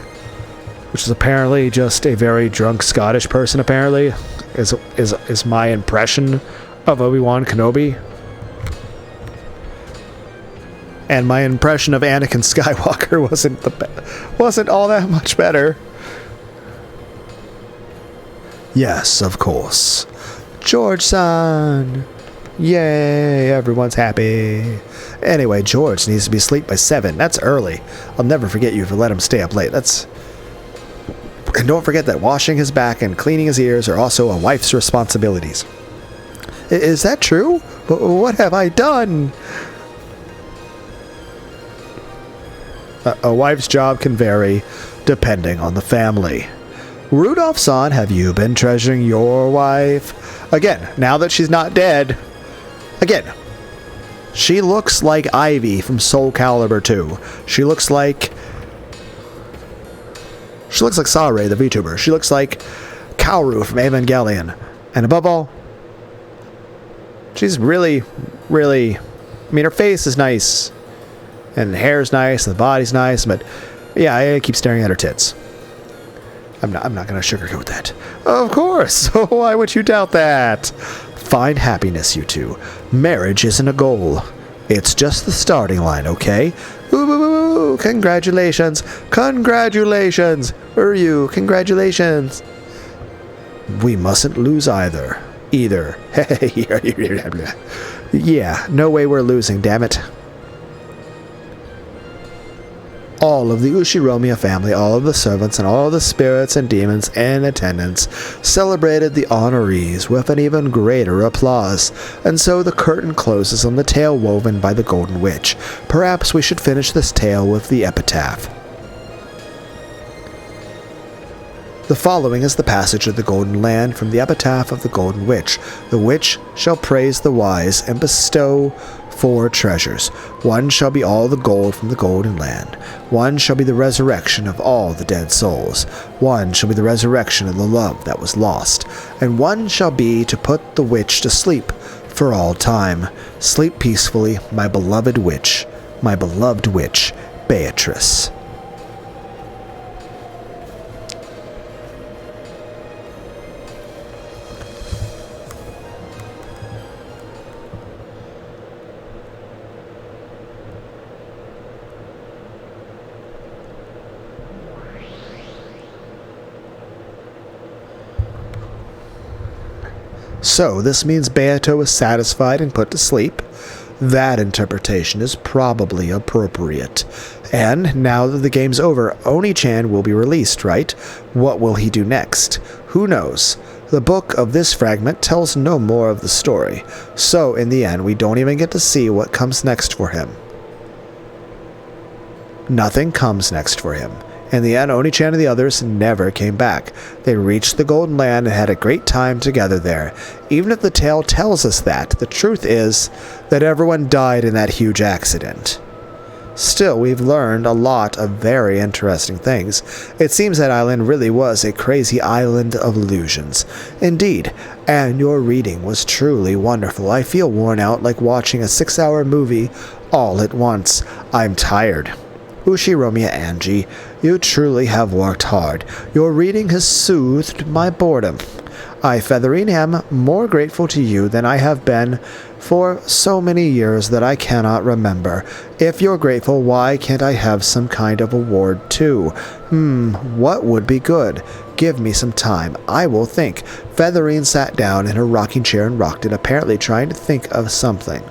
which is apparently just a very drunk Scottish person, apparently, is my impression of Obi-Wan Kenobi. And my impression of Anakin Skywalker wasn't all that much better. Yes, of course. George-san! Yay, everyone's happy. Anyway, George needs to be asleep by 7. That's early. I'll never forget you if you let him stay up late. And don't forget that washing his back and cleaning his ears are also a wife's responsibilities. Is that true? What have I done? A wife's job can vary depending on the family. Rudolph-san, have you been treasuring your wife? Again, now that she's not dead. Again, she looks like Ivy from Soul Calibur 2. She looks like Saray, the VTuber. She looks like Kaoru from Evangelion. And above all, she's really, really... I mean, her face is nice. And the hair's nice, and the body's nice, but yeah, I keep staring at her tits. I'm not going to sugarcoat that. Of course! Why would you doubt that? Find happiness, you two. Marriage isn't a goal. It's just the starting line, okay? Ooh, congratulations! Congratulations! Congratulations! We mustn't lose either. Yeah, no way we're losing, damn it. All of the Ushiromiya family, all of the servants, and all of the spirits and demons in attendance celebrated the honorees with an even greater applause, and so the curtain closes on the tale woven by the Golden Witch. Perhaps we should finish this tale with the epitaph. The following is the passage of the Golden Land from the epitaph of the Golden Witch. The witch shall praise the wise and bestow 4 treasures. 1 shall be all the gold from the Golden Land. 1 shall be the resurrection of all the dead souls. 1 shall be the resurrection of the love that was lost. And 1 shall be to put the witch to sleep for all time. Sleep peacefully, my beloved witch, Beatrice. So this means Beato was satisfied and put to sleep? That interpretation is probably appropriate. And now that the game's over, Oni-chan will be released, right? What will he do next? Who knows? The book of this fragment tells no more of the story, so in the end we don't even get to see what comes next for him. Nothing comes next for him. In the end, Oni-chan and the others never came back. They reached the Golden Land and had a great time together there. Even if the tale tells us that, the truth is that everyone died in that huge accident. Still, we've learned a lot of very interesting things. It seems that island really was a crazy island of illusions. Indeed, and your reading was truly wonderful. I feel worn out like watching a 6-hour movie all at once. I'm tired. Ushiromiya Angie, you truly have worked hard. Your reading has soothed my boredom. I, Featherine, am more grateful to you than I have been for so many years that I cannot remember. If you're grateful, why can't I have some kind of award too? What would be good? Give me some time. I will think. Featherine sat down in her rocking chair and rocked it, apparently trying to think of something.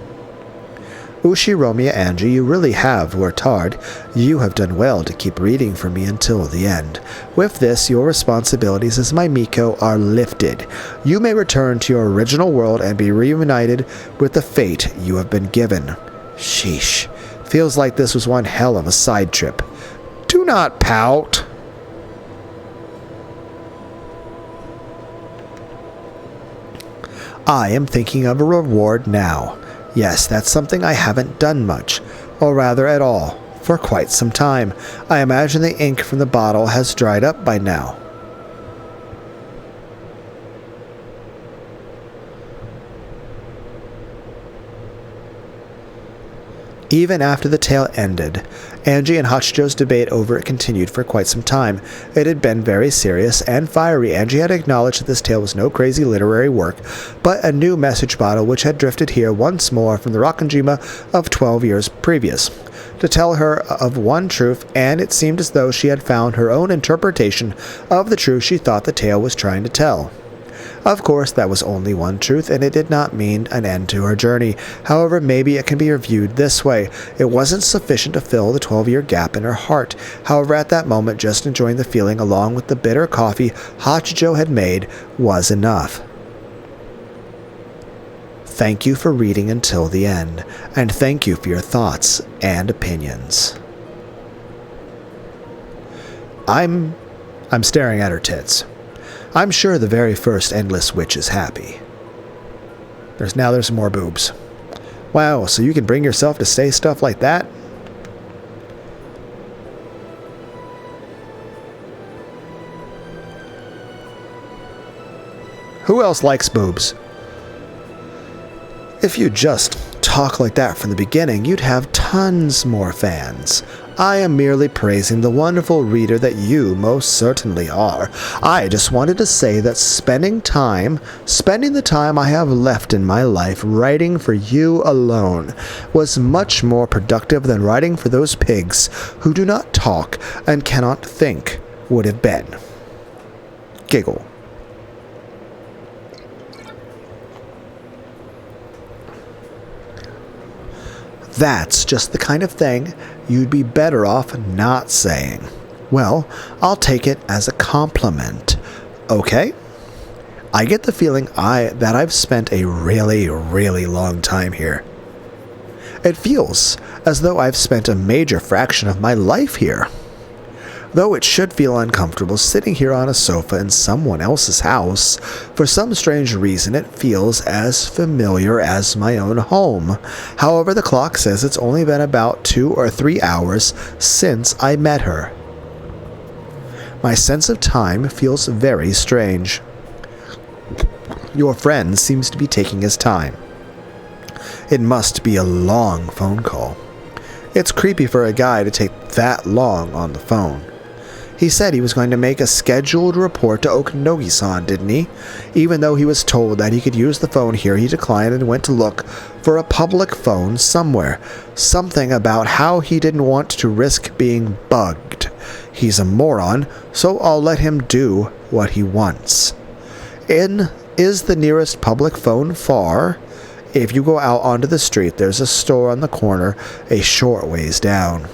Ushiromiya Angie, you really have worked hard. You have done well to keep reading for me until the end. With this, your responsibilities as my Miko are lifted. You may return to your original world and be reunited with the fate you have been given. Sheesh. Feels like this was one hell of a side trip. Do not pout. I am thinking of a reward now. Yes, that's something I haven't done much, or rather at all, for quite some time. I imagine the ink from the bottle has dried up by now. Even after the tale ended, Angie and Hachijo's debate over it continued for quite some time. It had been very serious and fiery. Angie had acknowledged that this tale was no crazy literary work, but a new message bottle which had drifted here once more from the Rokkenjima of 12 years previous, to tell her of one truth, and it seemed as though she had found her own interpretation of the truth she thought the tale was trying to tell. Of course, that was only one truth, and it did not mean an end to her journey. However, maybe it can be reviewed this way. It wasn't sufficient to fill the 12-year gap in her heart. However, at that moment, just enjoying the feeling along with the bitter coffee Hachijo had made was enough. Thank you for reading until the end, and thank you for your thoughts and opinions. I'm staring at her tits. I'm sure the very first Endless Witch is happy. There's more boobs. Wow, so you can bring yourself to say stuff like that? Who else likes boobs? If you just talk like that from the beginning, you'd have tons more fans. I am merely praising the wonderful reader that you most certainly are. I just wanted to say that spending the time I have left in my life writing for you alone was much more productive than writing for those pigs who do not talk and cannot think would have been. Giggle. That's just the kind of thing you'd be better off not saying. Well, I'll take it as a compliment. Okay? I get the feeling that I've spent a really, really long time here. It feels as though I've spent a major fraction of my life here. Though it should feel uncomfortable sitting here on a sofa in someone else's house, for some strange reason it feels as familiar as my own home. However, the clock says it's only been about 2 or 3 hours since I met her. My sense of time feels very strange. Your friend seems to be taking his time. It must be a long phone call. It's creepy for a guy to take that long on the phone. He said he was going to make a scheduled report to Okanogi-san, didn't he? Even though he was told that he could use the phone here, he declined and went to look for a public phone somewhere. Something about how he didn't want to risk being bugged. He's a moron, so I'll let him do what he wants. In Is the nearest public phone far? If you go out onto the street, there's a store on the corner a short ways down.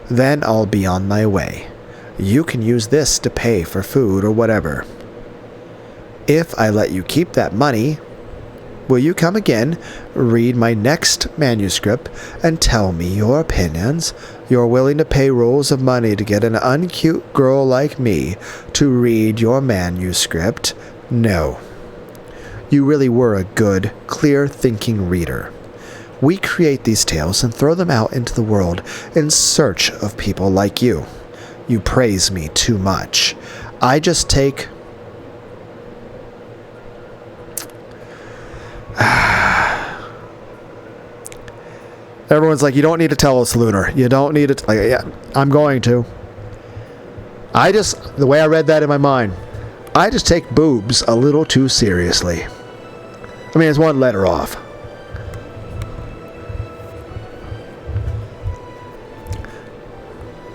Then I'll be on my way. You can use this to pay for food or whatever. If I let you keep that money, will you come again, read my next manuscript, and tell me your opinions? You're willing to pay rolls of money to get an uncute girl like me to read your manuscript? No. You really were a good, clear-thinking reader. We create these tales and throw them out into the world in search of people like you. You praise me too much. I just take... Everyone's like, you don't need to tell us, Lunar. You don't need to... yeah, I'm going to. The way I read that in my mind, I just take boobs a little too seriously. I mean, it's one letter off.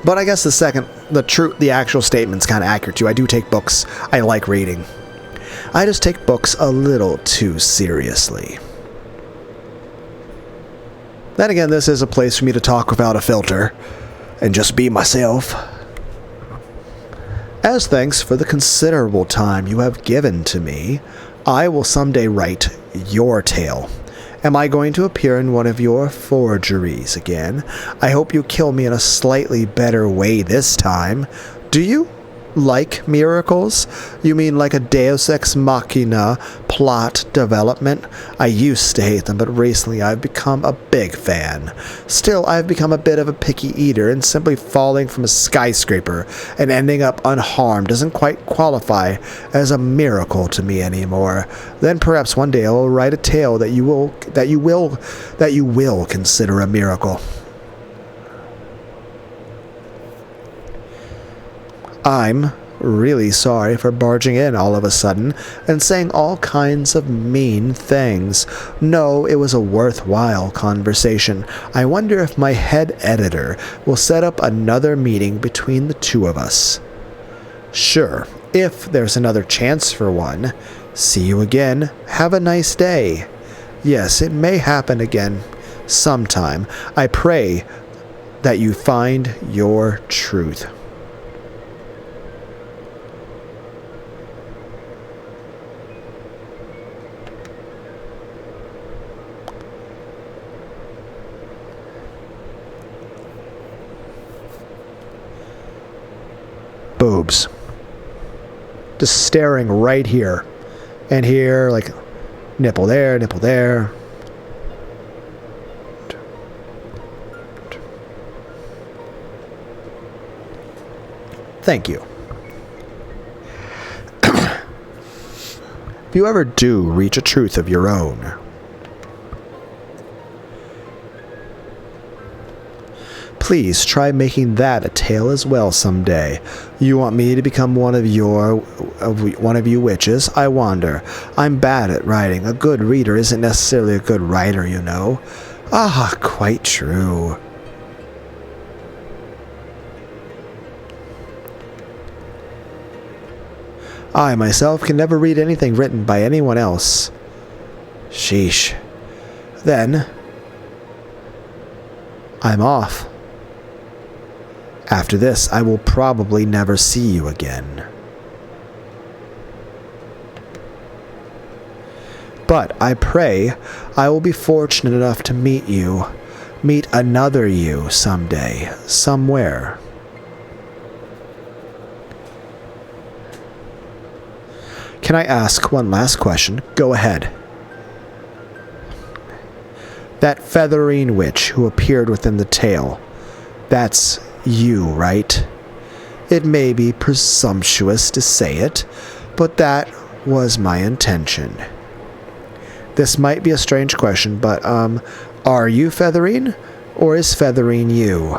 But I guess the actual statement's kind of accurate too. I do take books I like reading. I just take books a little too seriously. Then again, this is a place for me to talk without a filter and just be myself. As thanks for the considerable time you have given to me, I will someday write your tale. Am I going to appear in one of your forgeries again? I hope you kill me in a slightly better way this time. Do you like miracles? You mean like a Deus Ex Machina plot development? I used to hate them, but recently I've become a big fan. Still, I've become a bit of a picky eater, and simply falling from a skyscraper and ending up unharmed doesn't quite qualify as a miracle to me anymore. Then perhaps one day I will write a tale that you will consider a miracle. I'm really sorry for barging in all of a sudden and saying all kinds of mean things. No, it was a worthwhile conversation. I wonder if my head editor will set up another meeting between the two of us. Sure, if there's another chance for one. See you again. Have a nice day. Yes, it may happen again sometime. I pray that you find your truth. Boobs. Just staring right here. And here, like, nipple there, nipple there. Thank you. If you ever do reach a truth of your own, please try making that a tale as well someday. You want me to become one of you witches? I wonder. I'm bad at writing. A good reader isn't necessarily a good writer, you know. Ah, quite true. I myself can never read anything written by anyone else. Sheesh. Then, I'm off. After this, I will probably never see you again. But I pray I will be fortunate enough to meet another you someday, somewhere. Can I ask one last question? Go ahead. That featherine witch who appeared within the tale, that's you, right? It may be presumptuous to say it, but that was my intention. This might be a strange question, but, are you Featherine? Or is Featherine you?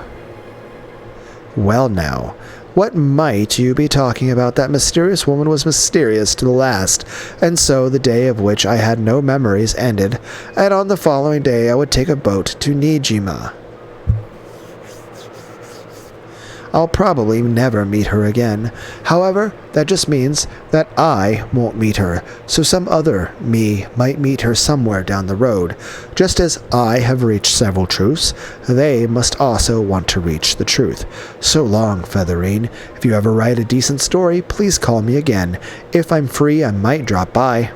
Well now, what might you be talking about? That mysterious woman was mysterious to the last, and so the day of which I had no memories ended, and on the following day I would take a boat to Nijima. I'll probably never meet her again. However, that just means that I won't meet her, so some other me might meet her somewhere down the road. Just as I have reached several truths, they must also want to reach the truth. So long, Featherine. If you ever write a decent story, please call me again. If I'm free, I might drop by.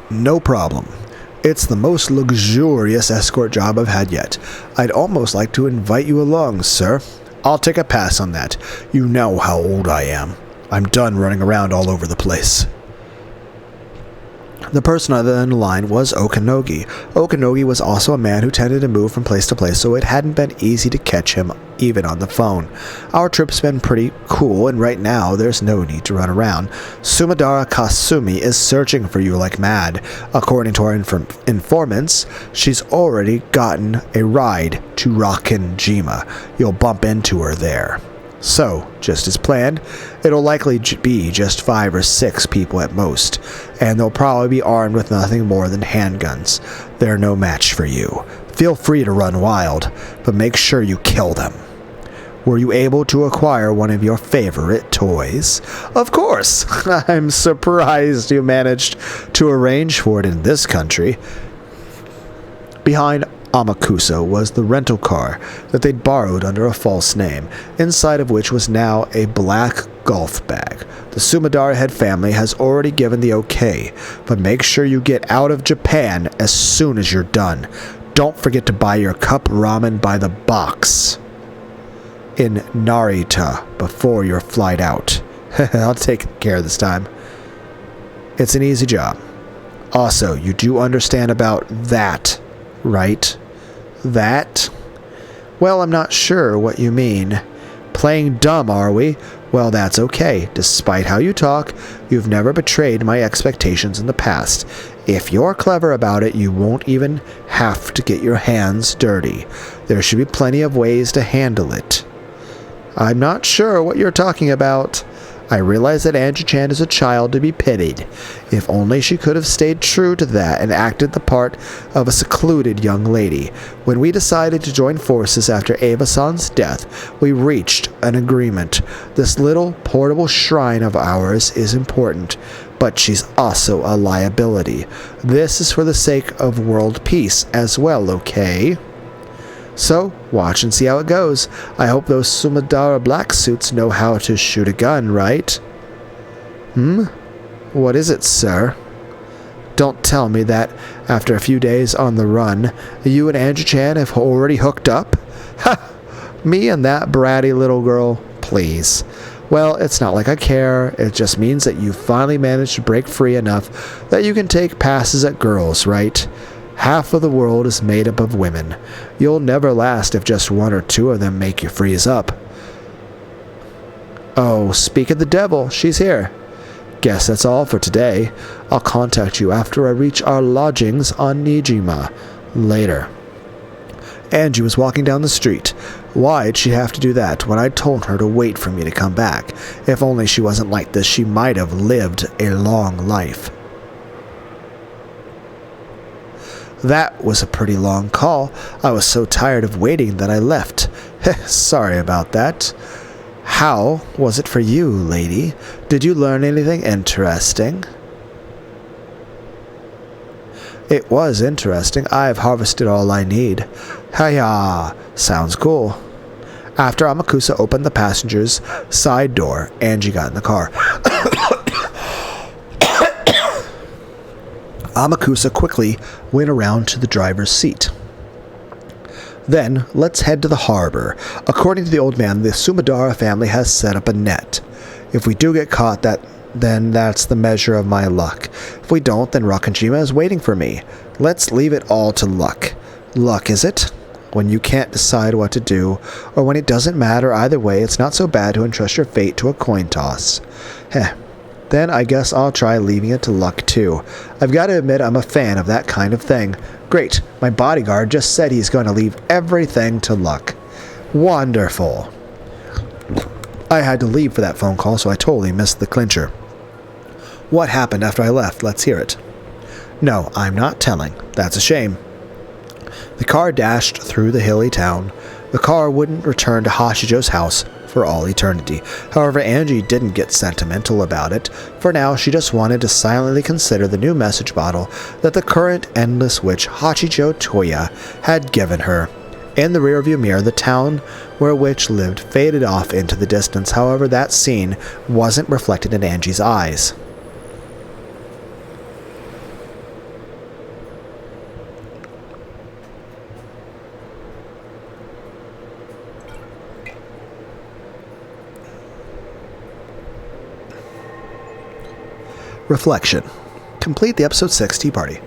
No problem. It's the most luxurious escort job I've had yet. I'd almost like to invite you along, sir. I'll take a pass on that. You know how old I am. I'm done running around all over the place. The person other than the line was Okanogi. Okanogi was also a man who tended to move from place to place, so it hadn't been easy to catch him, even on the phone. Our trip's been pretty cool, and right now there's no need to run around. Sumadara Kasumi is searching for you like mad. According to our informants, she's already gotten a ride to Rokkenjima. You'll bump into her there. So, just as planned, it'll likely be just 5 or 6 people at most, and they'll probably be armed with nothing more than handguns. They're no match for you. Feel free to run wild, but make sure you kill them. Were you able to acquire one of your favorite toys? Of course! I'm surprised you managed to arrange for it in this country. Behind Amakusa was the rental car that they'd borrowed under a false name, inside of which was now a black golf bag. The Sumadara head family has already given the okay, but make sure you get out of Japan as soon as you're done. Don't forget to buy your cup ramen by the box in Narita before your flight out. I'll take care this time. It's an easy job. Also, you do understand about that, right? That? Well, I'm not sure what you mean. Playing dumb, are we? Well, that's okay. Despite how you talk, you've never betrayed my expectations in the past. If you're clever about it, you won't even have to get your hands dirty. There should be plenty of ways to handle it. I'm not sure what you're talking about. I realize that Angie-chan is a child to be pitied. If only she could have stayed true to that and acted the part of a secluded young lady. When we decided to join forces after Eva-san's death, we reached an agreement. This little portable shrine of ours is important, but she's also a liability. This is for the sake of world peace as well, okay? So, watch and see how it goes. I hope those Sumadara black suits know how to shoot a gun, right? What is it, sir? Don't tell me that, after a few days on the run, you and Angie-chan have already hooked up? Ha! Me and that bratty little girl? Please. Well, it's not like I care. It just means that you finally managed to break free enough that you can take passes at girls, right? Half of the world is made up of women. You'll never last if just 1 or 2 of them make you freeze up. Oh, speak of the devil, she's here. Guess that's all for today. I'll contact you after I reach our lodgings on Nijima. Later. Angie was walking down the street. Why'd she have to do that when I told her to wait for me to come back? If only she wasn't like this, she might have lived a long life. That was a pretty long call. I was so tired of waiting that I left. Sorry about that. How was it for you, lady? Did you learn anything interesting? It was interesting. I've harvested all I need. Hiya! Sounds cool. After Amakusa opened the passenger's side door, Angie got in the car. Amakusa quickly went around to the driver's seat. Then, let's head to the harbor. According to the old man, the Sumadara family has set up a net. If we do get caught, then that's the measure of my luck. If we don't, then Rokkenjima is waiting for me. Let's leave it all to luck. Luck, is it? When you can't decide what to do, or when it doesn't matter either way, it's not so bad to entrust your fate to a coin toss. Then I guess I'll try leaving it to luck too. I've got to admit I'm a fan of that kind of thing. Great, my bodyguard just said he's going to leave everything to luck. Wonderful. I had to leave for that phone call, so I totally missed the clincher. What happened after I left? Let's hear it. No, I'm not telling. That's a shame. The car dashed through the hilly town. The car wouldn't return to Hashijo's house for all eternity. However, Angie didn't get sentimental about it. For now, she just wanted to silently consider the new message bottle that the current endless witch Hachijo Toya had given her. In the rearview mirror, the town where a witch lived faded off into the distance. However, that scene wasn't reflected in Angie's eyes. Reflection. Complete the episode 6 tea party.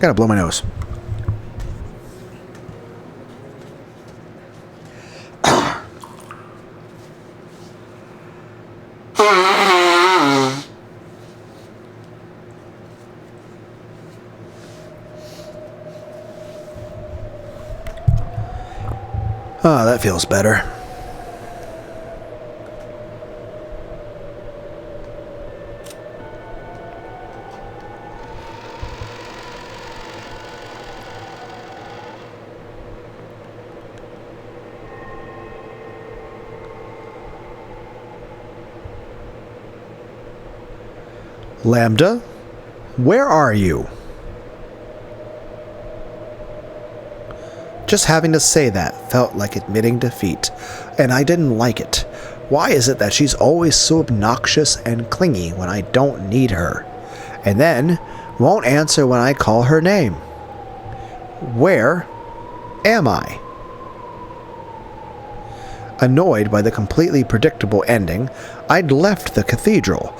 Gotta blow my nose. Ah, that feels better. Lambda, where are you? Just having to say that felt like admitting defeat, and I didn't like it. Why is it that she's always so obnoxious and clingy when I don't need her, and then won't answer when I call her name? Where am I? Annoyed by the completely predictable ending, I'd left the cathedral.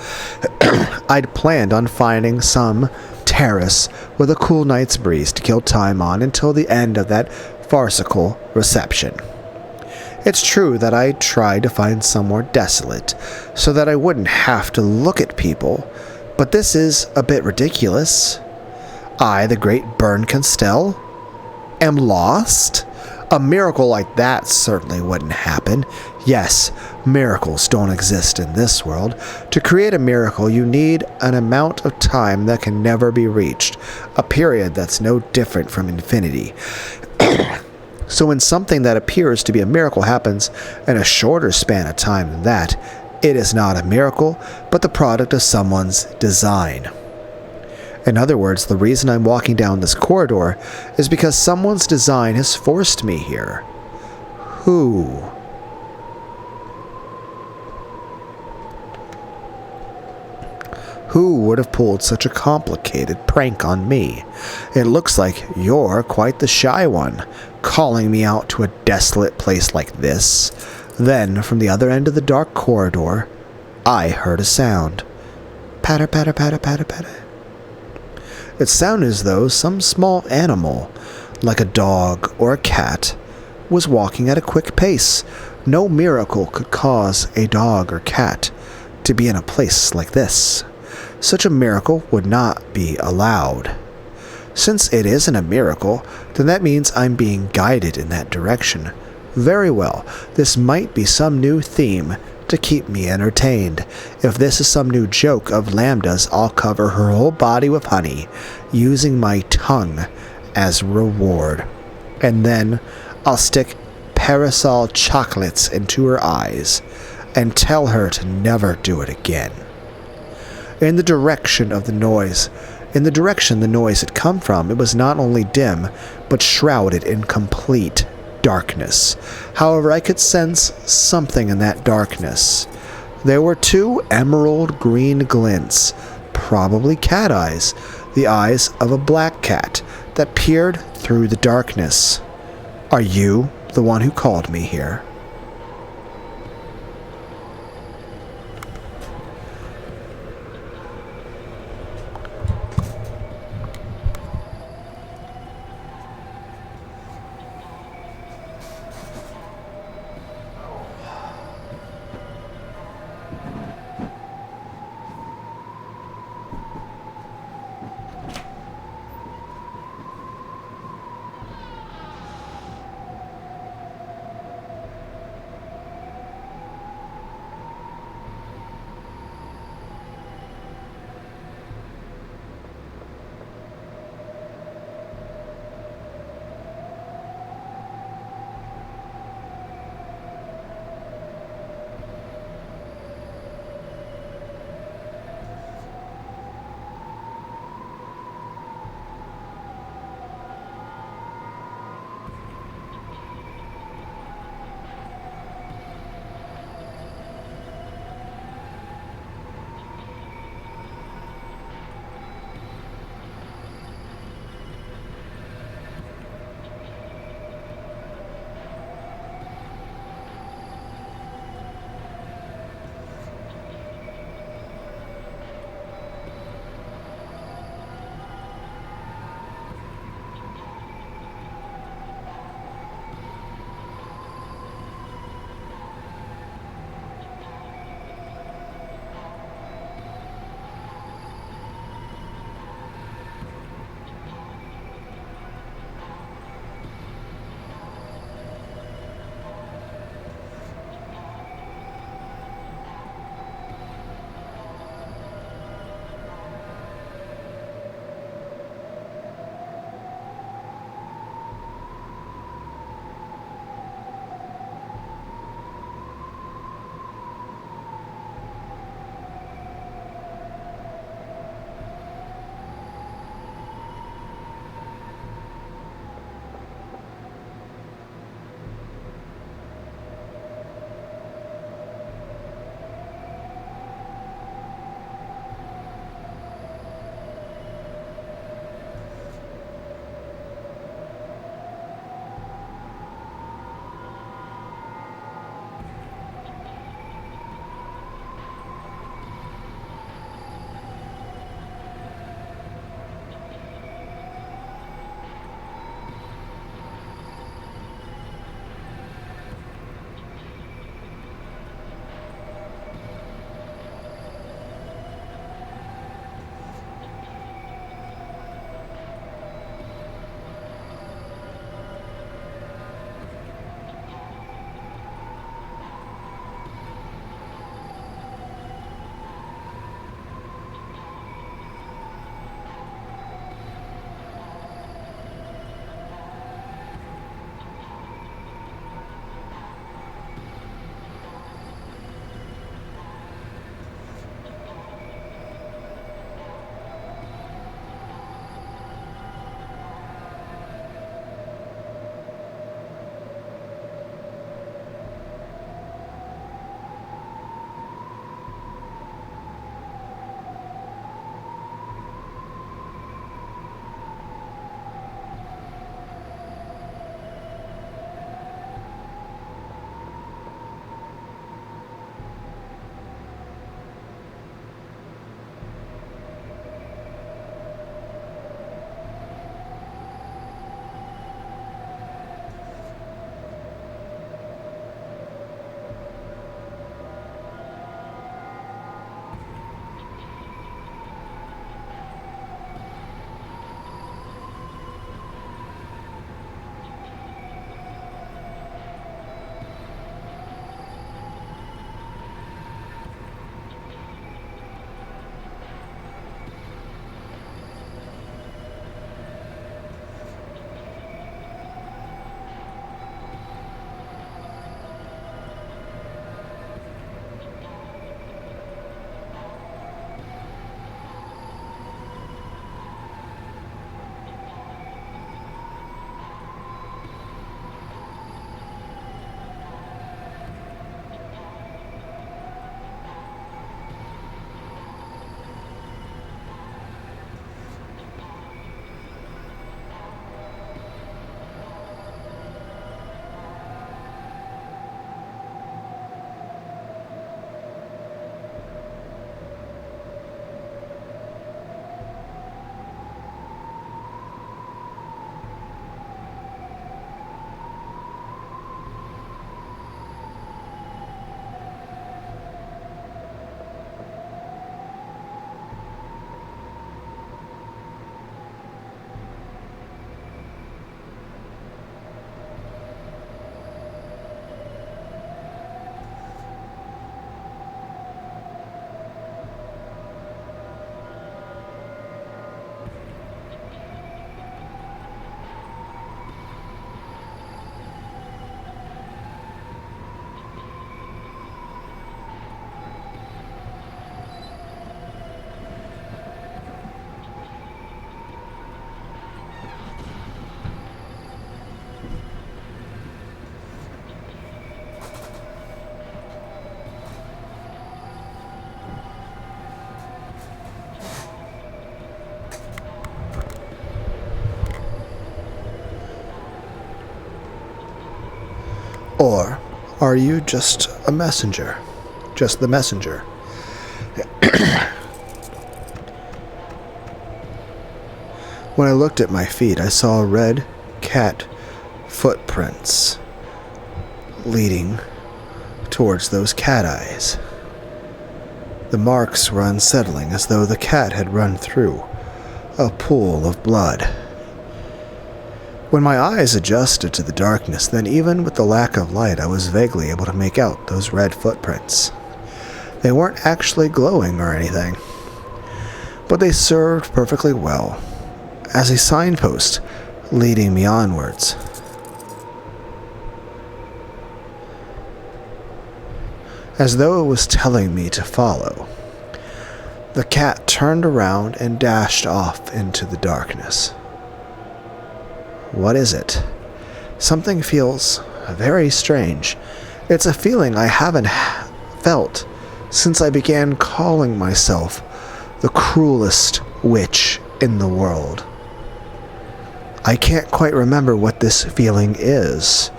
I'd planned on finding some terrace with a cool night's breeze to kill time on until the end of that farcical reception. It's true that I tried to find somewhere desolate so that I wouldn't have to look at people, but this is a bit ridiculous. I, the great Bern Castell, am lost? A miracle like that certainly wouldn't happen. Yes, miracles don't exist in this world. To create a miracle, you need an amount of time that can never be reached, a period that's no different from infinity. So when something that appears to be a miracle happens in a shorter span of time than that, it is not a miracle, but the product of someone's design. In other words, the reason I'm walking down this corridor is because someone's design has forced me here. Who? Who would have pulled such a complicated prank on me? It looks like you're quite the shy one, calling me out to a desolate place like this. Then, from the other end of the dark corridor, I heard a sound. Patter, patter, patter, patter, patter. It sounded as though some small animal, like a dog or a cat, was walking at a quick pace. No miracle could cause a dog or cat to be in a place like this. Such a miracle would not be allowed. Since it isn't a miracle, then that means I'm being guided in that direction. Very well, this might be some new theme to keep me entertained. If this is some new joke of Lambda's, I'll cover her whole body with honey, using my tongue as reward. And then I'll stick parasol chocolates into her eyes and tell her to never do it again. In the direction the noise had come from, it was not only dim, but shrouded in complete darkness. However, I could sense something in that darkness. There were two emerald green glints, probably cat eyes, the eyes of a black cat that peered through the darkness. Are you the one who called me here? Or are you just a messenger? Just the messenger? When I looked at my feet, I saw red cat footprints leading towards those cat eyes. The marks were unsettling, as though the cat had run through a pool of blood. When my eyes adjusted to the darkness, then even with the lack of light, I was vaguely able to make out those red footprints. They weren't actually glowing or anything, but they served perfectly well as a signpost leading me onwards. As though it was telling me to follow, the cat turned around and dashed off into the darkness. What is it? Something feels very strange. It's a feeling I haven't felt since I began calling myself the cruelest witch in the world. I can't quite remember what this feeling is.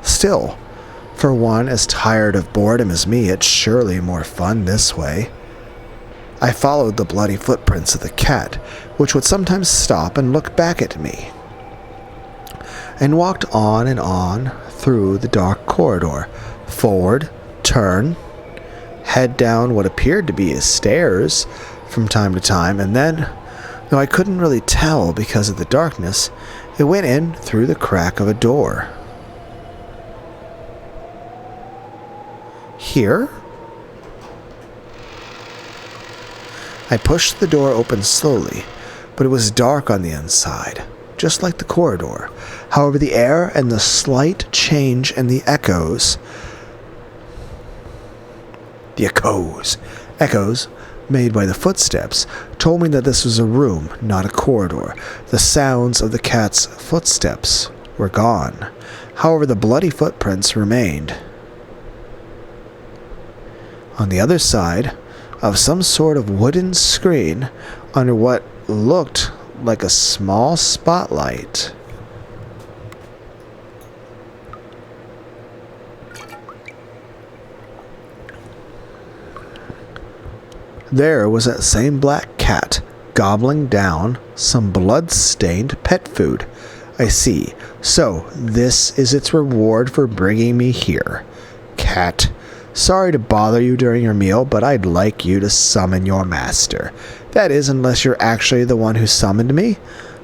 Still, for one as tired of boredom as me, it's surely more fun this way. I followed the bloody footprints of the cat, which would sometimes stop and look back at me, and walked on and on through the dark corridor, forward, turn, head down what appeared to be as stairs from time to time, and then, though I couldn't really tell because of the darkness, it went in through the crack of a door. Here? I pushed the door open slowly, but it was dark on the inside, just like the corridor. However, the air and the slight change in the echoes made by the footsteps told me that this was a room, not a corridor. The sounds of the cat's footsteps were gone. However, the bloody footprints remained. On the other side of some sort of wooden screen, under what looked like a small spotlight, there was that same black cat gobbling down some blood-stained pet food. I see. So, this is its reward for bringing me here. Cat, sorry to bother you during your meal, but I'd like you to summon your master. That is, unless you're actually the one who summoned me.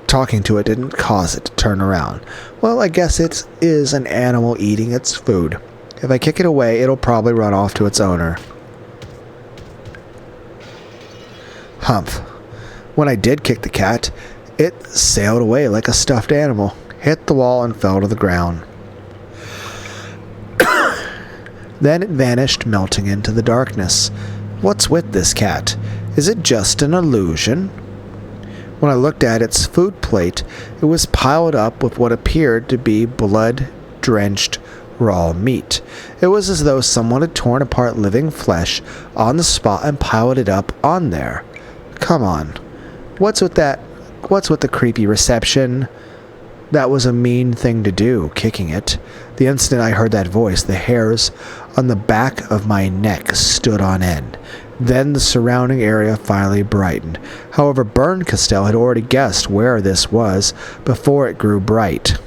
Talking to it didn't cause it to turn around. Well, I guess it is an animal eating its food. If I kick it away, it'll probably run off to its owner. Humph. When I did kick the cat, it sailed away like a stuffed animal, hit the wall, and fell to the ground. Then it vanished, melting into the darkness. What's with this cat? Is it just an illusion? When I looked at its food plate, it was piled up with what appeared to be blood-drenched raw meat. It was as though someone had torn apart living flesh on the spot and piled it up on there. Come on. What's with that? What's with the creepy reception? That was a mean thing to do, kicking it. The instant I heard that voice, the hairs on the back of my neck stood on end. Then the surrounding area finally brightened. However, Bern Castell had already guessed where this was before it grew bright.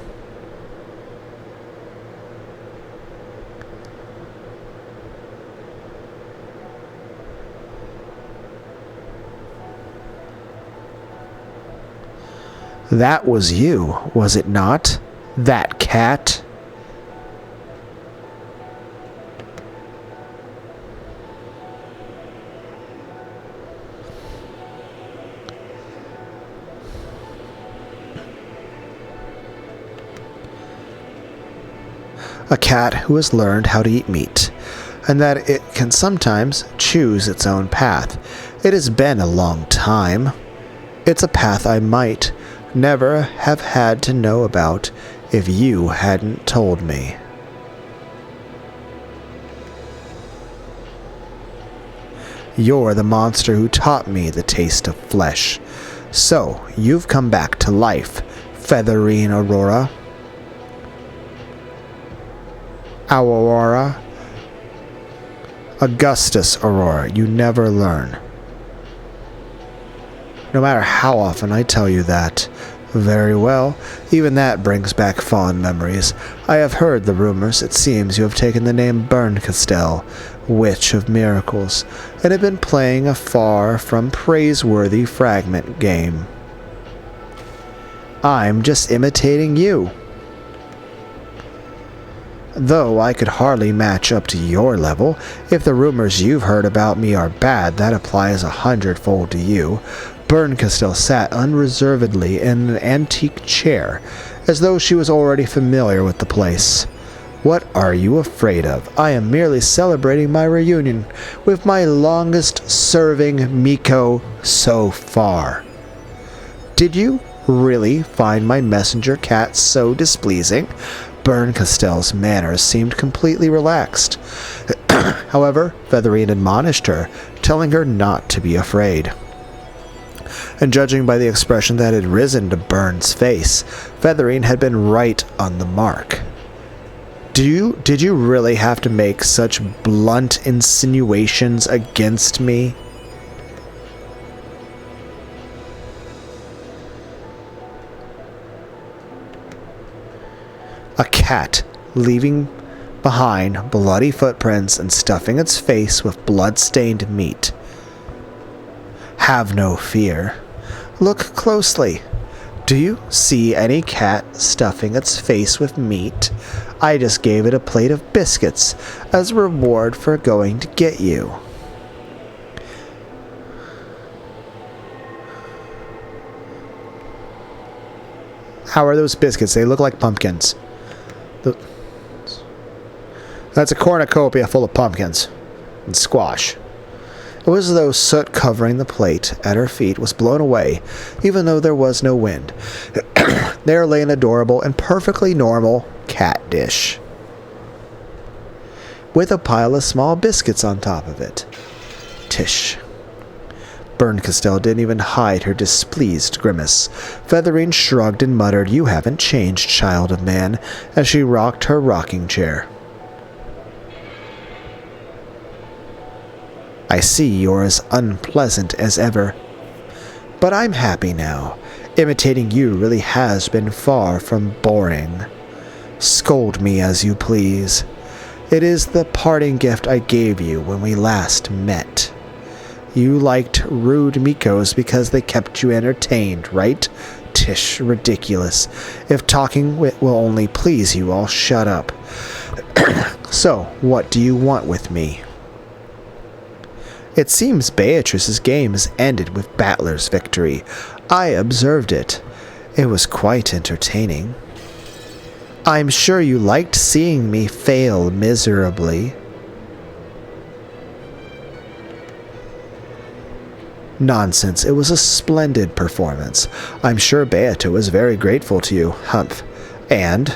That was you, was it not? That cat? A cat who has learned how to eat meat, and that it can sometimes choose its own path. It has been a long time. It's a path I might never have had to know about if you hadn't told me. You're the monster who taught me the taste of flesh. So, you've come back to life, Featherine Aurora. Aurora. Augustus Aurora. You never learn. No matter how often I tell you that. Very well. Even that brings back fond memories. I have heard the rumors. It seems you have taken the name Berncastel, Witch of Miracles, and have been playing a far from praiseworthy fragment game. I'm just imitating you. Though I could hardly match up to your level, if the rumors you've heard about me are bad, that applies 100-fold to you. Berncastel sat unreservedly in an antique chair, as though she was already familiar with the place. What are you afraid of? I am merely celebrating my reunion with my longest-serving Miko so far. Did you really find my messenger cat so displeasing? Berncastel's manners seemed completely relaxed. However, Featherine admonished her, telling her not to be afraid. And judging by the expression that had risen to Burn's face, Featherine had been right on the mark. Did you really have to make such blunt insinuations against me? A cat, leaving behind bloody footprints and stuffing its face with blood-stained meat. Have no fear. Look closely. Do you see any cat stuffing its face with meat? I just gave it a plate of biscuits as a reward for going to get you. How are those biscuits? They look like pumpkins. That's a cornucopia full of pumpkins and squash. It was as though soot covering the plate at her feet was blown away, even though there was no wind. There lay an adorable and perfectly normal cat dish, with a pile of small biscuits on top of it. Tish. Berncastel didn't even hide her displeased grimace. Featherine shrugged and muttered, "You haven't changed, child of man," as she rocked her rocking chair. I see you're as unpleasant as ever. But I'm happy now. Imitating you really has been far from boring. Scold me as you please. It is the parting gift I gave you when we last met. You liked rude Mikos because they kept you entertained, right? Tish, ridiculous. If talking will only please you, I'll shut up. So, what do you want with me? It seems Beatrice's game has ended with Battler's victory. I observed it. It was quite entertaining. I'm sure you liked seeing me fail miserably. Nonsense. It was a splendid performance. I'm sure Beata was very grateful to you, Humph. And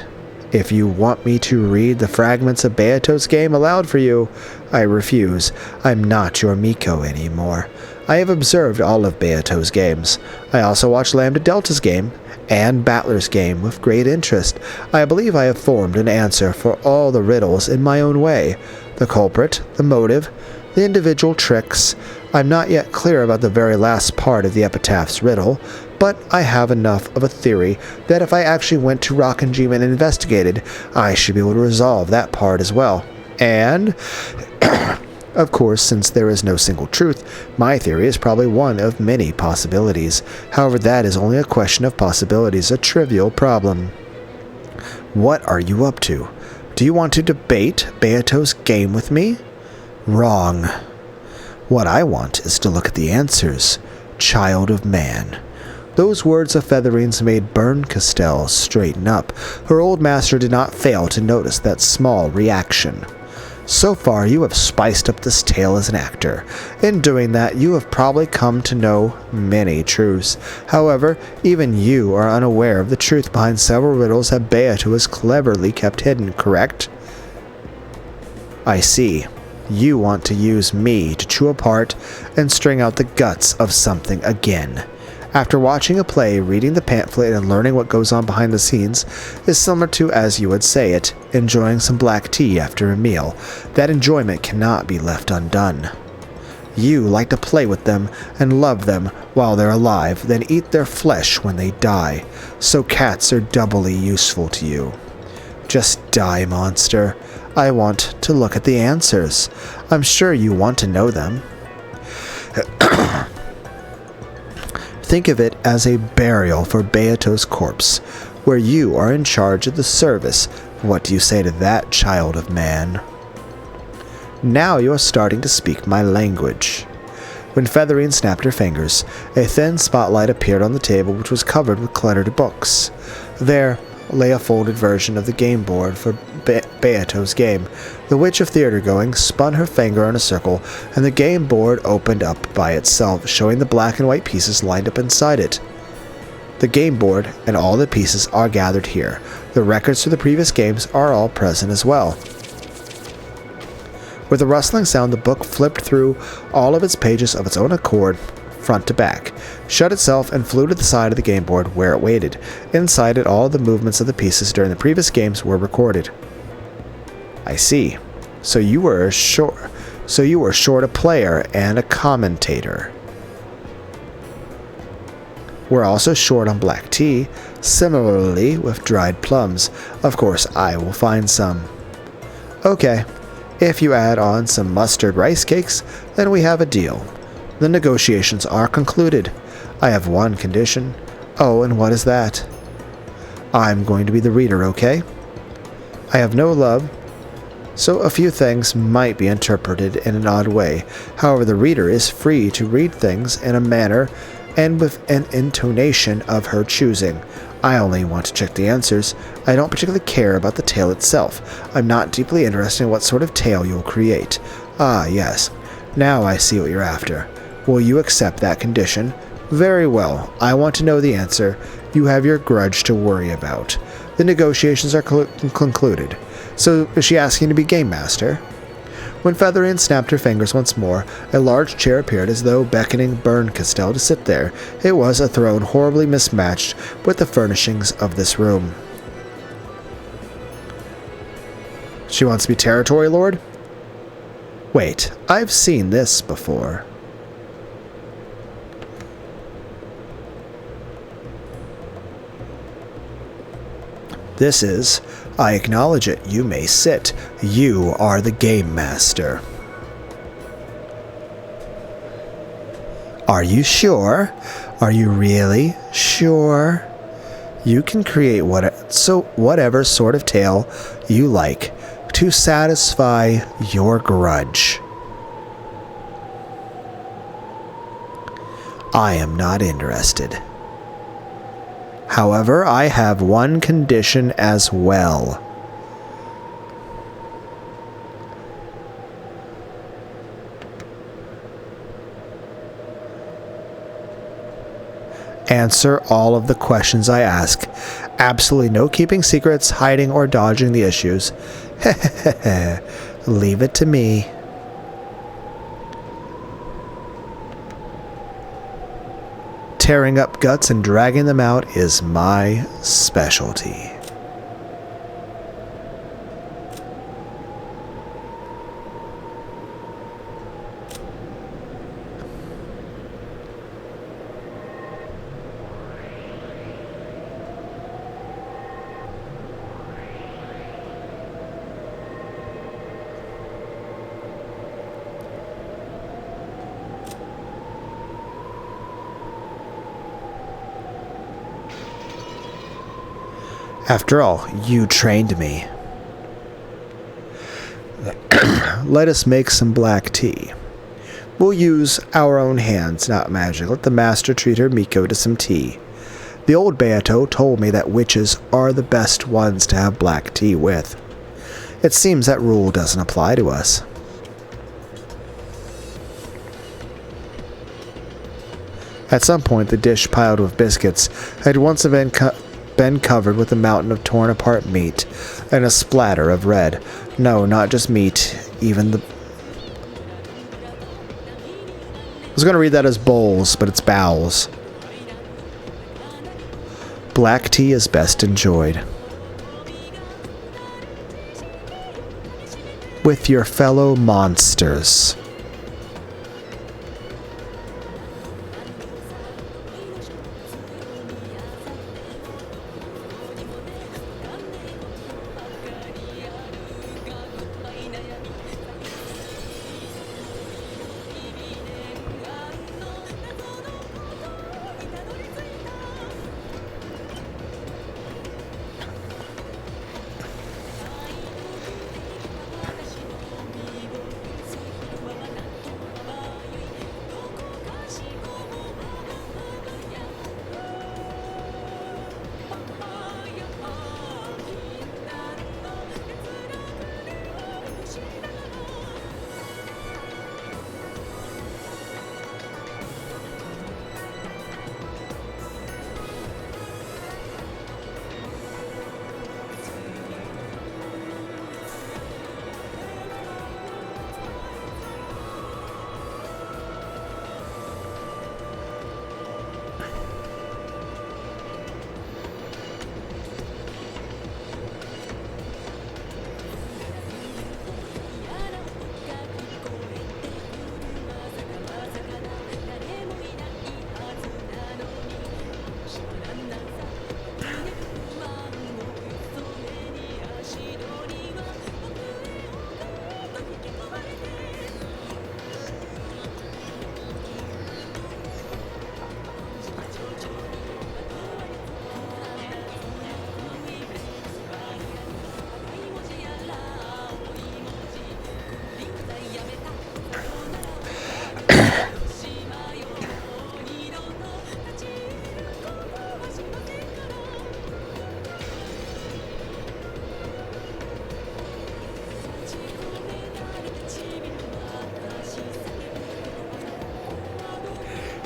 if you want me to read the fragments of Beato's game aloud for you, I refuse. I'm not your Miko anymore. I have observed all of Beato's games. I also watched Lambda Delta's game and Battler's game with great interest. I believe I have formed an answer for all the riddles in my own way. The culprit, the motive, the individual tricks. I'm not yet clear about the very last part of the epitaph's riddle, but I have enough of a theory that if I actually went to Rockenjima and investigated, I should be able to resolve that part as well. And, of course, since there is no single truth, my theory is probably one of many possibilities. However, that is only a question of possibilities, a trivial problem. What are you up to? Do you want to debate Beato's game with me? Wrong. What I want is to look at the answers, child of man. Those words of Featherine's made Berncastel straighten up. Her old master did not fail to notice that small reaction. So far, you have spiced up this tale as an actor. In doing that, you have probably come to know many truths. However, even you are unaware of the truth behind several riddles that Beato has cleverly kept hidden, correct? I see. You want to use me to chew apart and string out the guts of something again. After watching a play, reading the pamphlet, and learning what goes on behind the scenes is similar to, as you would say it, enjoying some black tea after a meal. That enjoyment cannot be left undone. You like to play with them and love them while they're alive, then eat their flesh when they die. So cats are doubly useful to you. Just die, monster. I want to look at the answers. I'm sure you want to know them. Think of it as a burial for Beato's corpse, where you are in charge of the service. What do you say to that, child of man? Now you are starting to speak my language. When Featherine snapped her fingers, a thin spotlight appeared on the table, which was covered with cluttered books. There lay a folded version of the game board for Beato's game. The Witch of Theater-Going spun her finger in a circle, and the game board opened up by itself, showing the black and white pieces lined up inside it. The game board and all the pieces are gathered here. The records for the previous games are all present as well. With a rustling sound, the book flipped through all of its pages of its own accord, front to back, shut itself, and flew to the side of the game board where it waited. Inside it, all the movements of the pieces during the previous games were recorded. I see. So you were short a player and a commentator. We're also short on black tea, similarly with dried plums. Of course, I will find some. Okay. If you add on some mustard rice cakes, then we have a deal. The negotiations are concluded. I have one condition. Oh, and what is that? I'm going to be the reader, okay? I have no love, so a few things might be interpreted in an odd way. However, the reader is free to read things in a manner and with an intonation of her choosing. I only want to check the answers. I don't particularly care about the tale itself. I'm not deeply interested in what sort of tale you'll create. Ah, yes. Now I see what you're after. Will you accept that condition? Very well. I want to know the answer. You have your grudge to worry about. The negotiations are concluded. So, is she asking to be game master? When Featherine snapped her fingers once more, a large chair appeared as though beckoning Bern Castell to sit there. It was a throne horribly mismatched with the furnishings of this room. She wants to be Territory Lord? Wait, I've seen this before. This is... I acknowledge it. You may sit. You are the game master. Are you sure? Are you really sure? You can create whatever sort of tale you like to satisfy your grudge. I am not interested. However, I have one condition as well. Answer all of the questions I ask. Absolutely no keeping secrets, hiding, or dodging the issues. Leave it to me. Tearing up guts and dragging them out is my specialty. After all, you trained me. Let us make some black tea. We'll use our own hands, not magic. Let the master treat her Miko to some tea. The old Beato told me that witches are the best ones to have black tea with. It seems that rule doesn't apply to us. At some point, the dish piled with biscuits had once been covered with a mountain of torn-apart meat and a splatter of red. No, not just meat, even the... I was going to read that as bowls, but it's bowels. Black tea is best enjoyed. with your fellow monsters.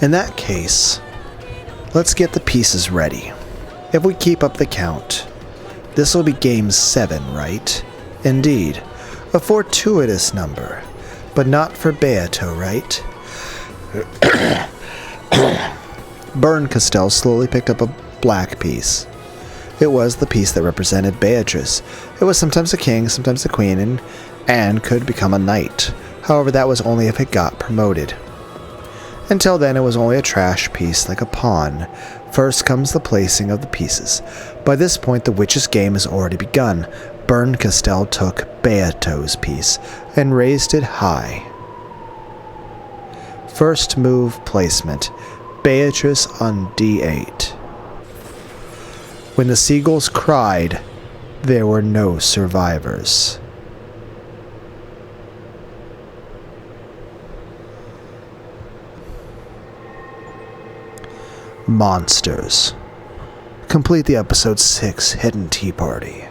In that case, let's get the pieces ready. If we keep up the count, this will be game 7, right? Indeed, a fortuitous number, but not for Beato, right? Bernkastel slowly picked up a black piece. It was the piece that represented Beatrice. It was sometimes a king, sometimes a queen, and could become a knight. However, that was only if it got promoted. Until then, it was only a trash piece, like a pawn. First comes the placing of the pieces. By this point, the witch's game has already begun. Bernkastel took Beato's piece and raised it high. First move placement. Beatrice on D8. When the seagulls cried, there were no survivors. Monsters. Complete the episode 6 Hidden Tea Party.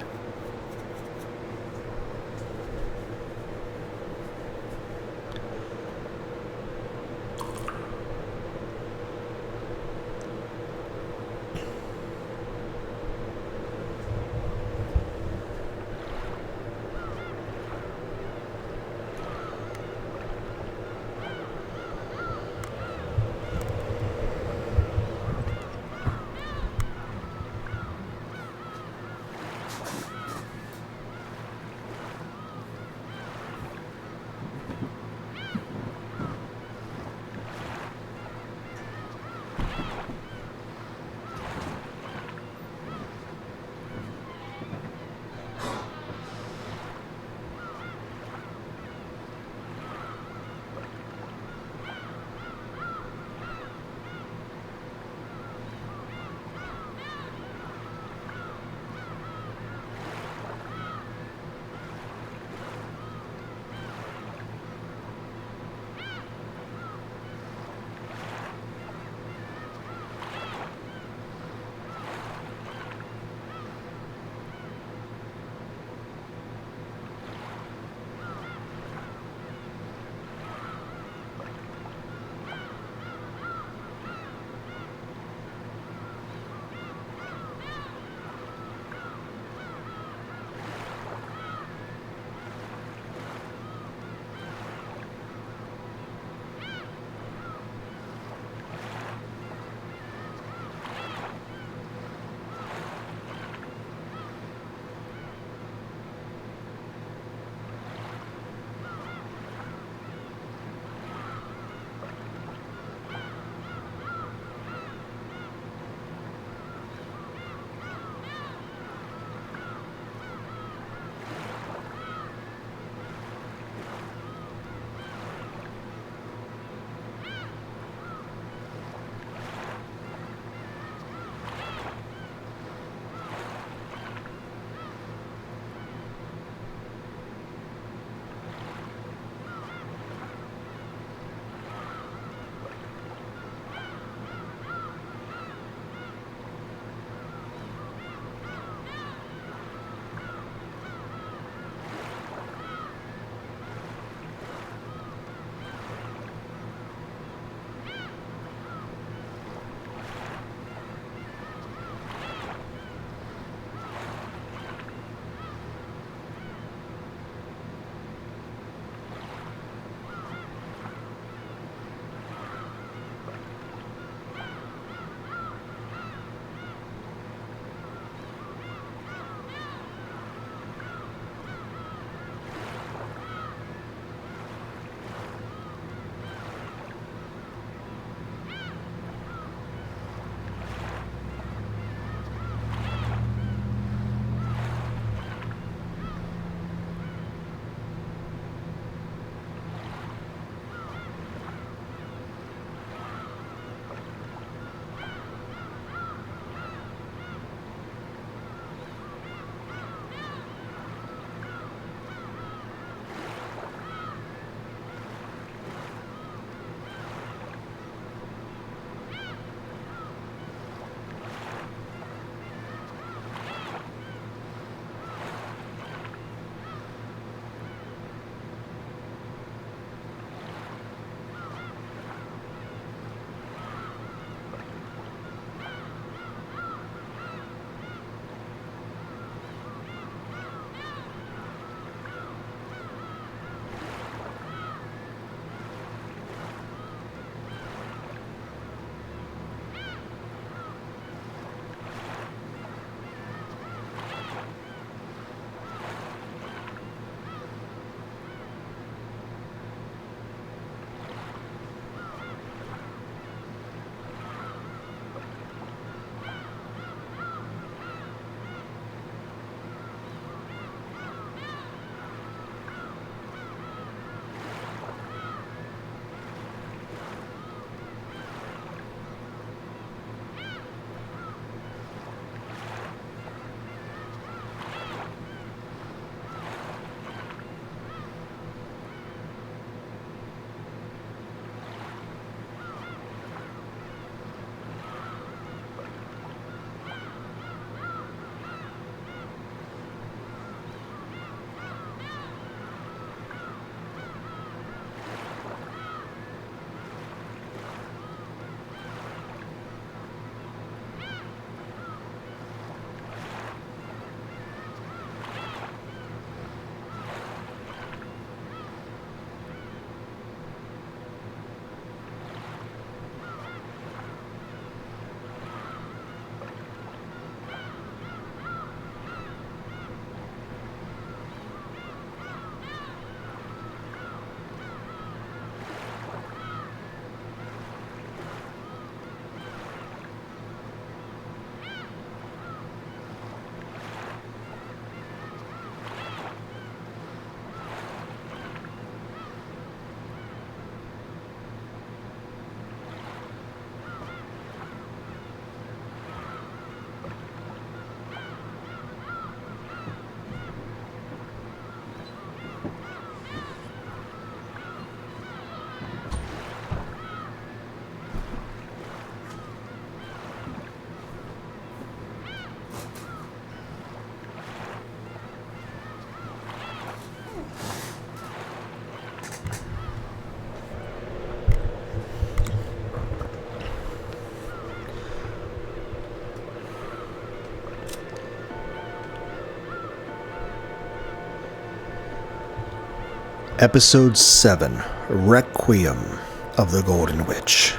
Episode 7, Requiem of the Golden Witch.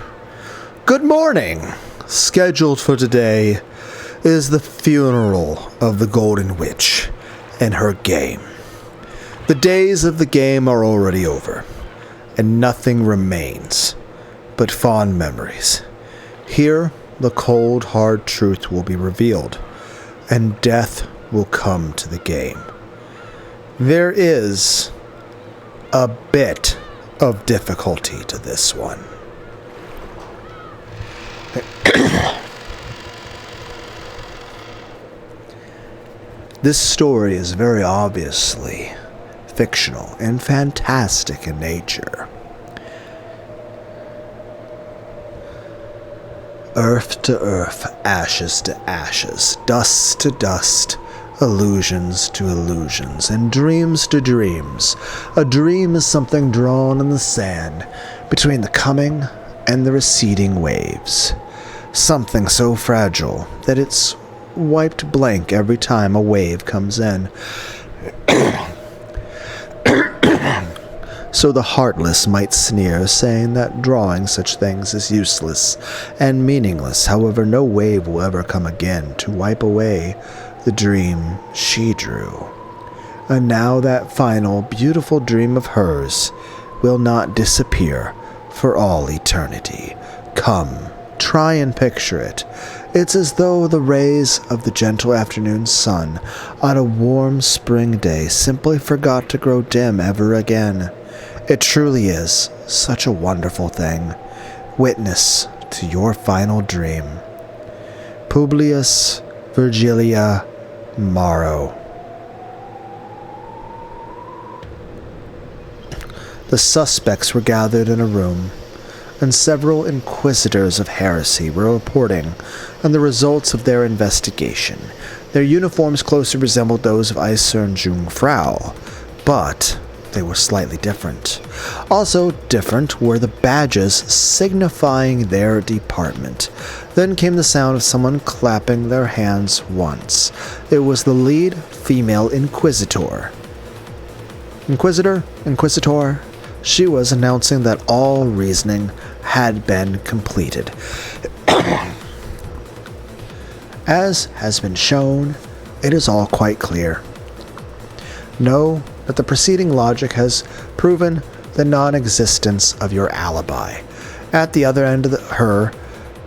Good morning! Scheduled for today is the funeral of the Golden Witch and her game. The days of the game are already over, and nothing remains but fond memories. Here, the cold, hard truth will be revealed, and death will come to the game. There is a bit of difficulty to this one. This story is very obviously fictional and fantastic in nature. Earth to earth, ashes to ashes, dust to dust, illusions to illusions, and dreams to dreams. A dream is something drawn in the sand between the coming and the receding waves. Something so fragile that it's wiped blank every time a wave comes in. So the heartless might sneer, saying that drawing such things is useless and meaningless. However, no wave will ever come again to wipe away the dream she drew. And now that final, beautiful dream of hers will not disappear for all eternity. Come, try and picture it. It's as though the rays of the gentle afternoon sun on a warm spring day simply forgot to grow dim ever again. It truly is such a wonderful thing. Witness to your final dream. Publius Virgilia Maro. The suspects were gathered in a room, and several inquisitors of heresy were reporting on the results of their investigation. Their uniforms closely resembled those of Eisern Jungfrau, but they were slightly different. Also different were the badges signifying their department. Then came the sound of someone clapping their hands once. It was the lead female inquisitor. Inquisitor. She was announcing that all reasoning had been completed. As has been shown, it is all quite clear. Know that the preceding logic has proven the non-existence of your alibi. At the other end of her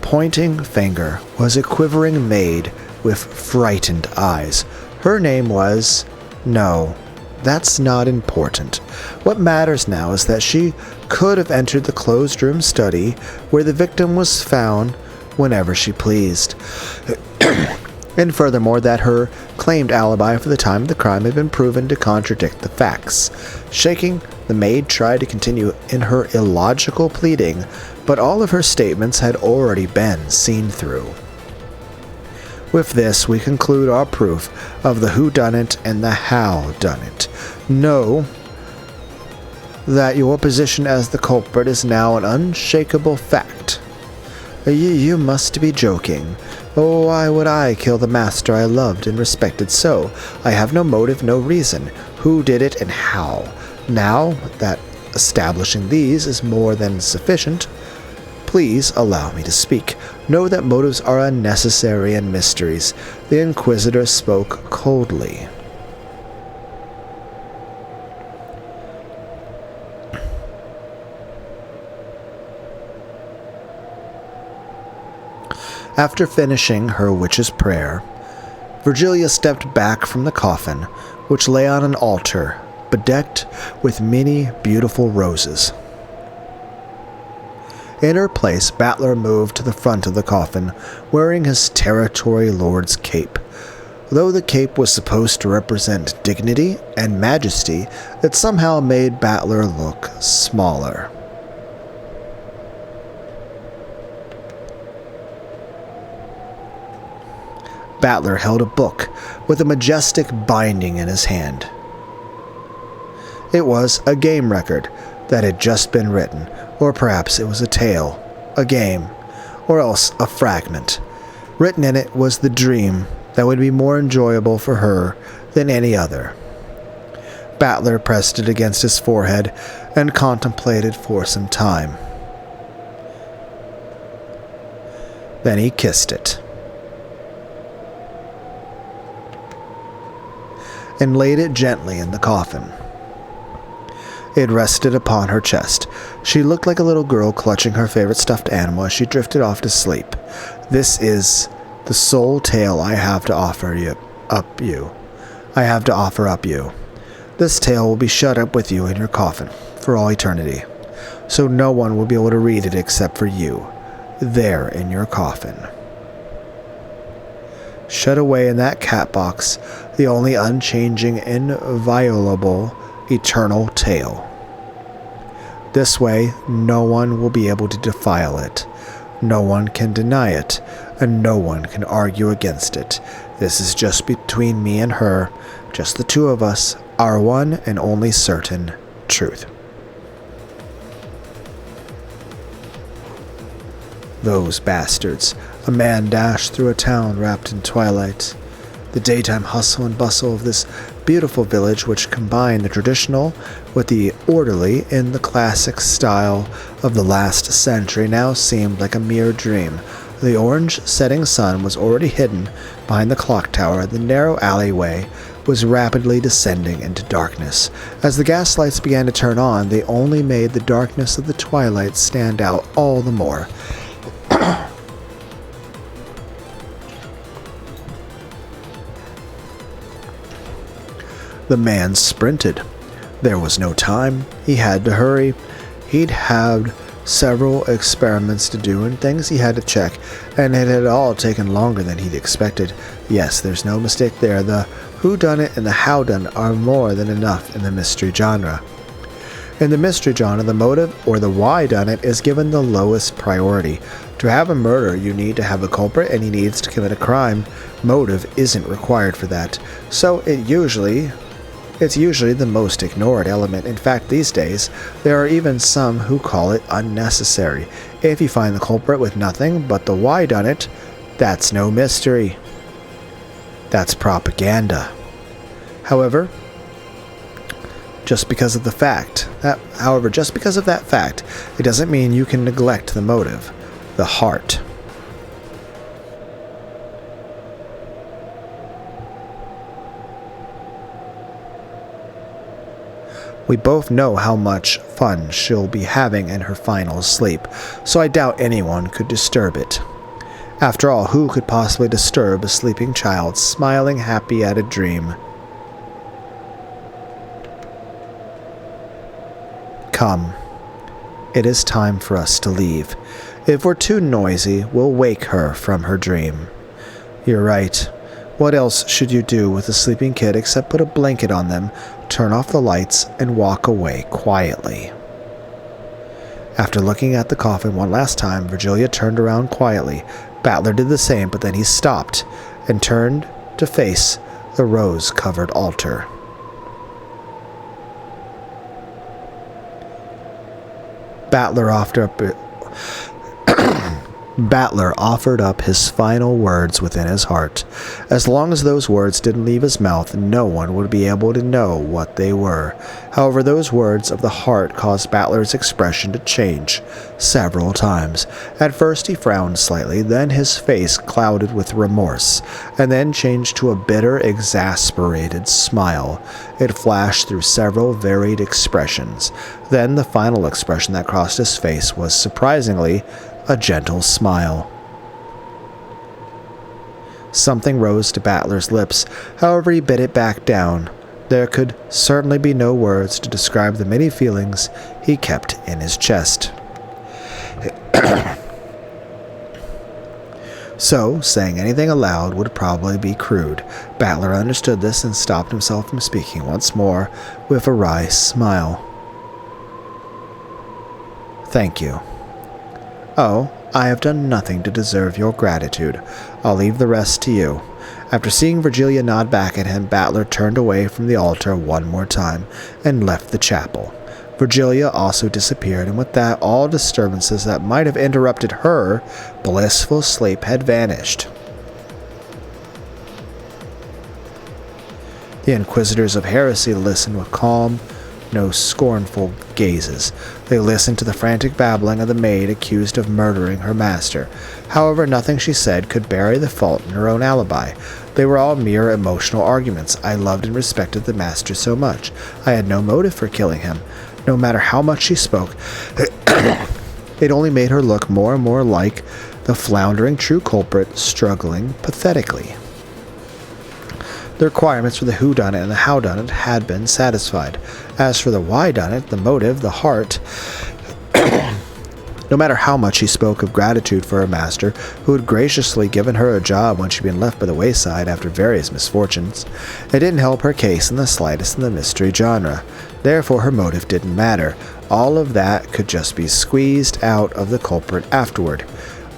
pointing finger was a quivering maid with frightened eyes. Her name was... No, that's not important. What matters now is that she could have entered the closed room study where the victim was found whenever she pleased. And furthermore, that her claimed alibi for the time of the crime had been proven to contradict the facts. Shaking, the maid tried to continue in her illogical pleading, but all of her statements had already been seen through. With this, we conclude our proof of the whodunit and the how-done-it. Know that your position as the culprit is now an unshakable fact. You must be joking. Oh, why would I kill the master I loved and respected so? I have no motive, no reason. Who did it and how? Now that establishing these is more than sufficient, please allow me to speak. Know that motives are unnecessary and mysteries. The Inquisitor spoke coldly. After finishing her witch's prayer, Virgilia stepped back from the coffin, which lay on an altar, bedecked with many beautiful roses. In her place, Battler moved to the front of the coffin, wearing his territory lord's cape. Though the cape was supposed to represent dignity and majesty, it somehow made Battler look smaller. Battler held a book with a majestic binding in his hand. It was a game record that had just been written, or perhaps it was a tale, a game, or else a fragment. Written in it was the dream that would be more enjoyable for her than any other. Battler pressed it against his forehead and contemplated for some time. Then he kissed it and laid it gently in the coffin. It rested upon her chest. She looked like a little girl clutching her favorite stuffed animal as she drifted off to sleep. This is the sole tale I have to offer you. This tale will be shut up with you in your coffin for all eternity, so no one will be able to read it except for you, there in your coffin. Shut away in that cat box, the only unchanging, inviolable, eternal tale. This way, no one will be able to defile it. No one can deny it, and no one can argue against it. This is just between me and her, just the two of us, our one and only certain truth. Those bastards. A man dashed through a town wrapped in twilight. The daytime hustle and bustle of this beautiful village, which combined the traditional with the orderly in the classic style of the last century, now seemed like a mere dream. The orange setting sun was already hidden behind the clock tower. The narrow alleyway was rapidly descending into darkness. As the gas lights began to turn on, they only made the darkness of the twilight stand out all the more. The man sprinted. There was no time. He had to hurry. He'd had several experiments to do and things he had to check, and it had all taken longer than he'd expected. Yes, there's no mistake there. The whodunit and the howdone are more than enough in the mystery genre. In the mystery genre, the motive, or the why done it, is given the lowest priority. To have a murder, you need to have a culprit and he needs to commit a crime. Motive isn't required for that, so it's usually the most ignored element. In fact, these days, there are even some who call it unnecessary. If you find the culprit with nothing but the why done it, that's no mystery. That's propaganda. However, just because of that fact, it doesn't mean you can neglect the motive, the heart. We both know how much fun she'll be having in her final sleep, so I doubt anyone could disturb it. After all, who could possibly disturb a sleeping child smiling happy at a dream? Come. It is time for us to leave. If we're too noisy, we'll wake her from her dream. You're right. What else should you do with a sleeping kid except put a blanket on them, turn off the lights, and walk away quietly? After looking at the coffin one last time, Virgilia turned around quietly. Battler did the same, but then he stopped and turned to face the rose-covered altar. Battler offered up his final words within his heart. As long as those words didn't leave his mouth, no one would be able to know what they were. However, those words of the heart caused Battler's expression to change several times. At first he frowned slightly, then his face clouded with remorse, and then changed to a bitter, exasperated smile. It flashed through several varied expressions. Then the final expression that crossed his face was, surprisingly, a gentle smile. Something rose to Battler's lips, however he bit it back down. There could certainly be no words to describe the many feelings he kept in his chest. So, saying anything aloud would probably be crude. Battler understood this and stopped himself from speaking once more with a wry smile. Thank you. Oh, I have done nothing to deserve your gratitude. I'll leave the rest to you. After seeing Virgilia nod back at him, Battler turned away from the altar one more time and left the chapel. Virgilia also disappeared, and with that, all disturbances that might have interrupted her blissful sleep had vanished. The inquisitors of heresy listened with calm, no scornful gazes. They listened to the frantic babbling of the maid accused of murdering her master. However, nothing she said could bury the fault in her own alibi. They were all mere emotional arguments. I loved and respected the master so much. I had no motive for killing him. No matter how much she spoke, it only made her look more and more like the floundering true culprit, struggling pathetically. The requirements for the whodunit and the howdunit had been satisfied. As for the whydunit, the motive, the heart, no matter how much she spoke of gratitude for her master, who had graciously given her a job when she'd been left by the wayside after various misfortunes, it didn't help her case in the slightest in the mystery genre. Therefore, her motive didn't matter. All of that could just be squeezed out of the culprit afterward.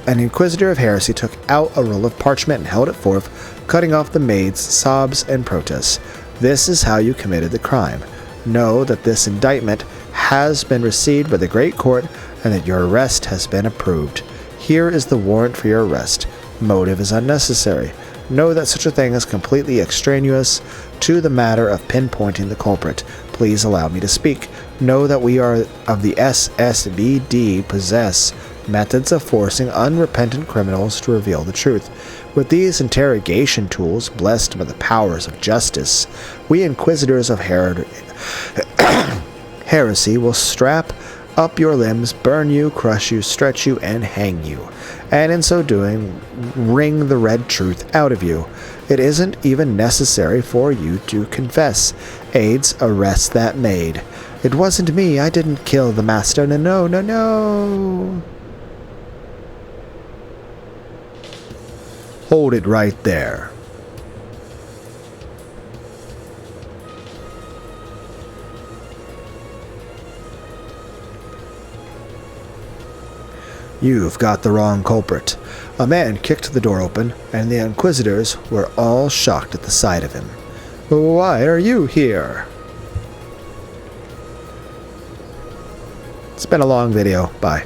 An inquisitor of heresy took out a roll of parchment and held it forth, cutting off the maid's sobs and protests. This is how you committed the crime. Know that this indictment has been received by the great court and that your arrest has been approved. Here is the warrant for your arrest. Motive is unnecessary. Know that such a thing is completely extraneous to the matter of pinpointing the culprit. Please allow me to speak. Know that we are of the SSBD possess methods of forcing unrepentant criminals to reveal the truth. With these interrogation tools, blessed by the powers of justice, we inquisitors of heresy will strap up your limbs, burn you, crush you, stretch you, and hang you, and in so doing, wring the red truth out of you. It isn't even necessary for you to confess. AIDS, arrest that maid. It wasn't me. I didn't kill the master. No, no, no. Hold it right there. You've got the wrong culprit. A man kicked the door open, and the inquisitors were all shocked at the sight of him. Why are you here? It's been a long video. Bye.